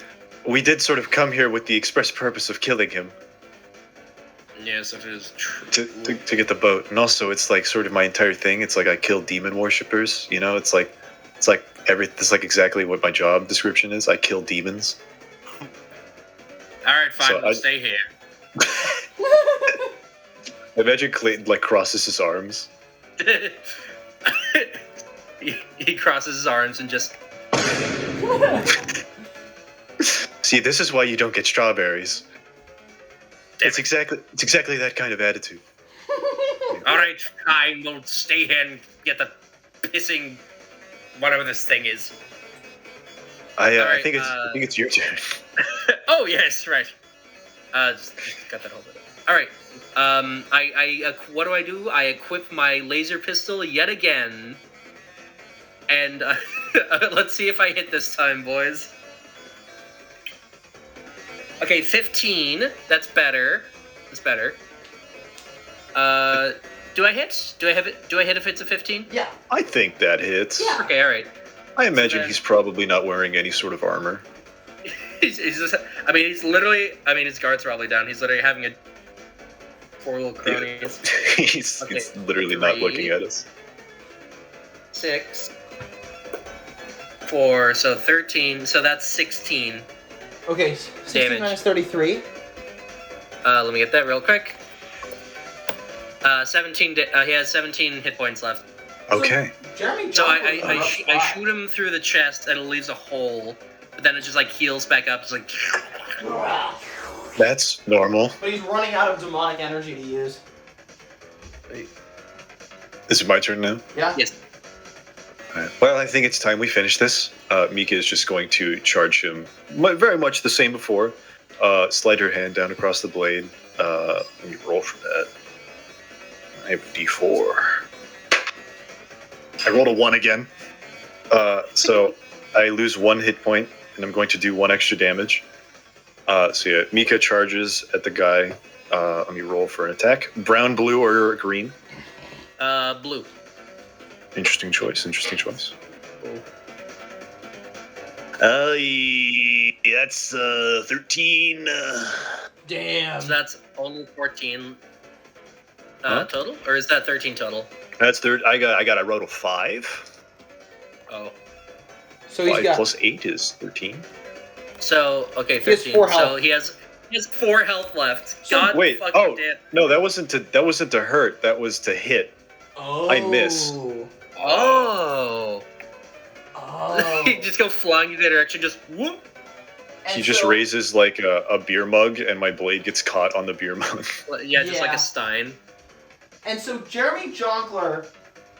we did sort of come here with the express purpose of killing him. Yes, it is true. To get the boat. And also, it's like sort of my entire thing. It's like I kill demon worshippers, you know? It's like exactly what my job description is. I kill demons. Alright, fine, So we'll stay here. Imagine Clayton like crosses his arms. he crosses his arms and just... See, this is why you don't get strawberries. It's exactly that kind of attitude. Alright, fine, we'll stay here and get the pissing... whatever this thing is. I think it's your turn. Oh, yes, right. Just got that whole bit. Alright, what do? I equip my laser pistol yet again. And let's see if I hit this time, boys. Okay, 15. That's better. That's better. Do I hit? Do I hit if it's a 15? Yeah. I think that hits. Yeah. Okay, alright. I imagine he's probably not wearing any sort of armor. He's just, he's literally, his guard's probably down. He's literally having a four little cronies. Yeah. He's literally 3, not looking at us. 6, 4, so 13, so that's 16. Okay, 16 Damage. minus 33. Let me get that real quick. 17, he has 17 hit points left. Okay. Jeremy So Jonkler's I on a fly. shoot him through the chest and it leaves a hole, but then it just like heals back up. It's like... That's normal. But he's running out of demonic energy to use. Is it my turn now? Yeah? Yes. Alright. Well, I think it's time we finish this. Mika is just going to charge him very much the same before. Slide her hand down across the blade. Let me roll for that. I have a D4. I rolled a 1 again. So I lose 1 hit point, and I'm going to do 1 extra damage. So yeah, Mika charges at the guy. Let me roll for an attack. Brown, blue, or green? Blue. Interesting choice. That's 13. Damn. So that's only 14 total? Or is that 13 total? That's third. I rolled a 5. Oh. So he's 5 got... plus 8 is 13. So, okay, He has 15. 4 health. So he has 4 health left. God Wait, fucking damn. no, that wasn't to hurt. That was to hit. Oh. I miss. Oh. Oh. He just go flying in that direction, just whoop. And He just so- raises like a beer mug, and my blade gets caught on the beer mug. Yeah, just like Yeah. a Stein. And so Jeremy Jonkler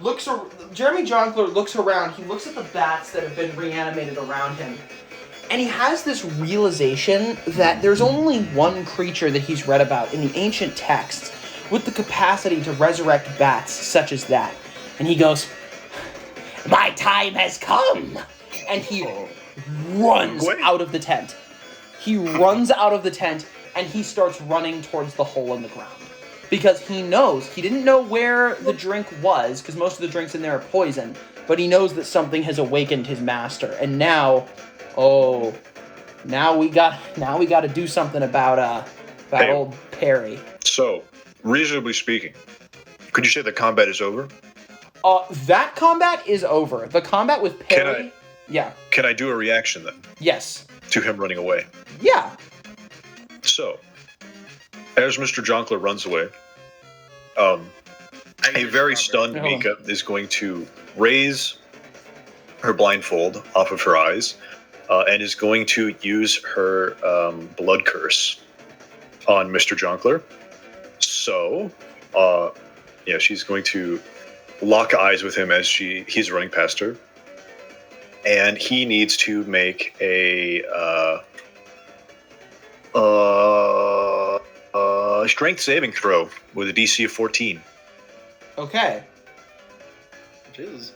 Jeremy Jonkler looks around. He looks at the bats that have been reanimated around him, and he has this realization that there's only one creature that he's read about in the ancient texts with the capacity to resurrect bats such as that. And he goes, "My time has come!" And he runs out of the tent. He runs out of the tent, and he starts running towards the hole in the ground. Because he knows, he didn't know where the drink was, because most of the drinks in there are poison, but he knows that something has awakened his master. And now, now we got to do something about old Perry. So, reasonably speaking, could you say the combat is over? That combat is over. The combat with Perry... Can I do a reaction then? Yes. To him running away? Yeah. So, as Mr. Jonkler runs away, a very stunned Mika is going to raise her blindfold off of her eyes and is going to use her blood curse on Mr. Jonkler. So, she's going to lock eyes with him as he's running past her. And he needs to make a strength saving throw with a DC of 14. Okay. Jeez.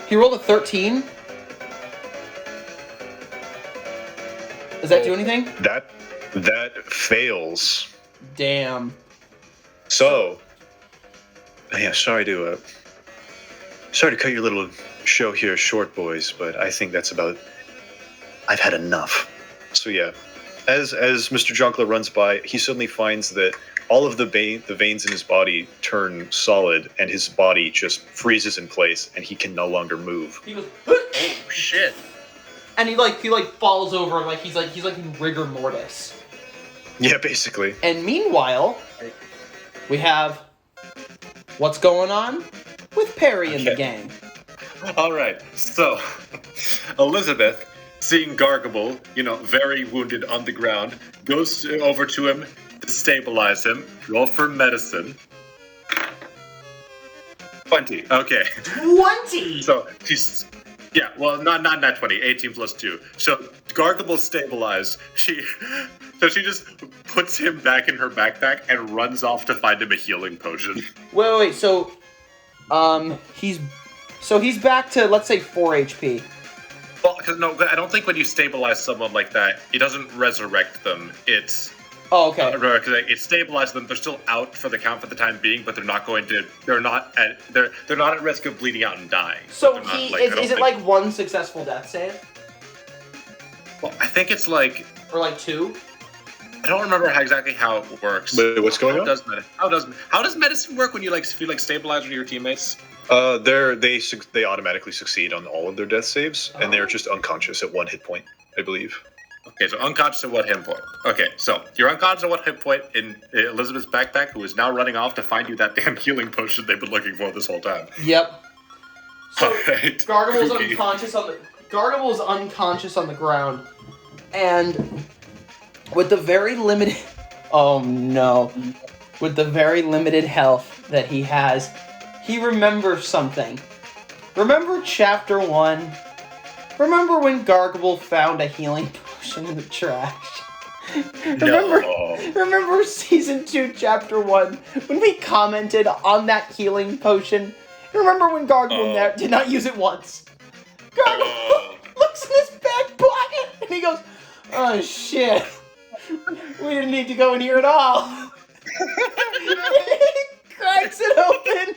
He rolled a 13. Does that do anything? That fails. Damn. So, sorry to cut your little show here short, boys, but I think that's about... I've had enough. So yeah, as Mr. Jonkler runs by, he suddenly finds that all of the veins in his body turn solid, and his body just freezes in place, and he can no longer move. He goes, oh shit! And he falls over, like he's in rigor mortis. Yeah, basically. And meanwhile, we have what's going on with Perry and the gang. All right, so Elizabeth, seeing Gargable, very wounded on the ground, goes over to him to stabilize him. Roll for medicine. 20. Okay. 20. So she's not 20. 18 plus 2. So Gargable's stabilized. She just puts him back in her backpack and runs off to find him a healing potion. Wait. So, he's back to, let's say, 4 HP. Well, I don't think when you stabilize someone like that, it doesn't resurrect them. It's... Oh, okay. It stabilizes them. They're still out for the count for the time being, but they're not at risk of bleeding out and dying. So is it like one successful death save? Well, I think it's like... Or like 2? I don't remember exactly how it works. Wait, what's going on? How does medicine work when you stabilize with your teammates? They automatically succeed on all of their death saves, and they're just unconscious at 1 hit point, I believe. Okay, so unconscious at 1 hit point. Okay, so you're unconscious at 1 hit point in Elizabeth's backpack, who is now running off to find you that damn healing potion they've been looking for this whole time. Yep. So right. Gargable's unconscious on the ground, and with the very limited with the very limited health that he has, he remembers something. Remember chapter 1? Remember when Gargable found a healing potion in the trash? Remember season 2, chapter 1, when we commented on that healing potion? Remember when Gargable did not use it once? Gargable looks in his back pocket and he goes, "Oh shit, we didn't need to go in here at all." He cracks it open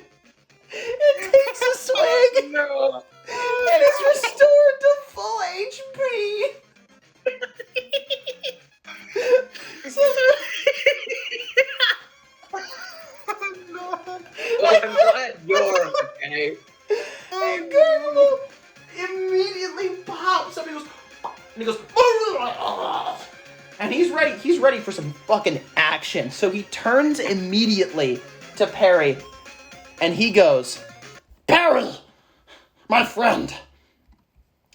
and takes a swig. No. And is restored to full HP. No. Well, I'm glad you're okay. And Gargable immediately pops up. He goes, and he's ready. He's ready for some fucking action. So he turns immediately to Perry, and he goes, "Perry, my friend."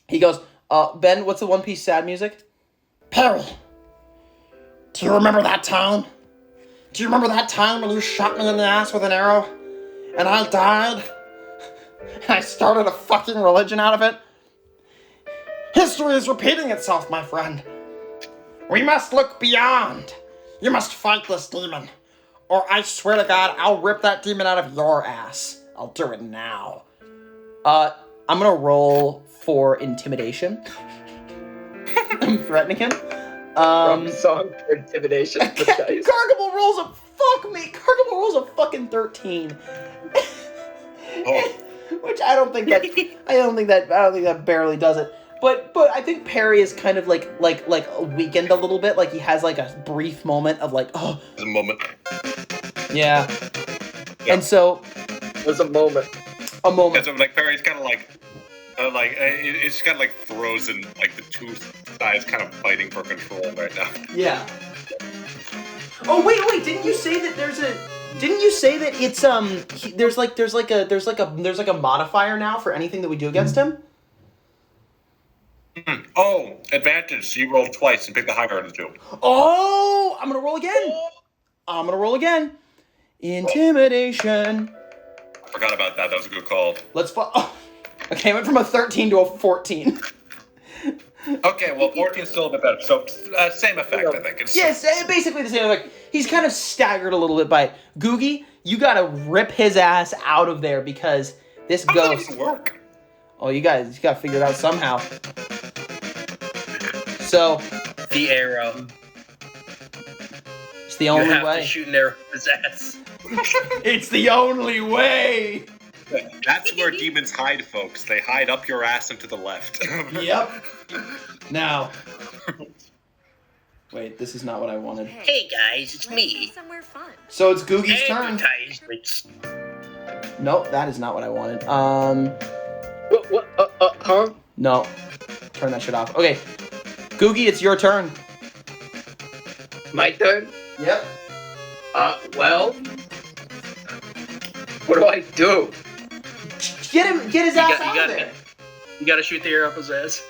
He goes, Ben, what's the One Piece sad music? "Perry, do you remember that time Do you remember that time when you shot me in the ass with an arrow? And I died? And I started a fucking religion out of it? History is repeating itself, my friend. We must look beyond. You must fight this demon. Or I swear to God, I'll rip that demon out of your ass. I'll do it now. I'm gonna roll for intimidation. I'm threatening him. Song for intimidation. Gargable rolls a Gargable rolls a fucking 13. Oh. Which I don't think that barely does it. But I think Perry is kind of like weakened a little bit. Like he has like a brief moment of like, oh. There's a moment. Yeah. And so. There's a moment. And so like Perry's kind of like it's kind of like throws and like the two sides kind of fighting for control right now. Yeah. Oh wait! Didn't you say that it's there's like a modifier now for anything that we do against him? Oh, advantage. You roll twice and pick the higher of the two. Oh, I'm gonna roll again. Intimidation. I forgot about that. That was a good call. Okay, I went from a 13 to a 14. Okay, well, 14 is still a bit better. So, same effect, I think. Yes, basically the same effect. He's kind of staggered a little bit by it. Googie, you gotta rip his ass out of there because this How ghost... does that even work? Oh, you gotta figure it out somehow. So... The arrow. It's the only you have way. to shoot an arrow in his ass. It's the only way! That's where demons hide, folks. They hide up your ass and to the left. Yep. Now. Wait, this is not what I wanted. Hey guys, it's me. Somewhere fun. So it's Googie's turn. Advertisements. Nope, that is not what I wanted. Huh? No. Turn that shit off. Okay. Googie, it's your turn. My turn? Yep. Well, what do I do? Get his ass out of there. You gotta shoot the arrow up his ass.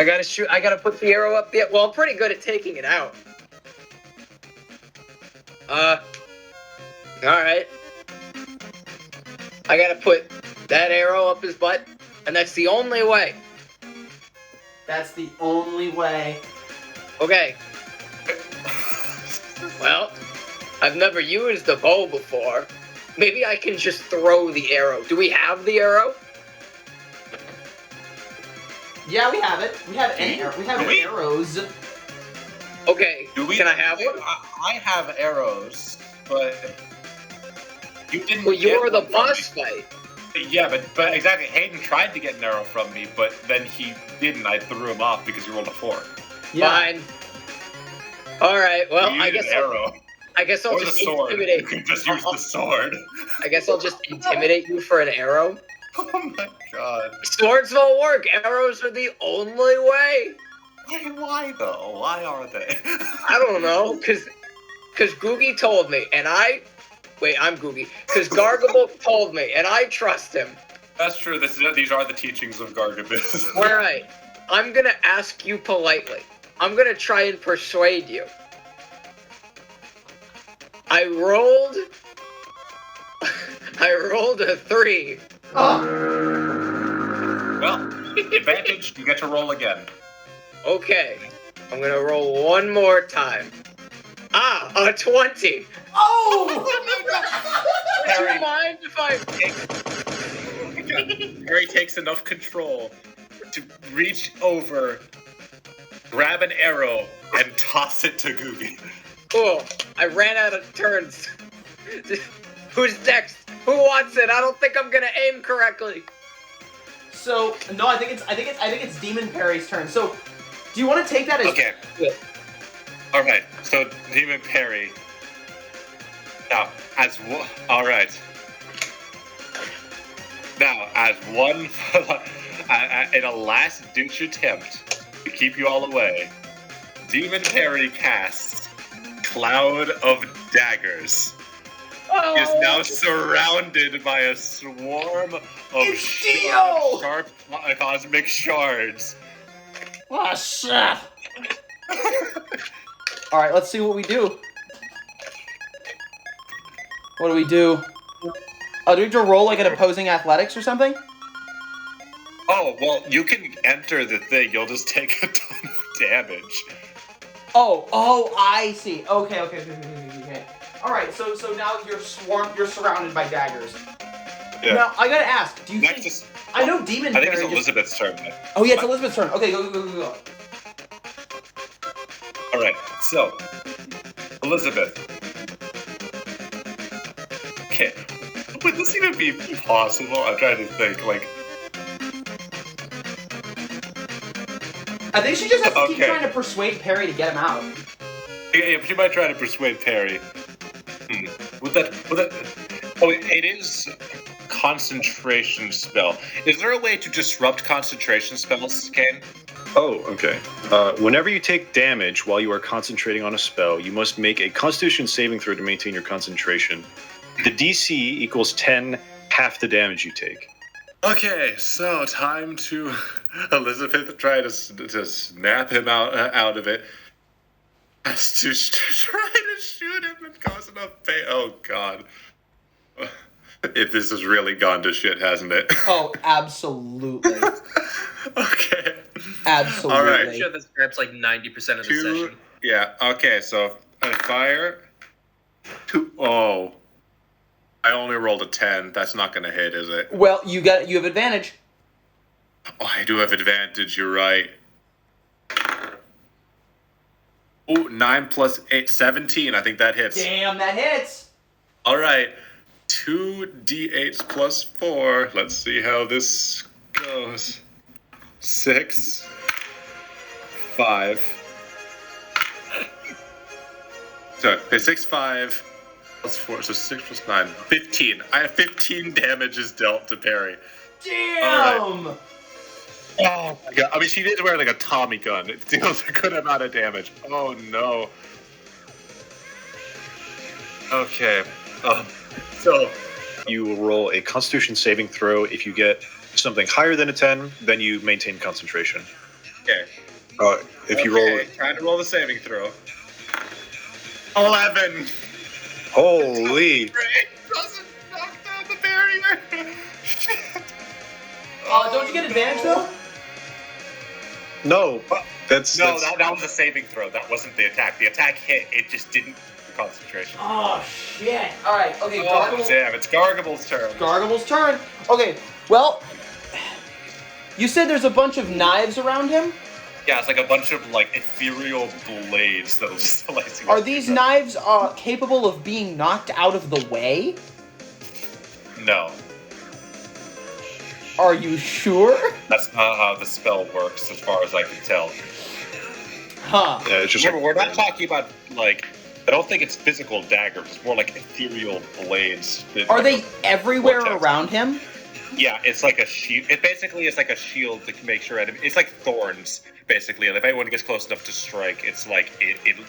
I gotta put the arrow up there. Well, I'm pretty good at taking it out. Alright. I gotta put that arrow up his butt, and that's the only way. That's the only way. Okay. Well, I've never used a bow before. Maybe I can just throw the arrow. Do we have the arrow? Yeah, we have it. We have arrows. Okay. Can I have one? I have arrows, but you didn't. Well, you're the boss fight. Yeah, but exactly. Hayden tried to get an arrow from me, but then he didn't. I threw him off because you rolled a 4. Yeah. Fine. All right. Well, I guess I'll or just the sword. intimidate. You can just use the sword. I guess I'll just intimidate you for an arrow. Oh my god. Swords won't work. Arrows are the only way. Why though? Why are they? I don't know, cause Googie told me, and I'm Googie. Cause Gargable told me, and I trust him. That's true. These are the teachings of Gargable. All right. I'm gonna ask you politely. I'm gonna try and persuade you. I rolled a 3. Well, advantage. You get to roll again. Okay. I'm gonna roll one more time. A 20. Oh! Would you mind if Harry takes enough control to reach over, grab an arrow, and toss it to Googie. Cool. I ran out of turns. Who's next? Who wants it? I don't think I'm gonna aim correctly. So no, I think it's Demon Perry's turn. So, do you want to take that as okay? All right. So Demon Perry. Now, all right. Now, as one, in a last-ditch attempt to keep you all away, Demon Perry casts Cloud of Daggers. He is now surrounded by a swarm of sharp cosmic shards. Oh, shit. All right, let's see what we do. What do we do? Oh, do we have to roll like an opposing athletics or something? Oh, well, you can enter the thing. You'll just take a ton of damage. Oh, I see. Okay. All right, so now you're surrounded by daggers. Yeah. Now, I gotta ask, do you think... I know Demon I think Fairy it's Elizabeth's turn. Oh, yeah, it's Elizabeth's turn. Okay, go. All right, so Elizabeth. Okay, would this even be possible? I'm trying to think. Like, I think she just has to keep trying to persuade Perry to get him out. yeah, she might try to persuade Perry. Would that? Oh, it is concentration spell. Is there a way to disrupt concentration spells, Kane? Oh, okay. Whenever you take damage while you are concentrating on a spell, you must make a Constitution saving throw to maintain your concentration. The DC equals 10, half the damage you take. Okay, so time to Elizabeth try to snap him out of it. Has to try to shoot him and cause enough pain. Oh God. If this has really gone to shit, hasn't it? Oh, absolutely. Okay. Absolutely. All right. I'm sure this grabs like 90% of the session. Yeah. Okay. So I fire. 2. Oh. I only rolled a 10. That's not going to hit, is it? Well, you have advantage. Oh, I do have advantage. You're right. Oh, 9 plus 8, 17. I think that hits. Damn, that hits. All right. 2 d8s plus 4. Let's see how this goes. 6, 5. So, okay, 6, 5 plus 4. So 6 plus 9. 15. I have 15 damages dealt to Perry. Damn. Right. Oh my God. I mean, she did wear like a Tommy gun. It deals a good amount of damage. Oh no. Okay. So you will roll a Constitution saving throw. If you get something higher than a 10, then you maintain concentration. Okay. If you roll, trying to roll the saving throw. 11. Holy! Doesn't knock down the barrier. Don't you get advantage though? No, that's that was a saving throw. That wasn't the attack. The attack hit. It just didn't. Concentration. Oh shit! All right. Okay. Damn! It's Gargable's turn. Gargable's turn. Okay. Well, you said there's a bunch of knives around him. Yeah, it's like a bunch of like ethereal blades that'll just slicing. Are these knives capable of being knocked out of the way? No. Are you sure? That's not how the spell works, as far as I can tell. Huh. Yeah, it's just Remember, we're not talking about like. I don't think it's physical daggers. It's more like ethereal blades. Are they everywhere around him? Yeah, it's like a shield. It basically is like a shield to make sure it's like thorns, basically. And if anyone gets close enough to strike, it's like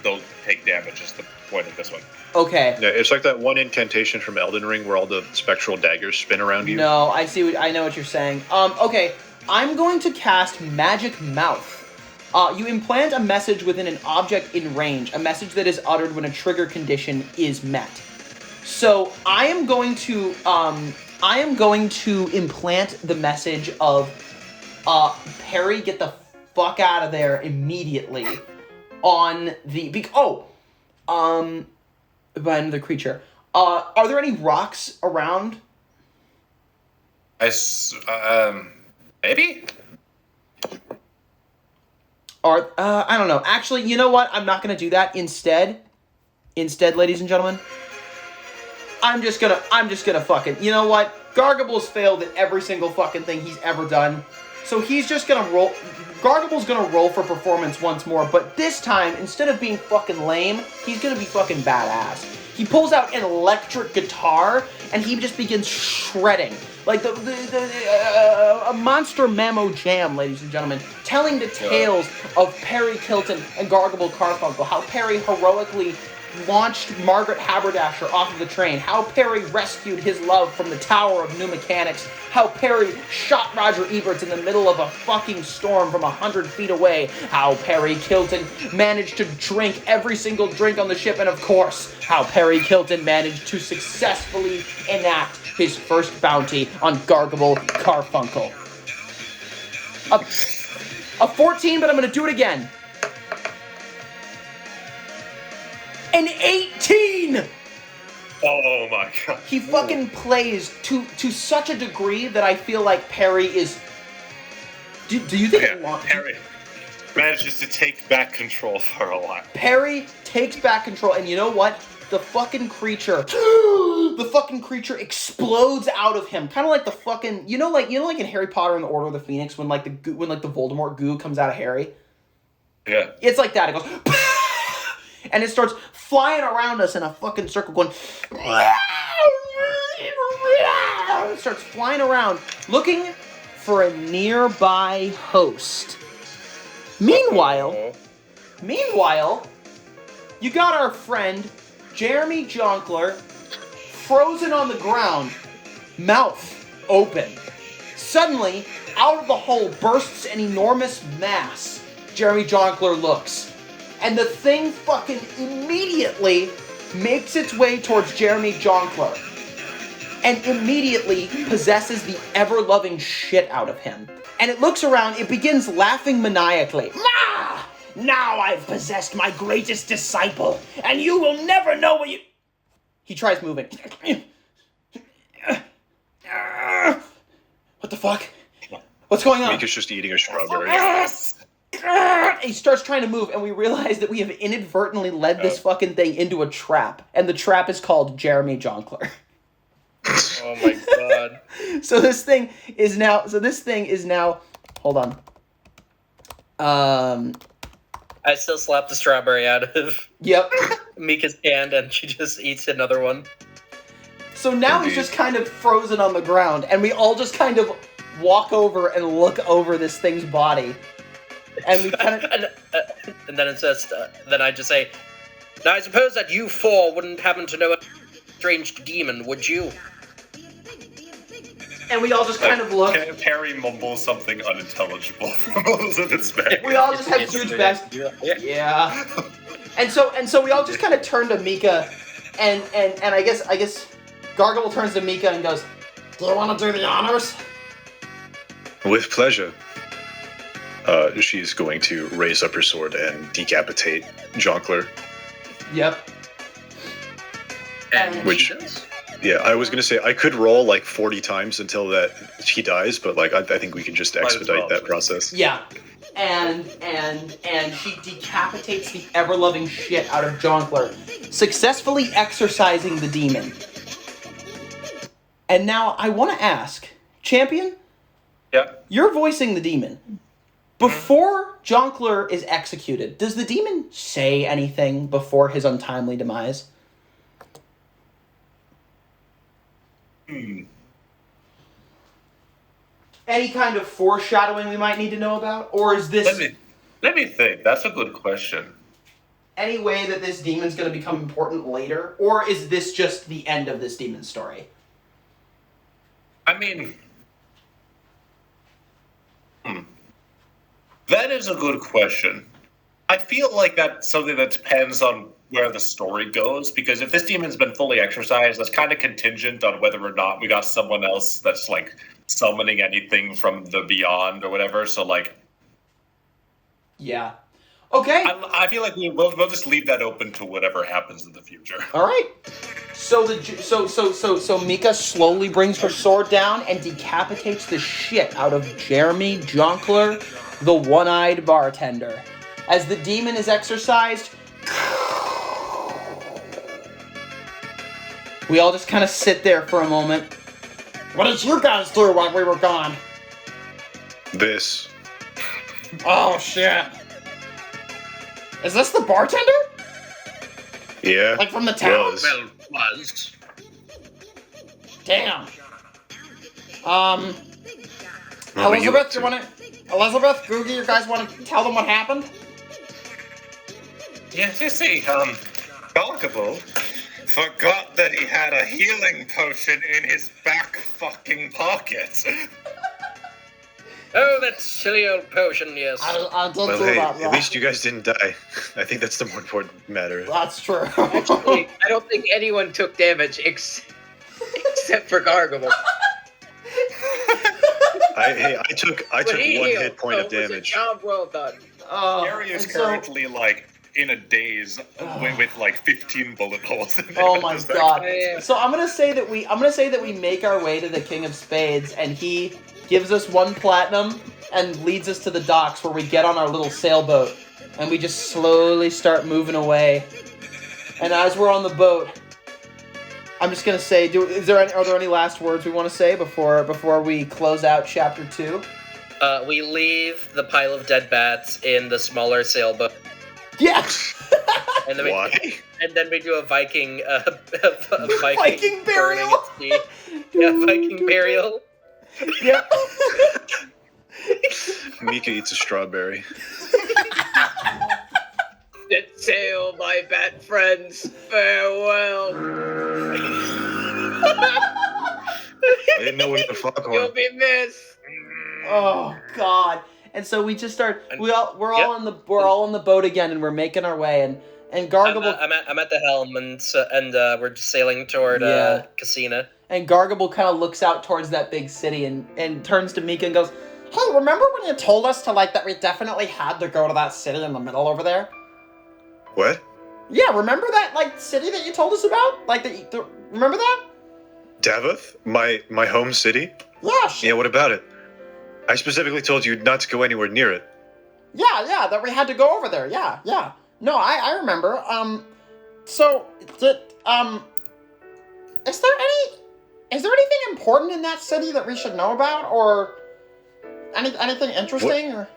they'll take damage. Is the point of this one. Okay. Yeah, it's like that one incantation from Elden Ring where all the spectral daggers spin around you. No, I know what you're saying. Okay, I'm going to cast Magic Mouth. You implant a message within an object in range, a message that is uttered when a trigger condition is met. So I am going to implant the message of Perry, get the fuck out of there immediately on the by another creature. Are there any rocks around? Maybe. Or I don't know. Actually, you know what? I'm not gonna do that. Instead, ladies and gentlemen, I'm just gonna fucking. You know what? Gargable's failed at every single fucking thing he's ever done, so he's just gonna roll. Gargable's gonna roll for performance once more, but this time, instead of being fucking lame, he's gonna be fucking badass. He pulls out an electric guitar and he just begins shredding like a monster mammo jam, ladies and gentlemen, telling the tales of Perry Kilton and Gargable Carfunkle, how Perry heroically launched Margaret Haberdasher off of the train, how Perry rescued his love from the Tower of New Mechanics, how Perry shot Roger Eberts in the middle of a fucking storm from 100 feet away, how Perry Kilton managed to drink every single drink on the ship, and of course, how Perry Kilton managed to successfully enact his first bounty on Gargable Carfunkle. A 14, but I'm gonna do it again. An 18! Oh my god. He fucking plays to such a degree that I feel like Perry is... Do you think... Perry manages to take back control for a while. Perry takes back control, and you know what? The fucking creature... the fucking creature explodes out of him. Kind of like the fucking... You know like in Harry Potter and the Order of the Phoenix when the Voldemort goo comes out of Harry? Yeah. It's like that. It goes... and it starts flying around us in a fucking circle going... It starts flying around, looking for a nearby host. Meanwhile, you got our friend, Jeremy Jonkler, frozen on the ground, mouth open. Suddenly, out of the hole bursts an enormous mass. Jeremy Jonkler looks. And the thing fucking immediately makes its way towards Jeremy Jonkler. And immediately possesses the ever-loving shit out of him. And it looks around, it begins laughing maniacally. Ah! Now I've possessed my greatest disciple, and you will never know what you... He tries moving. What the fuck? What's going on? Mika's just eating a strawberry. He starts trying to move, and we realize that we have inadvertently led this fucking thing into a trap. And the trap is called Jeremy Jonkler. Oh my god. So this thing is now... Hold on. I still slap the strawberry out of Yep. Mika's hand, and she just eats another one. So now he's just kind of frozen on the ground, and we all just kind of walk over and look over this thing's body. And we kind of... and then it says, then I just say, now I suppose that you four wouldn't happen to know a strange demon, would you? And we all just kind of look. Perry mumbles something unintelligible. Mumbles in its bag. We all just have huge bags. Yeah. And so we all just kind of turn to Mika, and I guess Gargable turns to Mika and goes, "Do you want to do the honors?" With pleasure. She's going to raise up her sword and decapitate Jonkler. Yep. And Which- she does. Yeah, I was going to say, I could roll like 40 times until that he dies, but like I think we can just expedite that process. Yeah. And she decapitates the ever-loving shit out of Jonkler, successfully exorcising the demon. And now I want to ask, Champion? Yeah. You're voicing the demon. Before Jonkler is executed, does the demon say anything before his untimely demise? Any kind of foreshadowing we might need to know about? Or is this Let me think. That's a good question. any way that this demon's going to become important later? Or is this just the end of this demon's story? I mean, that is a good question. I feel like that's something that depends on where the story goes, because if this demon's been fully exorcised, that's kind of contingent on whether or not we got someone else that's like summoning anything from the beyond or whatever. So like, Yeah. Okay. I feel like we'll just leave that open to whatever happens in the future. All right. So so Mika slowly brings her sword down and decapitates the shit out of Jeremy Jonkler, the one-eyed bartender. As the demon is exorcised, we all just kind of sit there for a moment. What did you guys do while we were gone? This. Oh shit. Is this the bartender? Yeah. Like from the town? Was. Well, was. Damn. Well, Elizabeth, Elizabeth, Googie, you guys want to tell them what happened? Yes, you see, Gargable forgot that he had a healing potion in his back fucking pocket. Oh, that silly old potion, yes. I did Well, do hey, that. at least you guys didn't die. I think that's the more important matter. That's true. Actually, I don't think anyone took damage except for Gargable. I took But one he healed, hit point so of it was a damage. job well done. Gary is and so- currently, like, in a daze with like 15 bullet holes in it. Oh my Just like- god! Yeah. So I'm gonna say that we make our way to the King of Spades, and he gives us 1 platinum and leads us to the docks where we get on our little sailboat, and we just slowly start moving away. And as we're on the boat, I'm just gonna say, are there any last words we want to say before we close out chapter 2? We leave the pile of dead bats in the smaller sailboat, Yeah. and then Why? we do a Viking Viking burial. burning at sea. Yeah, Viking burial. Yep. Mika eats a strawberry. Set sail, my bat friends. Farewell. I didn't know what the fuck You'll on. be missed. Oh God! And so we just start. We're all Yep. on the boat again, and we're making our way. And Gargable I'm at the helm, and we're sailing toward Yeah. Casino. and Gargable kind of looks out towards that big city and turns to Mika and goes, Hey, remember when you told us that we definitely had to go to that city in the middle over there? What? Yeah, remember that city that you told us about? Remember that? Davoth? My home city? Yeah, shit. Yeah, what about it? I specifically told you not to go anywhere near it. Yeah, that we had to go over there. Yeah. No, I remember. So is there anything important in that city that we should know about, or anything interesting? Or?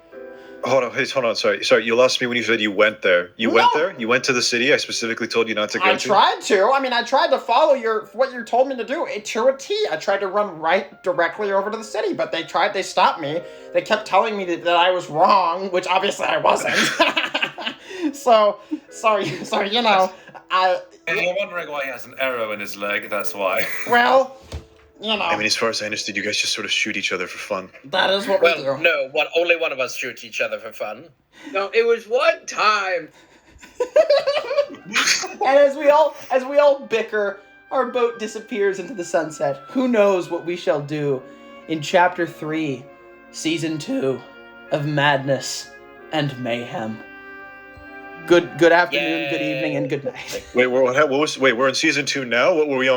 Hold on. Sorry. You lost me when you said you went there. You went No. there? You went to the city I specifically told you not to go I to? tried to. I tried to follow what you told me to do to a T. I tried to run right directly over to the city, but they stopped me. They kept telling me that I was wrong, which obviously I wasn't. So you know, And you're wondering why he has an arrow in his leg, that's why. well, you know, I mean, as far as I understood, you guys just sort of shoot each other for fun. that is what we do. Well, no, only one of us shoots each other for fun. No, it was one time. and as we all bicker, our boat disappears into the sunset. Who knows what we shall do in chapter 3, season 2 of Madness and Mayhem. Good afternoon, good evening, and good night. Wait, we're in season 2 now? What were we on before?